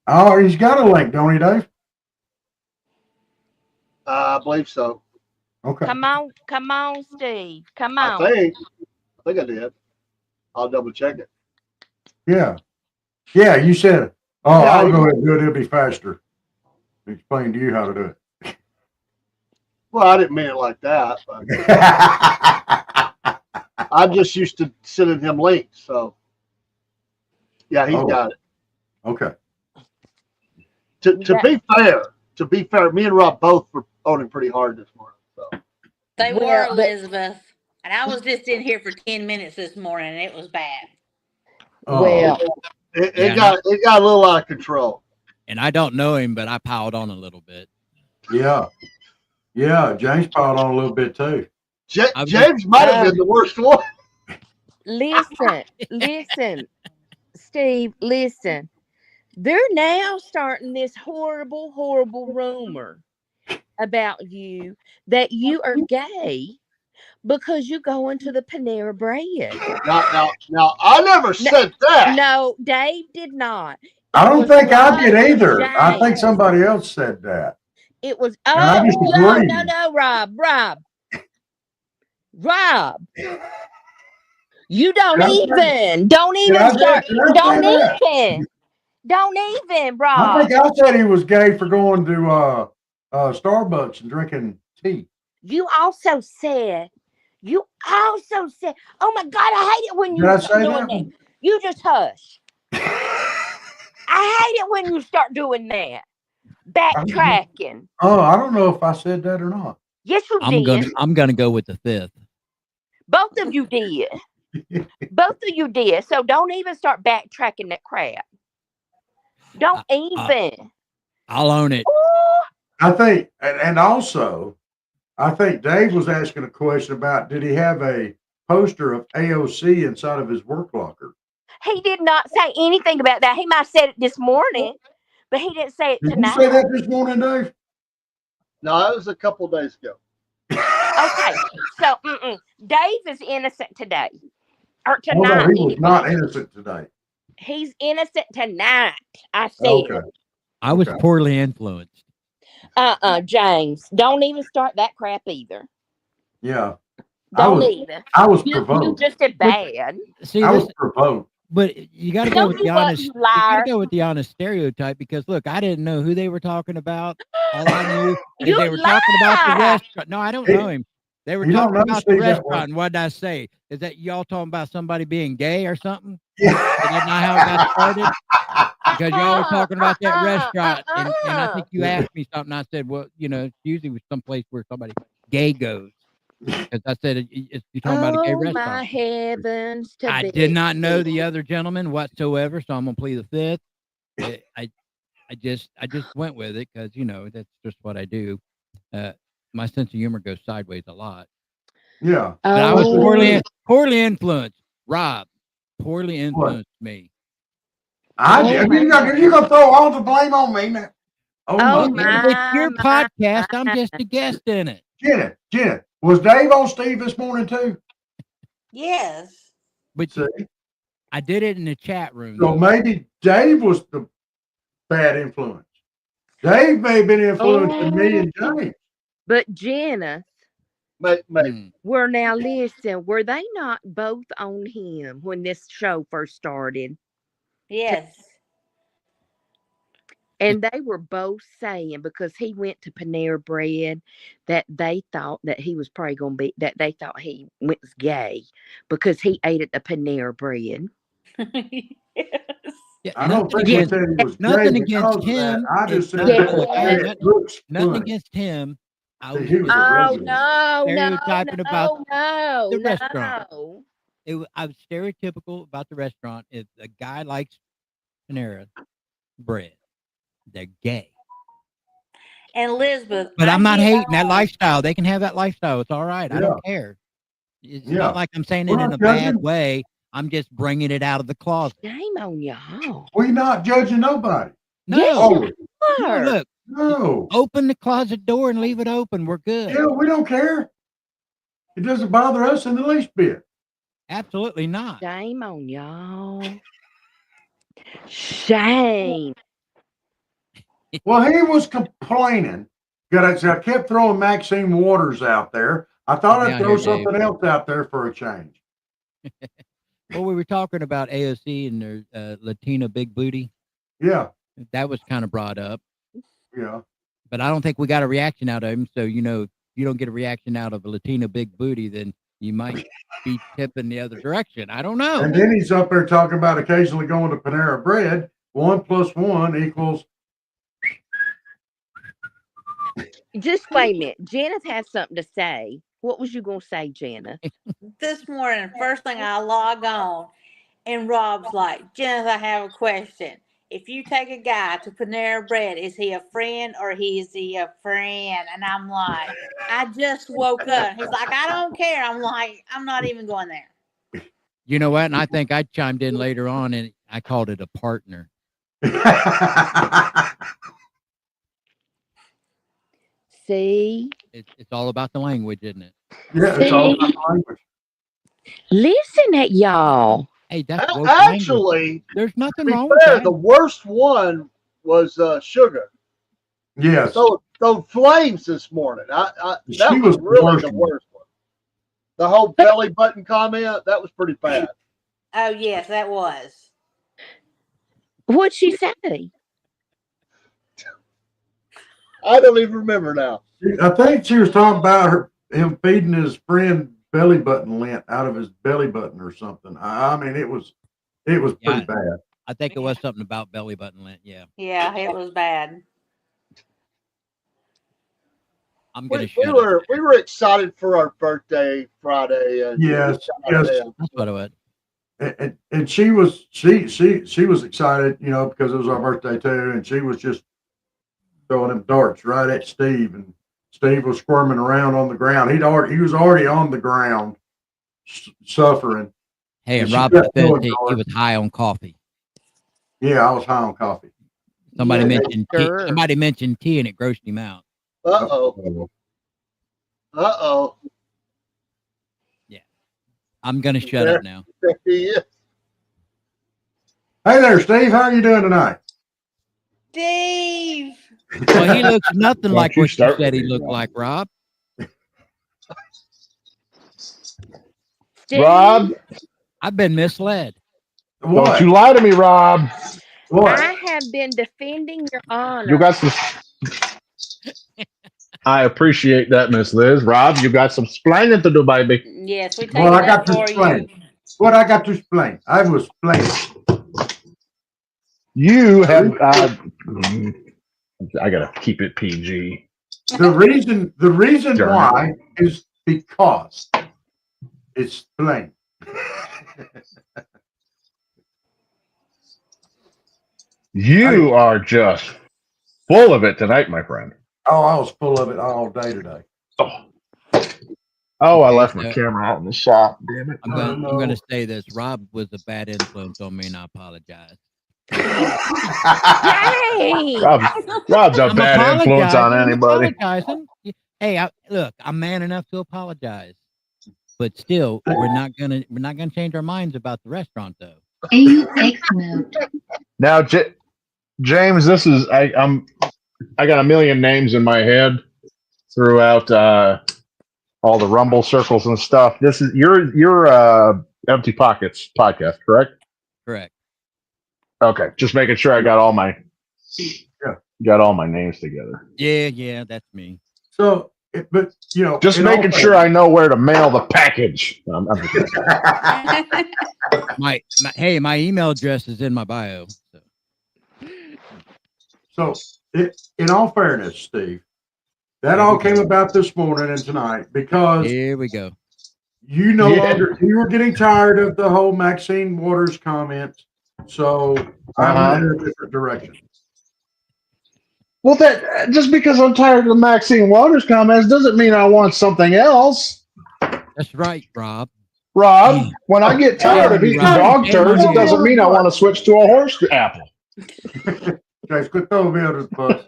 Oh, he's got a link, don't he, Dave? I believe so. Okay. Come on, Steve. Come I on. think I did. I'll double check it. Yeah. Yeah, you said it. Oh, Yeah, I'll go ahead and do it. It'll be faster. Explain to you how to do it. Well, I didn't mean it like that, but I'm just used to sending him links. So, yeah, he's got it. Okay. To be fair, me and Rob both were owning pretty hard this morning. So They Well, were, Elizabeth. And I was just in here for 10 minutes this morning, and it was bad. Well, It Yeah, got a little out of control. and I don't know him, but I piled on a little bit. yeah, yeah. James piled on a little bit too. I was just, James might have been the worst one. listen, Steve, listen. They're now starting this horrible, horrible rumor about you that you are gay because you go into the Panera Bread. Now, I never said that. No, Dave did not. I It don't was think I Rob did and either. I think James. somebody else said that, It was and I disagree. no, Rob. You don't Did I say, don't did even I say, start, did I say that? don't even, I Rob. think I said he was gay for going to Starbucks and drinking tea. You also said, oh my God, I hate it when Did you I start say doing that that. one? You just hush. I hate it when you start doing that. Backtracking. Oh, I don't know if I said that or not. Yes, you did. I'm gonna go with the fifth. Both of you did. Both of you did. So don't even start backtracking that crap. Don't I, even. I'll own it. Ooh, I think, and also, I think Dave was asking a question about did he have a poster of AOC inside of his work locker? he did not say anything about that. He might have said it this morning, but he didn't say it Did you tonight. say that this morning, Dave? No, that was a couple days ago. Okay, so Dave is innocent today or Oh no, tonight. he was Anyway, not innocent today. he's innocent tonight. I said, Okay, I was okay. poorly influenced. James, don't even start that crap either. Yeah, Don't either. I was You provoked. just did bad. See I this, was provoked. but you got to go No, with you the what, honest. you You got to liar. go with the honest stereotype because look, I didn't know who they were talking about. All I knew is You they were talking about the lie. restaurant. No, I don't He- know him. They were You don't talking know about the Steve that well. restaurant. And what did I say? Is that y'all talking about somebody being gay or something? Yeah. Is that not how it got started? Because y'all were talking about that restaurant, and I think you asked me something. I said, well, it's usually with someplace where somebody gay goes. Because I said, you're talking about a gay Oh my restaurant. heavens to I be. did not know the other gentleman whatsoever, so I'm gonna plead the fifth. I just went with it because that's just what I do. My sense of humor goes sideways a lot. Yeah. But I was Oh, poorly influenced. Rob poorly What? influenced me. Oh You're my. gonna throw all the blame on me now. Oh Oh my goodness. It's your my. podcast. I'm just a guest in it. Jenna, was Dave on Steve this morning too? Yes. But See? I did it in the chat room. So Though. maybe Dave was the bad influence. Dave may have been influencing me and Oh, James. but Jenna, Maybe. were now listen, were they not both on him when this show first started? Yes. And they were both saying because he went to Panera Bread that they thought that he was probably going to be, that they thought he was gay because he ate at the Panera Bread. Yes. Yeah, I don't nothing think we against said he was gay nothing because against of that. him. I just said Nothing, that hey, it looks nothing funny. against him. I was He was a Oh, regular. stereotyping about the no. restaurant. I was stereotypical about the restaurant. If a guy likes Panera Bread, they're gay. And Elizabeth, But I'm not get hating that on. lifestyle. They can have that lifestyle. It's all right. I Yeah. don't care. It's Yeah. not like I'm saying We're it in not a bad judging. way. I'm just bringing it out of the closet. Shame on y'all. We're not judging nobody. Yes, No, you no, are. look, No. open the closet door and leave it open. We're good. Yeah, we don't care. It doesn't bother us in the least bit. Absolutely not. Shame on y'all. Shame. Well, he was complaining. Because I kept throwing Maxine Waters out there. I thought Help me I'd out throw here, Dave. something else out there for a change. Well, we were talking about AOC and their Latina big booty. Yeah, That was kind of brought up, yeah. but I don't think we got a reaction out of him. So, if you don't get a reaction out of a Latina big booty, then you might be tipping the other direction. I don't know. And then he's up there talking about occasionally going to Panera Bread. 1 + 1 equals. Just wait a minute. Janet has something to say. What was you going to say, Janet? This morning, first thing I log on, And Rob's like, Jennifer, I have a question. If you take a guy to Panera Bread, is he a friend or is he a friend? And I'm like, I just woke up. He's like, I don't care. I'm like, I'm not even going there. You know what? And I think I chimed in later on and I called it a partner. See? It's all about the language, isn't it? Yeah, it's all about language. Listen at y'all. Hey, that's woke language. Actually, There's nothing to be wrong with fair, that. the worst one was Sugar. Yes. So flames this morning. That She was was really the the worst one. The whole belly button comment, that was pretty bad. Oh, yes, that was. What'd she say? I don't even remember now. I think she was talking about him feeding his friend belly button lint out of his belly button or something. I mean, it was pretty bad. I think it was something about belly button lint. Yeah. Yeah, it was bad. I'm gonna We were excited for our birthday Friday. And Yes. That's what it was. And she was excited, because it was our birthday too, and she was just throwing them darts right at Steve, and Steve was squirming around on the ground. He was already on the ground, suffering. Hey, and Rob said he was high on coffee. Yeah, I was high on coffee. Somebody mentioned tea. Somebody mentioned tea, and it grossed him out. Uh-oh. Yeah, I'm gonna shut up now. He is. Hey there, Steve. How are you doing tonight? Steve. Well, he looks nothing like what you said he looked like, Rob. Rob, I've been misled. What? Don't you lie to me, Rob. What? I have been defending your honor. You got some. I appreciate that, Miss Liz. Rob, you got some splaining to do, baby. Yes, we take Well, I got that to for explain. you. What I got to explain? I was explaining. You have. I gotta keep it PG. The reason why is because it's plain. You are just full of it tonight, my friend. Oh, I was full of it all day today. Oh, I left my camera out in the shop. Damn it! I'm gonna say this. Rob was a bad influence on me, and I apologize. Hey! Rob's a bad influence on anybody. Hey, look, I'm man enough to apologize, but still, we're not gonna change our minds about the restaurant, though. Now, James, this is I got a million names in my head throughout all the Rumble circles and stuff. This is your Empty Pockets podcast, correct? Correct. Okay, just making sure I got all my names together. Yeah, that's me. So, but just making sure I know where to mail the package. My email address is in my bio. So, in all fairness, Steve, that all came about this morning and tonight because here we go. You were getting tired of the whole Maxine Waters comments, so I went in a different direction. Well, that just because I'm tired of the Maxine Waters comments doesn't mean I want something else. That's right, Rob. When I get tired of eating dog turds, it doesn't mean I want to switch to a horse apple. Guys, quit throwing me under the bus.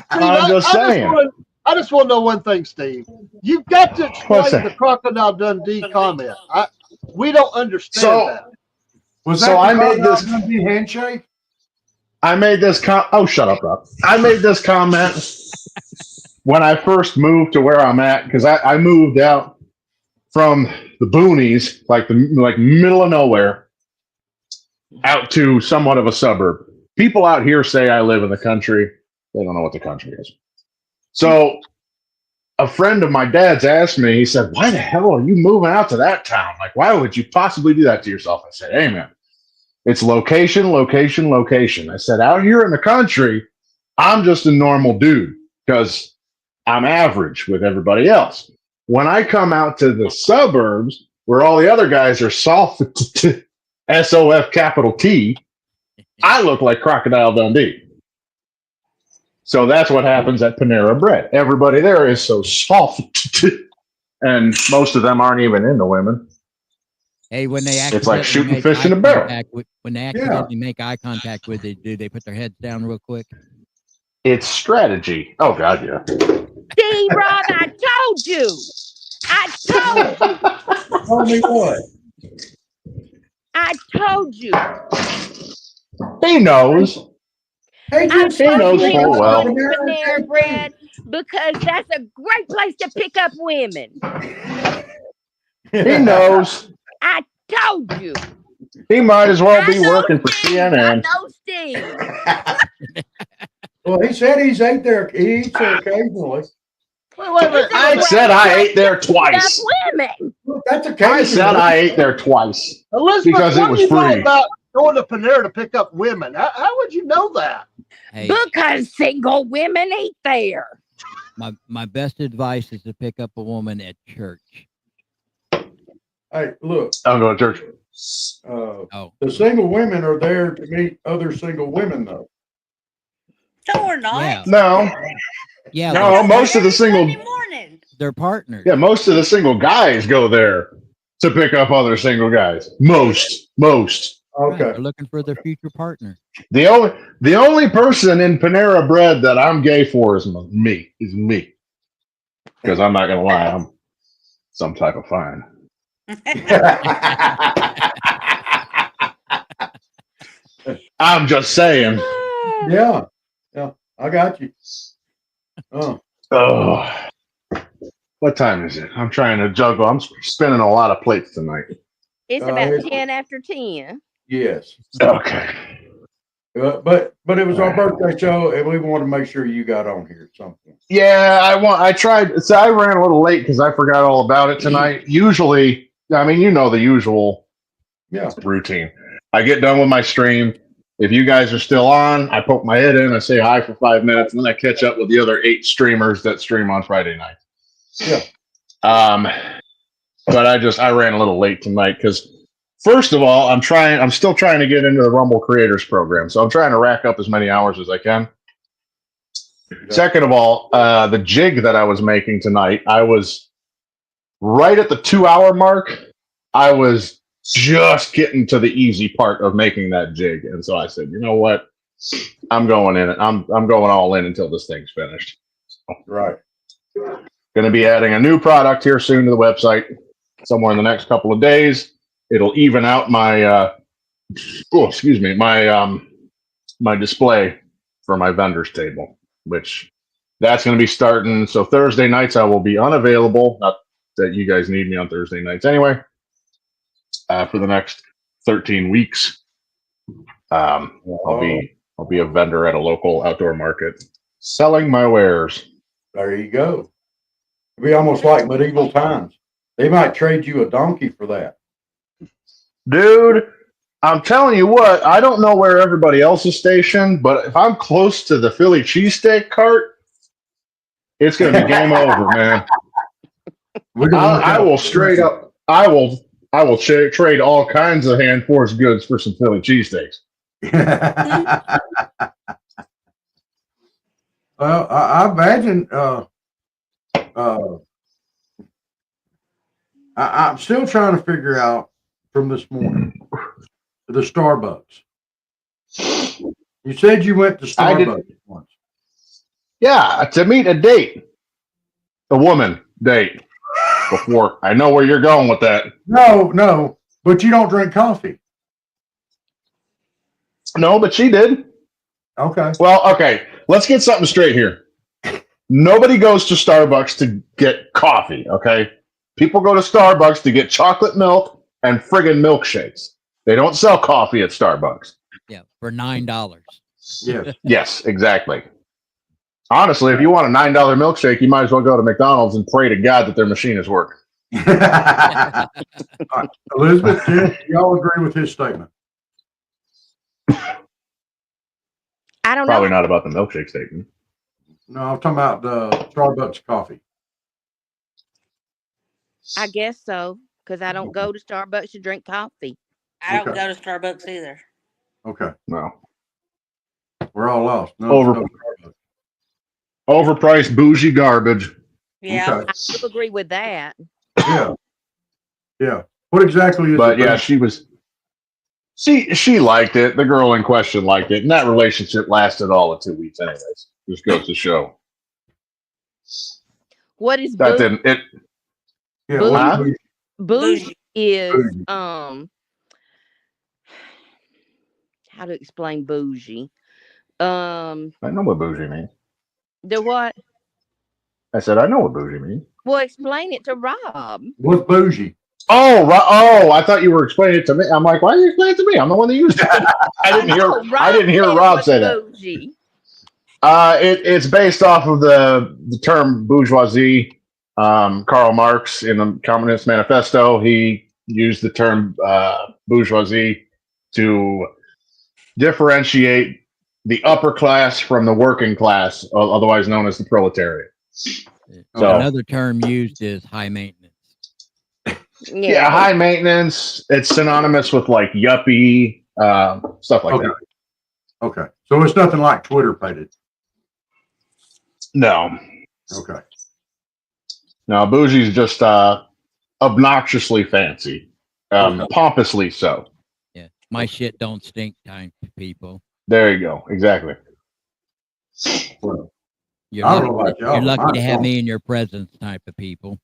I'm just saying. I just want to know one thing, Steve. You've got to explain the Crocodile Dundee comment. We don't understand that. Was that I made this Dundee handshake? I made this shut up, Rob. I made this comment when I first moved to where I'm at because I moved out from the boonies, like middle of nowhere, out to somewhat of a suburb. People out here say I live in the country. They don't know what the country is. So a friend of my dad's asked me, he said, why the hell are you moving out to that town? Like, why would you possibly do that to yourself? I said, hey, man, it's location, location, location. I said, out here in the country, I'm just a normal dude because I'm average with everybody else. When I come out to the suburbs, where all the other guys are soft, SOF capital T, I look like Crocodile Dundee. So that's what happens at Panera Bread. Everybody there is so soft, and most of them aren't even into women. Hey, when they It's like accidentally shooting make fish eye in a barrel. contact with, when they accidentally make eye contact with it, do they put their heads down real quick? It's strategy. Oh God, yeah. See, Rob, I told you. I told you. Tell me what? I told you. He knows. Hey, I just He told knows you he full was well. going to Panera Bread because that's a great place to pick up women. He knows. I told you. He might as well I be know working for Steve. I CNN. know Steve. Well, he said he eats there occasionally. Wait a minute. It's a I great said I place ate there to pick up twice. women. Look, that's I occasionally. said I ate there twice Elizabeth, because it what was do you know free. about going to Panera to pick up women? How would you know that? Hey, Because single women eat there. my best advice is to pick up a woman at church. Hey, look, I'm going to church. Oh, the single women are there to meet other single women, though. No, we're not. yeah, No, yeah. no. they're, Most of the Every single, Sunday morning. they're partners. yeah, most of the single guys go there to pick up other single guys. Most. Right, Okay. they're looking for their future partner. The only person in Panera Bread that I'm gay for is me. Because I'm not gonna lie, I'm some type of fine. I'm just saying. Yeah. I got you. Oh, Oh, what time is it? I'm trying to juggle. I'm spinning a lot of plates tonight. It's about 10 after 10. yes. Okay. But it was our birthday show, and we wanted to make sure you got on here at some point. Yeah, I tried. So I ran a little late because I forgot all about it tonight. Usually, I mean, you know the usual routine. I get done with my stream. If you guys are still on, I poke my head in, I say hi for 5 minutes, and then I catch up with the other 8 streamers that stream on Friday night. Yeah. But I ran a little late tonight because first of all, I'm still trying to get into the Rumble Creators Program, so I'm trying to rack up as many hours as I can. Yeah. Second of all, the jig that I was making tonight, I was right at the 2-hour mark. I was just getting to the easy part of making that jig, and so I said, you know what, I'm going in. I'm going all in until this thing's finished. Right. Going to be adding a new product here soon to the website, somewhere in the next couple of days. It'll even out my my display for my vendors table, which that's going to be starting. So Thursday nights I will be unavailable. Not that you guys need me on Thursday nights anyway. For the next 13 weeks, I'll be a vendor at a local outdoor market selling my wares. There you go. It'd be almost like medieval times. They might trade you a donkey for that. Dude, I'm telling you what, I don't know where everybody else is stationed, but if I'm close to the Philly cheesesteak cart, it's going to be game over, man. I will straight up, I will trade all kinds of hand force goods for some Philly cheesesteaks. Well, I imagine. I'm still trying to figure out from this morning the Starbucks. You said you went to Starbucks once. Yeah, to meet a date, a woman date. Before I know where you're going with that. No, but you don't drink coffee. No, but she did. Okay. Well, okay. Let's get something straight here. Nobody goes to Starbucks to get coffee, okay? People go to Starbucks to get chocolate milk and friggin' milkshakes. They don't sell coffee at Starbucks. Yeah, for $9. Yes. Yes, exactly. Honestly, if you want a $9 milkshake, you might as well go to McDonald's and pray to God that their machine is working. Elizabeth, Jim, y'all agree with his statement? I don't Probably know. not about the milkshake statement. No, I'm talking about the Starbucks coffee. I guess so. because I don't go to Starbucks to drink coffee. I don't Okay. go to Starbucks either. Okay. No. We're all lost. No, Over- no. Overpriced bougie garbage. Yeah. Okay. I do agree with that. Yeah. Yeah. What exactly is But it? yeah, she liked it. The girl in question liked it. And that relationship lasted all of 2 weeks anyways. Just goes to show. What is That bougie? didn't it Yeah. Bougie. What, Huh? Bougie is Bougie. how to explain bougie? I know what bougie means. The what? I said I know what bougie means. Well, explain it to Rob. what's bougie? Oh, I thought you were explaining it to me. I'm like, why are you explaining it to me? I'm the one that used it. I didn't hear Rob say that. Bougie. It's based off of the term bourgeoisie. Karl Marx in the Communist Manifesto, he used the term bourgeoisie to differentiate the upper class from the working class, otherwise known as the proletariat. So Another term used is high maintenance. yeah, high maintenance. It's synonymous with like yuppie stuff like that. Okay. So it's nothing like Twitter painted. No, Okay. no, bougie's just obnoxiously fancy, pompously so. Yeah, my shit don't stink time to people. There you go. Exactly. Well, You're I don't know lucky, about y'all, you're but lucky to mine have don't. me in your presence type of people.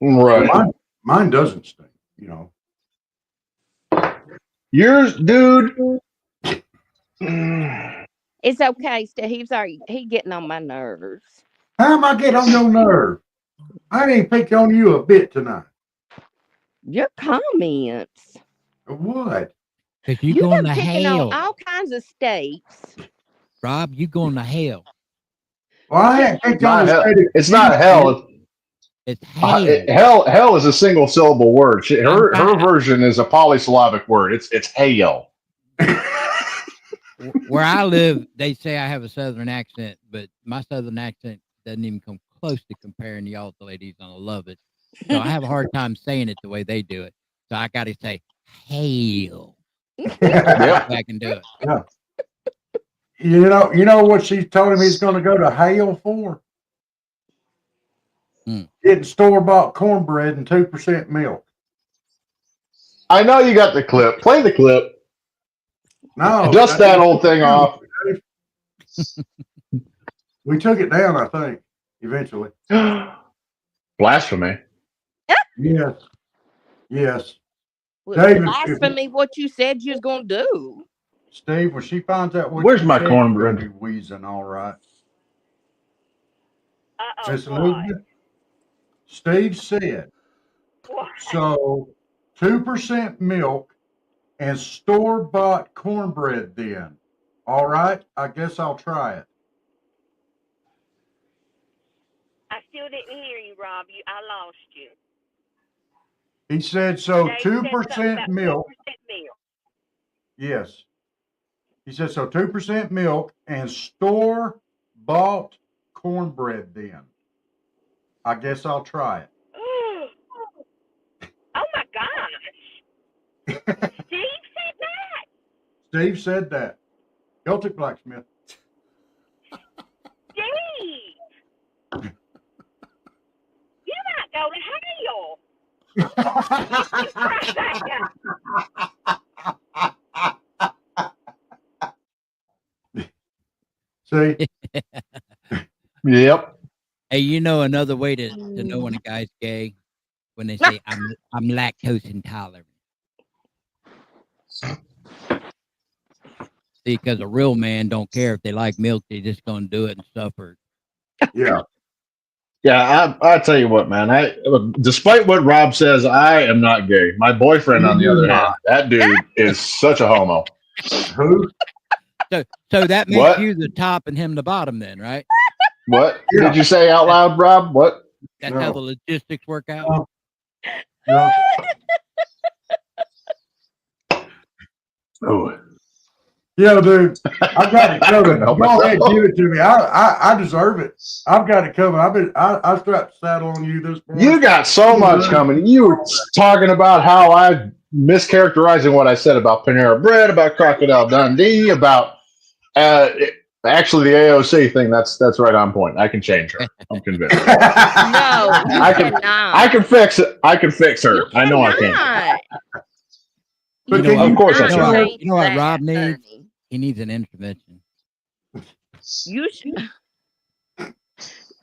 Right. Mine doesn't stink, you know. Yours, dude. It's okay, Steve. He getting on my nerves. How am I getting on your nerve? I ain't picked on you a bit tonight. Your comments. What? Because you You've going been to picking on hell, all kinds of states. Rob. You going to hell. Well, I ain't picked on Not the hell. state of It's not hell. It's hell. Hell is a single syllable word. Her version is a polysyllabic word. It's hail. Where I live, they say I have a southern accent, but my southern accent doesn't even come close to comparing to y'all ladies, and I love it. So I have a hard time saying it the way they do it. So I got to say hail. Yep. I can do it. Yeah. You know what she's told him he's going to go to Hale for? Getting store-bought cornbread and 2% milk. I know you got the clip. Play the clip. No, Dust that old thing off. We took it down, I think, eventually. Blasphemy. Yes. Yes. Well, David, blasphemy what you said you was going to do. Steve, when she finds out what Where's you my said, cornbread? you'll be wheezing all right. What? Miss Elizabeth, Steve said, What? so 2% milk and store-bought cornbread then. All right, I guess I'll try it. I still didn't hear you, Rob. I lost you. He said, so Dave said something 2% about milk. 2% milk. Yes. He said, so 2% milk and store-bought cornbread then. I guess I'll try it. Oh my gosh. Steve said that. Steve said that. Celtic Blacksmith. Steve. You might go to hell. See? Yep. Hey, you know another way to know when a guy's gay? When they say, I'm lactose intolerant. See, because a real man don't care if they like milk, they just gonna do it and suffer. Yeah. Yeah, I tell you what, man. Despite what Rob says, I am not gay. My boyfriend, on the other hand, that dude is such a homo. Who? So that makes What? you the top and him the bottom, then, right? What Yeah. did you say out loud, Rob? What? That's No. how the logistics work out. No. Oh, Dude, I got it covered. help Go ahead, myself. give it to me. I deserve it. I've got it covered. I strapped the saddle on you this morning. You got so much coming. You were talking about how I mischaracterizing what I said about Panera Bread, about Crocodile Dundee, about actually the AOC thing. That's right on point. I can change her. I'm convinced. No, you I can. cannot. I can fix it. I can fix her. You I know I can. cannot. But You Of course I cannot can. change You know what that, Rob needs? honey. He needs an intervention. You should I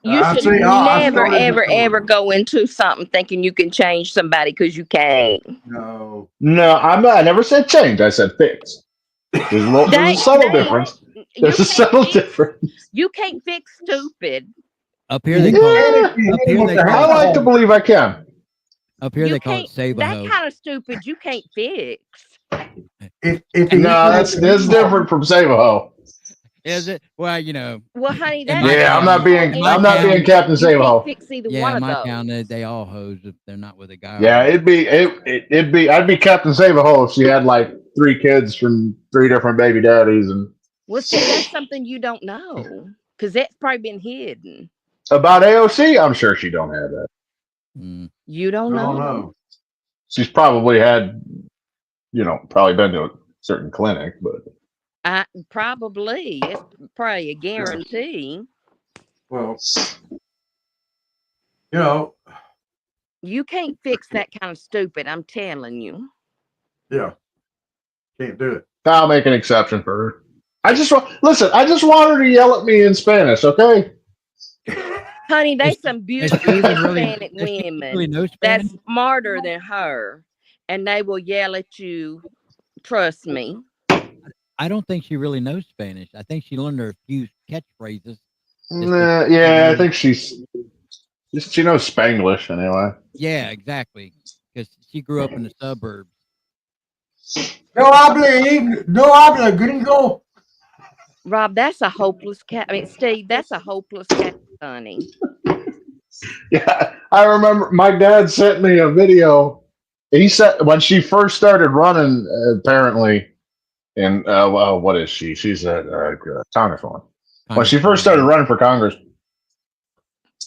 never, started ever, this ever go into something thinking you can change somebody because you can't. No. No, I'm not. I never said change. I said fix. There's a subtle difference. There's a subtle difference. You can't fix stupid. Up here they call it. Yeah, Up here they I call like to it. believe I can. Up here You they call it can't. save a That hoe. kind of stupid you can't fix. If he No, that's different from save a hoe. Is it? Well, Well, honey, in that's my Yeah, I'm not town- being in my I'm not town- being Captain you Save a can't Hoe. fix either Yeah, one in of my those. town they all hose if they're not with a guy. Yeah, it'd be I'd be Captain Save a Hoe if she had like 3 kids from 3 different baby daddies. And Well, see, that's something you don't know because that's probably been hidden. about AOC, I'm sure she don't have that. Mm. You don't know. She's probably had, probably been to a certain clinic, but Probably. It's probably a guarantee. Well, you can't fix that kind of stupid. I'm telling you. Yeah, can't do it. I'll make an exception for her. I just want her to yell at me in Spanish, okay? Honey, there's some beautiful Hispanic women really know that's smarter than her, and they will yell at you. Trust me. I don't think she really knows Spanish. I think she learned her few catchphrases. Yeah, I think she knows Spanglish anyway. Yeah, exactly. Because she grew up in the suburbs. No habla gringo. Rob, that's a hopeless cat. I mean, Steve, that's a hopeless cat, honey. Yeah, I remember my dad sent me a video. He said when she first started running, apparently, in what is she? She's a congresswoman. When she first started running for Congress,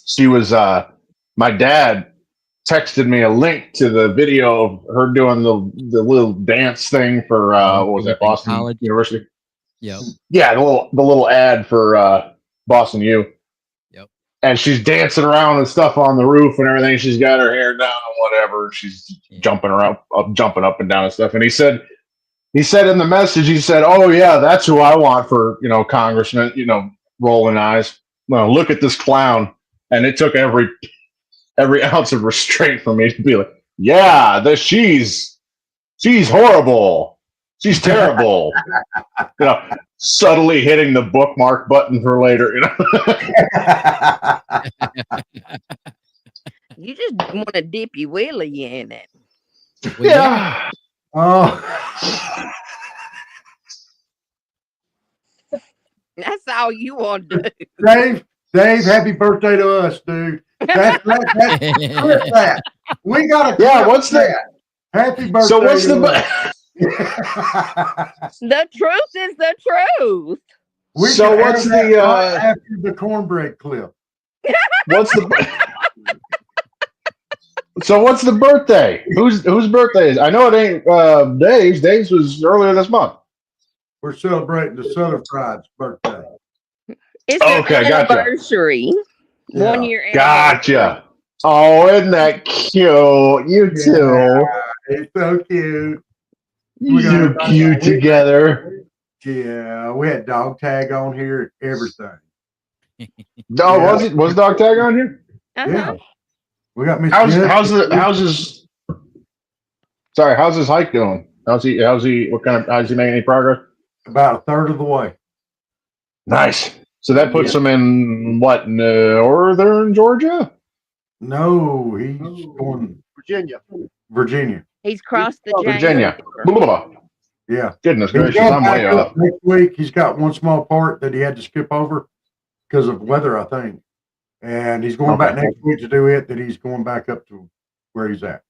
she was. My dad texted me a link to the video of her doing the little dance thing for what was that, Boston College. University? Yep. Yeah, the little ad for Boston U. Yep. And she's dancing around and stuff on the roof and everything. She's got her hair down and whatever. She's jumping up and down and stuff. And he said in the message, he said, "Oh yeah, that's who I want for congressman." Rolling eyes. Well, look at this clown. And it took every ounce of restraint for me to be like, yeah, she's horrible. She's terrible. Subtly hitting the bookmark button for later. You just want to dip your willy in it. Yeah. Oh. That's all you want to do. Dave, happy birthday to us, dude. That's that. We got to. Yeah. What's that? Happy birthday. So what's the? The truth is the truth. So what's the after the cornbread clip? What's the? So what's the birthday? Whose birthday is? I know it ain't Dave's. Dave's was earlier this month. We're celebrating the Southern Fried's birthday. It's an anniversary. Gotcha. 1 year anniversary. Gotcha. Oh, isn't that cute? You too. It's so cute. You're cute together. Yeah, we had dog tag on here, everything. Oh, was dog tag on here? Yeah. We got Miss how's his hike going? How's he how's he making any progress? About a third of the way. Nice. So that puts him in what, northern Georgia? No, he's going Virginia. He's crossed the Virginia. Yeah. Goodness gracious, I'm way off. Next week, he's got one small part that he had to skip over because of weather, I think. And he's going back next week to do it, that he's going back up to where he's at.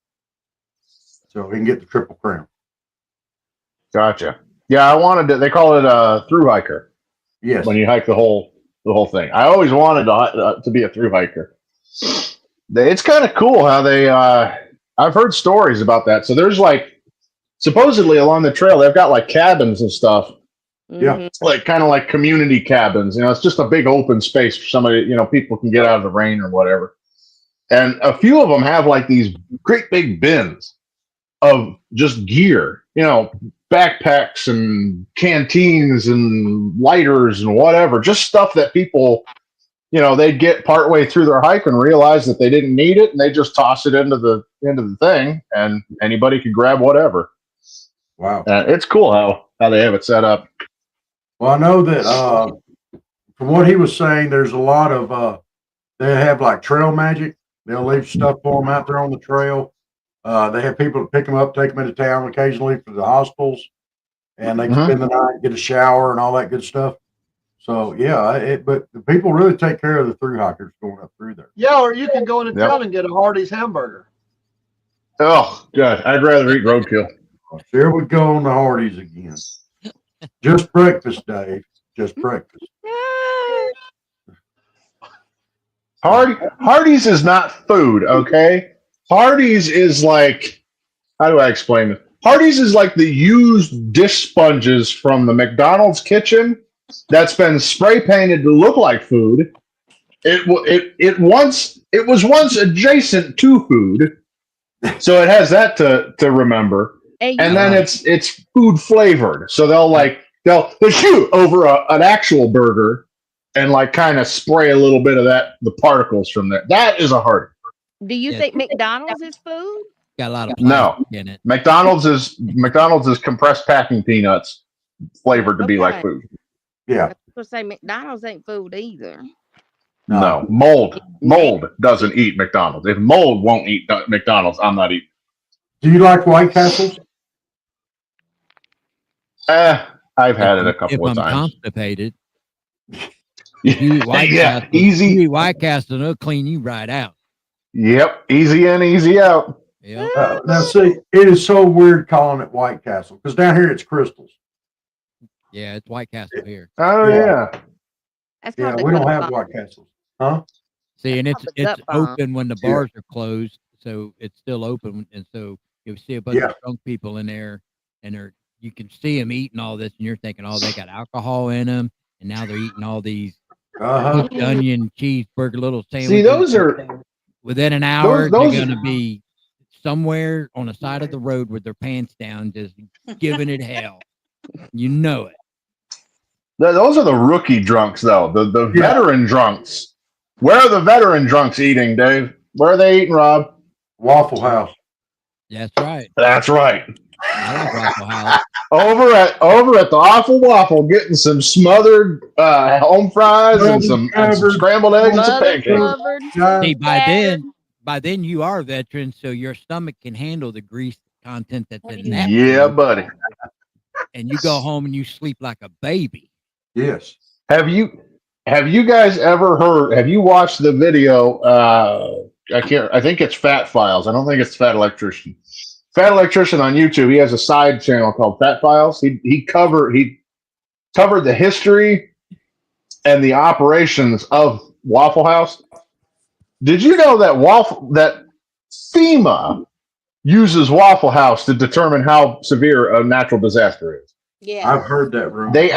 So he can get the Triple Crown. Gotcha. Yeah, I wanted to. They call it a through hiker Yes. when you hike the whole thing. I always wanted to be a through hiker. It's kind of cool how they. I've heard stories about that. So there's like supposedly along the trail they've got like cabins and stuff. Yeah. Mhm. Like kind of like community cabins. You know, it's just a big open space for somebody. You know, people can get out of the rain or whatever. And a few of them have like these great big bins of just gear. You know, backpacks and canteens and lighters and whatever, just stuff that people, you know, they'd get partway through their hike and realize that they didn't need it, and they just toss it into the thing, and anybody could grab whatever. Wow. It's cool how they have it set up. Well, I know that from what he was saying, there's a lot of they have like trail magic. They'll leave stuff for them out there on the trail. They have people to pick them up, take them into town occasionally for the hostels, and they can spend the night, get a shower, and all that good stuff. So yeah, but the people really take care of the through hikers going up through there. Yeah, or you can go into town and get a Hardee's hamburger. Oh, God, I'd rather eat roadkill. Here we go on the Hardee's again. Just breakfast, Dave. Just breakfast. Hardee's is not food, okay? Hardee's is like, how do I explain it? Hardee's is like the used dish sponges from the McDonald's kitchen that's been spray painted to look like food. It was once adjacent to food, so it has that to remember. And then it's food flavored, so they'll shoot over an actual burger and like kind of spray a little bit of the particles from there. That is a Hardee's. Do you think McDonald's is food? Got a lot of No in it. McDonald's is compressed packing peanuts flavored to be like food. Yeah. I was gonna say McDonald's ain't food either. No, mold doesn't eat McDonald's. If mold won't eat McDonald's, I'm not eating. Do you like White Castles? I've had it a couple of If I'm times. constipated, you eat White Castle, easy. You eat White Castle, and it'll clean you right out. Yep, easy in, easy out. Yeah. Now, see, it is so weird calling it White Castle because down here it's Crystals. Yeah, it's White Castle here. Oh yeah. That's Yeah, called we the don't Cup have Bomb. White Castles, huh? See, and That's it's called the Cup Bomb. open when the bars are closed, so it's still open, and so you see a bunch of drunk people in there, and you can see them eating all this, and you're thinking, oh, they got alcohol in them, and now they're eating all these onion cheeseburger little sandwiches. See, those are within an hour. those They're gonna be somewhere on the side of the road with their pants down, just giving it hell. You know it. Those are the rookie drunks, though. The veteran drunks. Where are the veteran drunks eating, Dave? Where are they eating, Rob? Waffle House. That's right. That's right. I like Waffle House. Over at the Awful Waffle, getting some smothered home fries and some scrambled eggs and some pancakes. See, by then you are a veteran, so your stomach can handle the grease content that's in that. Yeah, buddy. And you go home and you sleep like a baby. Yes. Have you guys ever heard? Have you watched the video? I think it's Fat Files. I don't think it's Fat Electrician. Fat Electrician on YouTube. He has a side channel called Fat Files. He covered the history and the operations of Waffle House. Did you know that FEMA uses Waffle House to determine how severe a natural disaster is? Yeah, I've heard that rumor. They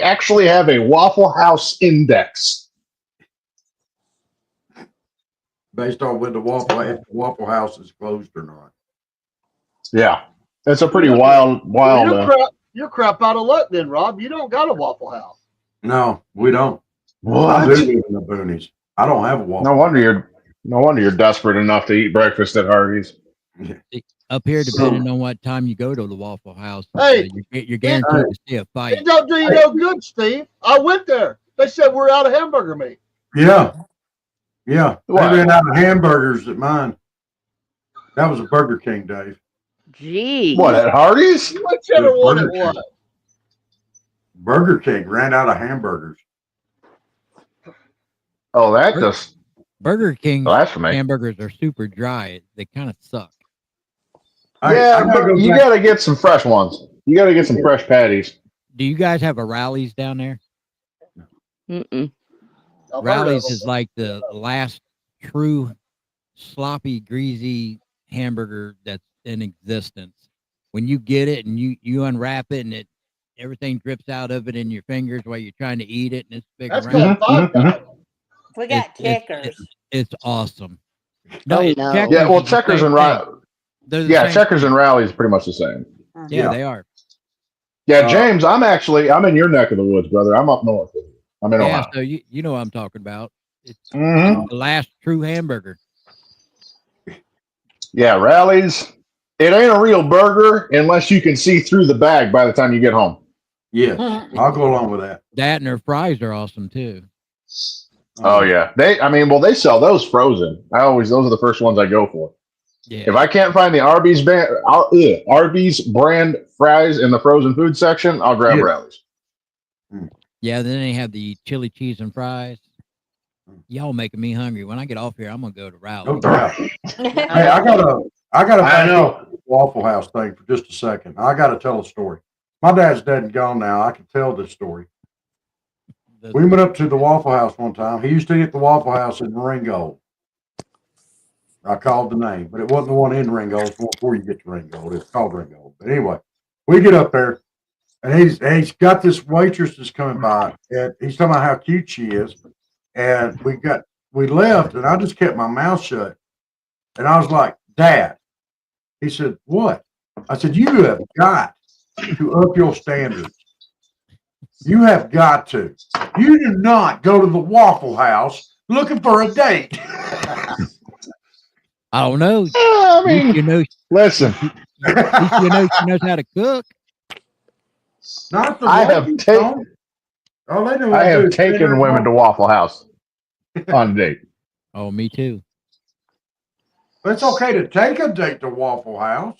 actually have a Waffle House index based on when if the Waffle House is closed or not. Yeah, it's a pretty wild. You're crap out of luck, then, Rob. You don't got a Waffle House. No, we don't. What? I do live in the boonies. I don't have a Waffle. No wonder you're desperate enough to eat breakfast at Hardee's. Up here, depending on what time you go to the Waffle House, Hey, you're guaranteed to see a fight. It don't do you no good, Steve. I went there. They said we're out of hamburger meat. Yeah. They ran out of hamburgers at mine. That was a Burger King, Dave. Gee. What, at Hardee's? Whichever one it was. Burger King ran out of hamburgers. Oh, that just Burger King blasphemy. hamburgers are super dry. They kind of suck. Yeah, but you got to get some fresh ones. You got to get some fresh patties. Do you guys have a Rallies down there? Mm-mm. I've heard of Rallies them. is like the last true sloppy, greasy hamburger that's in existence. When you get it and you unwrap it and everything drips out of it in your fingers while you're trying to eat it and it's big That's around. called Five Guys. We got It's Checkers. it's awesome. Oh, it- no. Checkers Yeah, well, is the Checkers same and thing. Rallies. They're the Yeah, same Checkers thing. and Rallies pretty much the same. Yeah, Yeah. they are. Yeah, James, I'm in your neck of the woods, brother. I'm up north. I'm in Yeah, Ohio. so you know what I'm talking about. It's Mhm. the last true hamburger. Yeah, Rallies. It ain't a real burger unless you can see through the bag by the time you get home. Yes, I'll go along with that. That and their fries are awesome too. Oh yeah, they sell those frozen. Those are the first ones I go for. Yeah. If I can't find the Arby's brand fries in the frozen food section, I'll grab Yeah. Rallies. Yeah, then they have the chili cheese and fries. Y'all making me hungry. When I get off here, I'm gonna go to Rallies. No doubt. Hey, I gotta I back know. up the Waffle House thing for just a second. I gotta tell a story. My dad's dead and gone now. I can tell this story. We went up to the Waffle House one time. He used to eat at the Waffle House in Ringgold. I called the name, but it wasn't the one in Ringgold. It's the one before you get to Ringgold. It's called Ringgold. But anyway, we get up there, and he's got this waitress that's coming by, and he's talking about how cute she is. And we left, and I just kept my mouth shut. And I was like, Dad. He said, what? I said, you have got to up your standards. You have got to. You do not go to the Waffle House looking for a date. I don't know. I mean, listen. At least you know she knows how to cook. Not the I have ladies, taken don't. All they know how to do is stand there taken and women to talk. Waffle House on a date. Oh, me too. It's okay to take a date to Waffle House.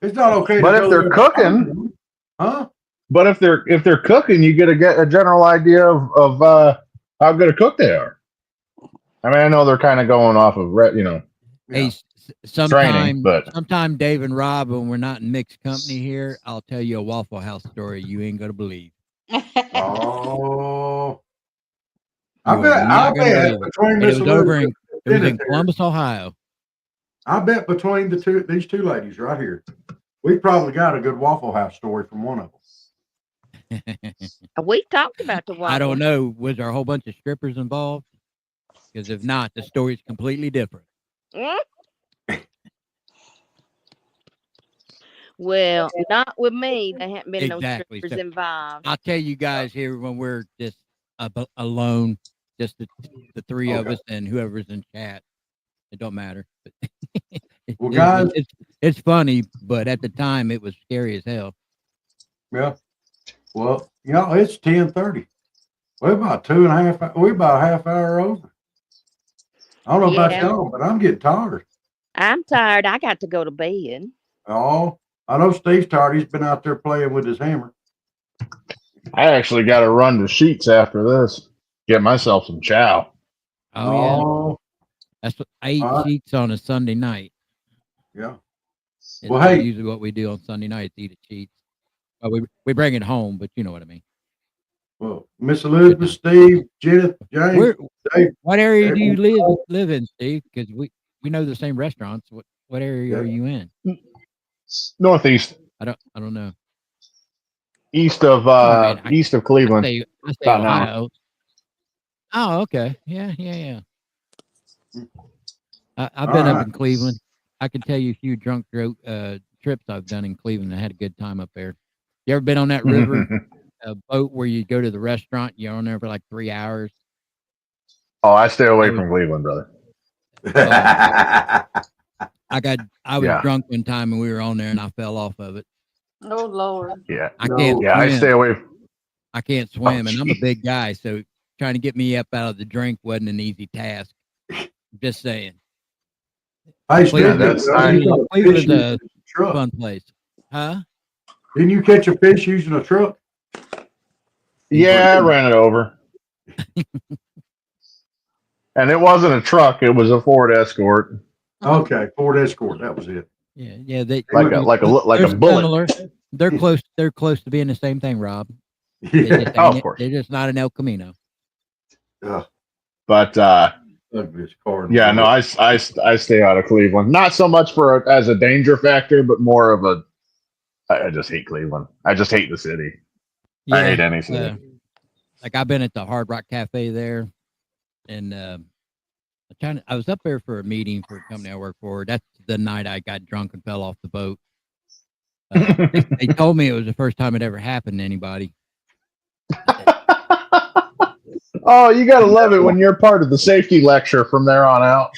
It's not okay But to if go they're there cooking, huh? But if they're cooking, you get a general idea of how good a cook they are. I mean, I know they're kind of going off of Hey, training, but sometime Dave and Rob, when we're not in mixed company here, I'll tell you a Waffle House story you ain't gonna believe. Oh, You I are bet not gonna believe it. between And Miss it was over Elizabeth in and Janet Columbus, Ohio. I bet between these two ladies right here, we probably got a good Waffle House story from one of them. We talked about the Waffle. I don't know. Was there a whole bunch of strippers involved? Because if not, the story's completely different. Well, not with me. There haven't been Exactly. no strippers involved. I'll tell you guys here when we're just alone, just the three of us and whoever's in chat. It don't matter. Well, guys, it's funny, but at the time it was scary as hell. Yeah. Well, it's 10:30. We're about we're about a half hour over. I don't know about Yeah. y'all, but I'm getting tired. I'm tired. I got to go to bed. Oh, I know Steve's tired. He's been out there playing with his hammer. I actually got to run the sheets after this. Get myself some chow. Oh, yeah. That's what I eat sheets on a Sunday night. Yeah. It's Well, hey, usually what we do on Sunday nights, eat a sheets. We bring it home, but you know what I mean. Well, Miss Elizabeth, Steve, Janet, James, Dave. What area do you live in, Steve? Because we know the same restaurants. What area are you in? Northeast. I don't know. East of east of Cleveland. I say About an hour. Ohio. Oh, okay. Yeah. I've been up in Cleveland. I can tell you a few drunk trips I've done in Cleveland. I had a good time up there. You ever been on that river boat where you go to the restaurant? You're on there for like 3 hours. Oh, I stay away from Cleveland, brother. I was drunk one time and we were on there and I fell off of it. Oh Lord. Yeah. I can't. Yeah, swim. I stay away. I can't swim, and I'm a big guy, so trying to get me up out of the drink wasn't an easy task. Just saying. Hey, Cleveland's a truck. fun place, huh? Didn't you catch a fish using a truck? Yeah, I ran it over. And it wasn't a truck; it was a Ford Escort. Okay, Ford Escort. That was it. Yeah. They like a they're bullet. similar. They're close. They're close to being the same thing, Rob. Yeah. Oh, of course. They're just not an El Camino. But yeah, no, I stay out of Cleveland. Not so much as a danger factor, but more of a I just hate Cleveland. I just hate the city. Yeah, I hate any city. Like I've been at the Hard Rock Cafe there, and I was up there for a meeting for a company I work for. That's the night I got drunk and fell off the boat. They told me it was the first time it ever happened to anybody. Oh, you gotta love it when you're part of the safety lecture from there on out.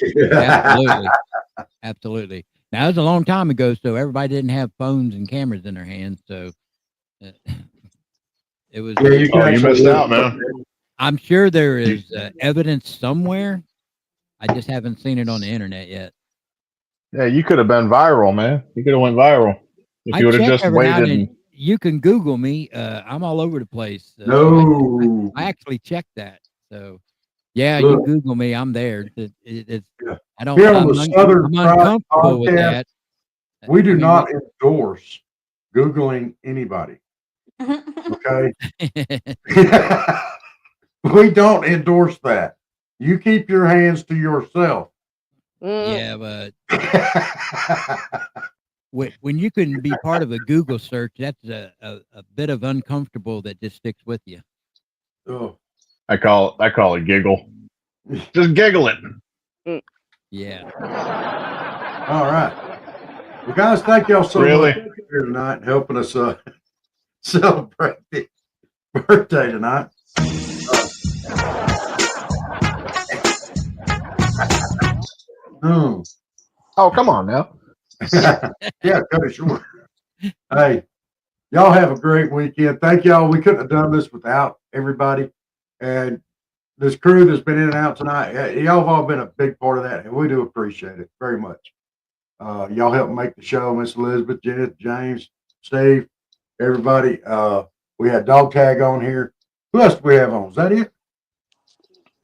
Absolutely. Now, it was a long time ago, so everybody didn't have phones and cameras in their hands, so it was. Yeah, you missed out, man. I'm sure there is evidence somewhere. I just haven't seen it on the internet yet. Yeah, you could have been viral, man. You could have went viral if you would have just waited. You can Google me. I'm all over the place. No, I actually checked that. So, yeah, you Google me. I'm there. I don't. Here on the Southern I'm uncomfortable with that. We do not endorse Googling anybody. Okay. We don't endorse that. You keep your hands to yourself. Yeah, but when you can be part of a Google search, that's a bit of uncomfortable that just sticks with you. Oh. I call it giggle. Just giggle it. Yeah. All right. Well, guys, thank y'all so much for here tonight and helping us celebrate the birthday tonight. Oh, come on now. Yeah, cut it short. Hey, y'all have a great weekend. Thank y'all. We couldn't have done this without everybody. And this crew that's been in and out tonight, y'all have all been a big part of that, and we do appreciate it very much. Y'all helped make the show, Miss Elizabeth, Janet, James, Steve, everybody. We had Dog Tag on here. Who else do we have on? Is that it?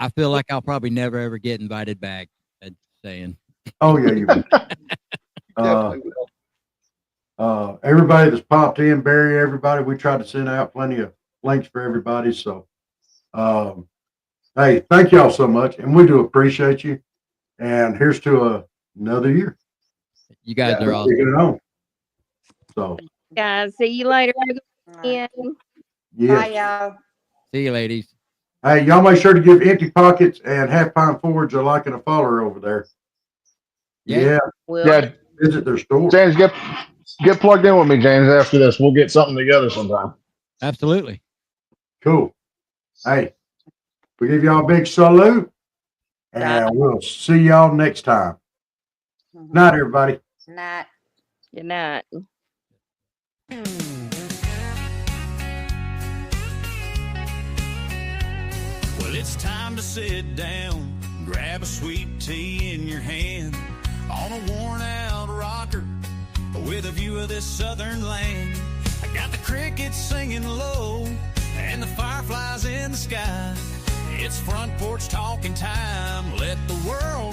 I feel like I'll probably never ever get invited back. Saying. Oh yeah, you will. Everybody that's popped in, Barry, everybody. We tried to send out plenty of links for everybody. So, hey, thank y'all so much, and we do appreciate you. And here's to another year. You guys are awesome. So, guys, see you later. Yes. Bye, y'all. See you, ladies. Hey, y'all make sure to give Empty Pockets and Half Pound Forge a like and a follower over there. Yeah. Visit their store. James, get plugged in with me, James, after this. We'll get something together sometime. Absolutely. Cool. Hey, we give y'all a big salute, and we'll see y'all next time. Night, everybody. Night. Good night. Well, it's time to sit down, grab a sweet tea in your hand on a worn out rocker with a view of this southern land. I got the crickets singing low and the fireflies in the sky. It's front porch talking time. Let the world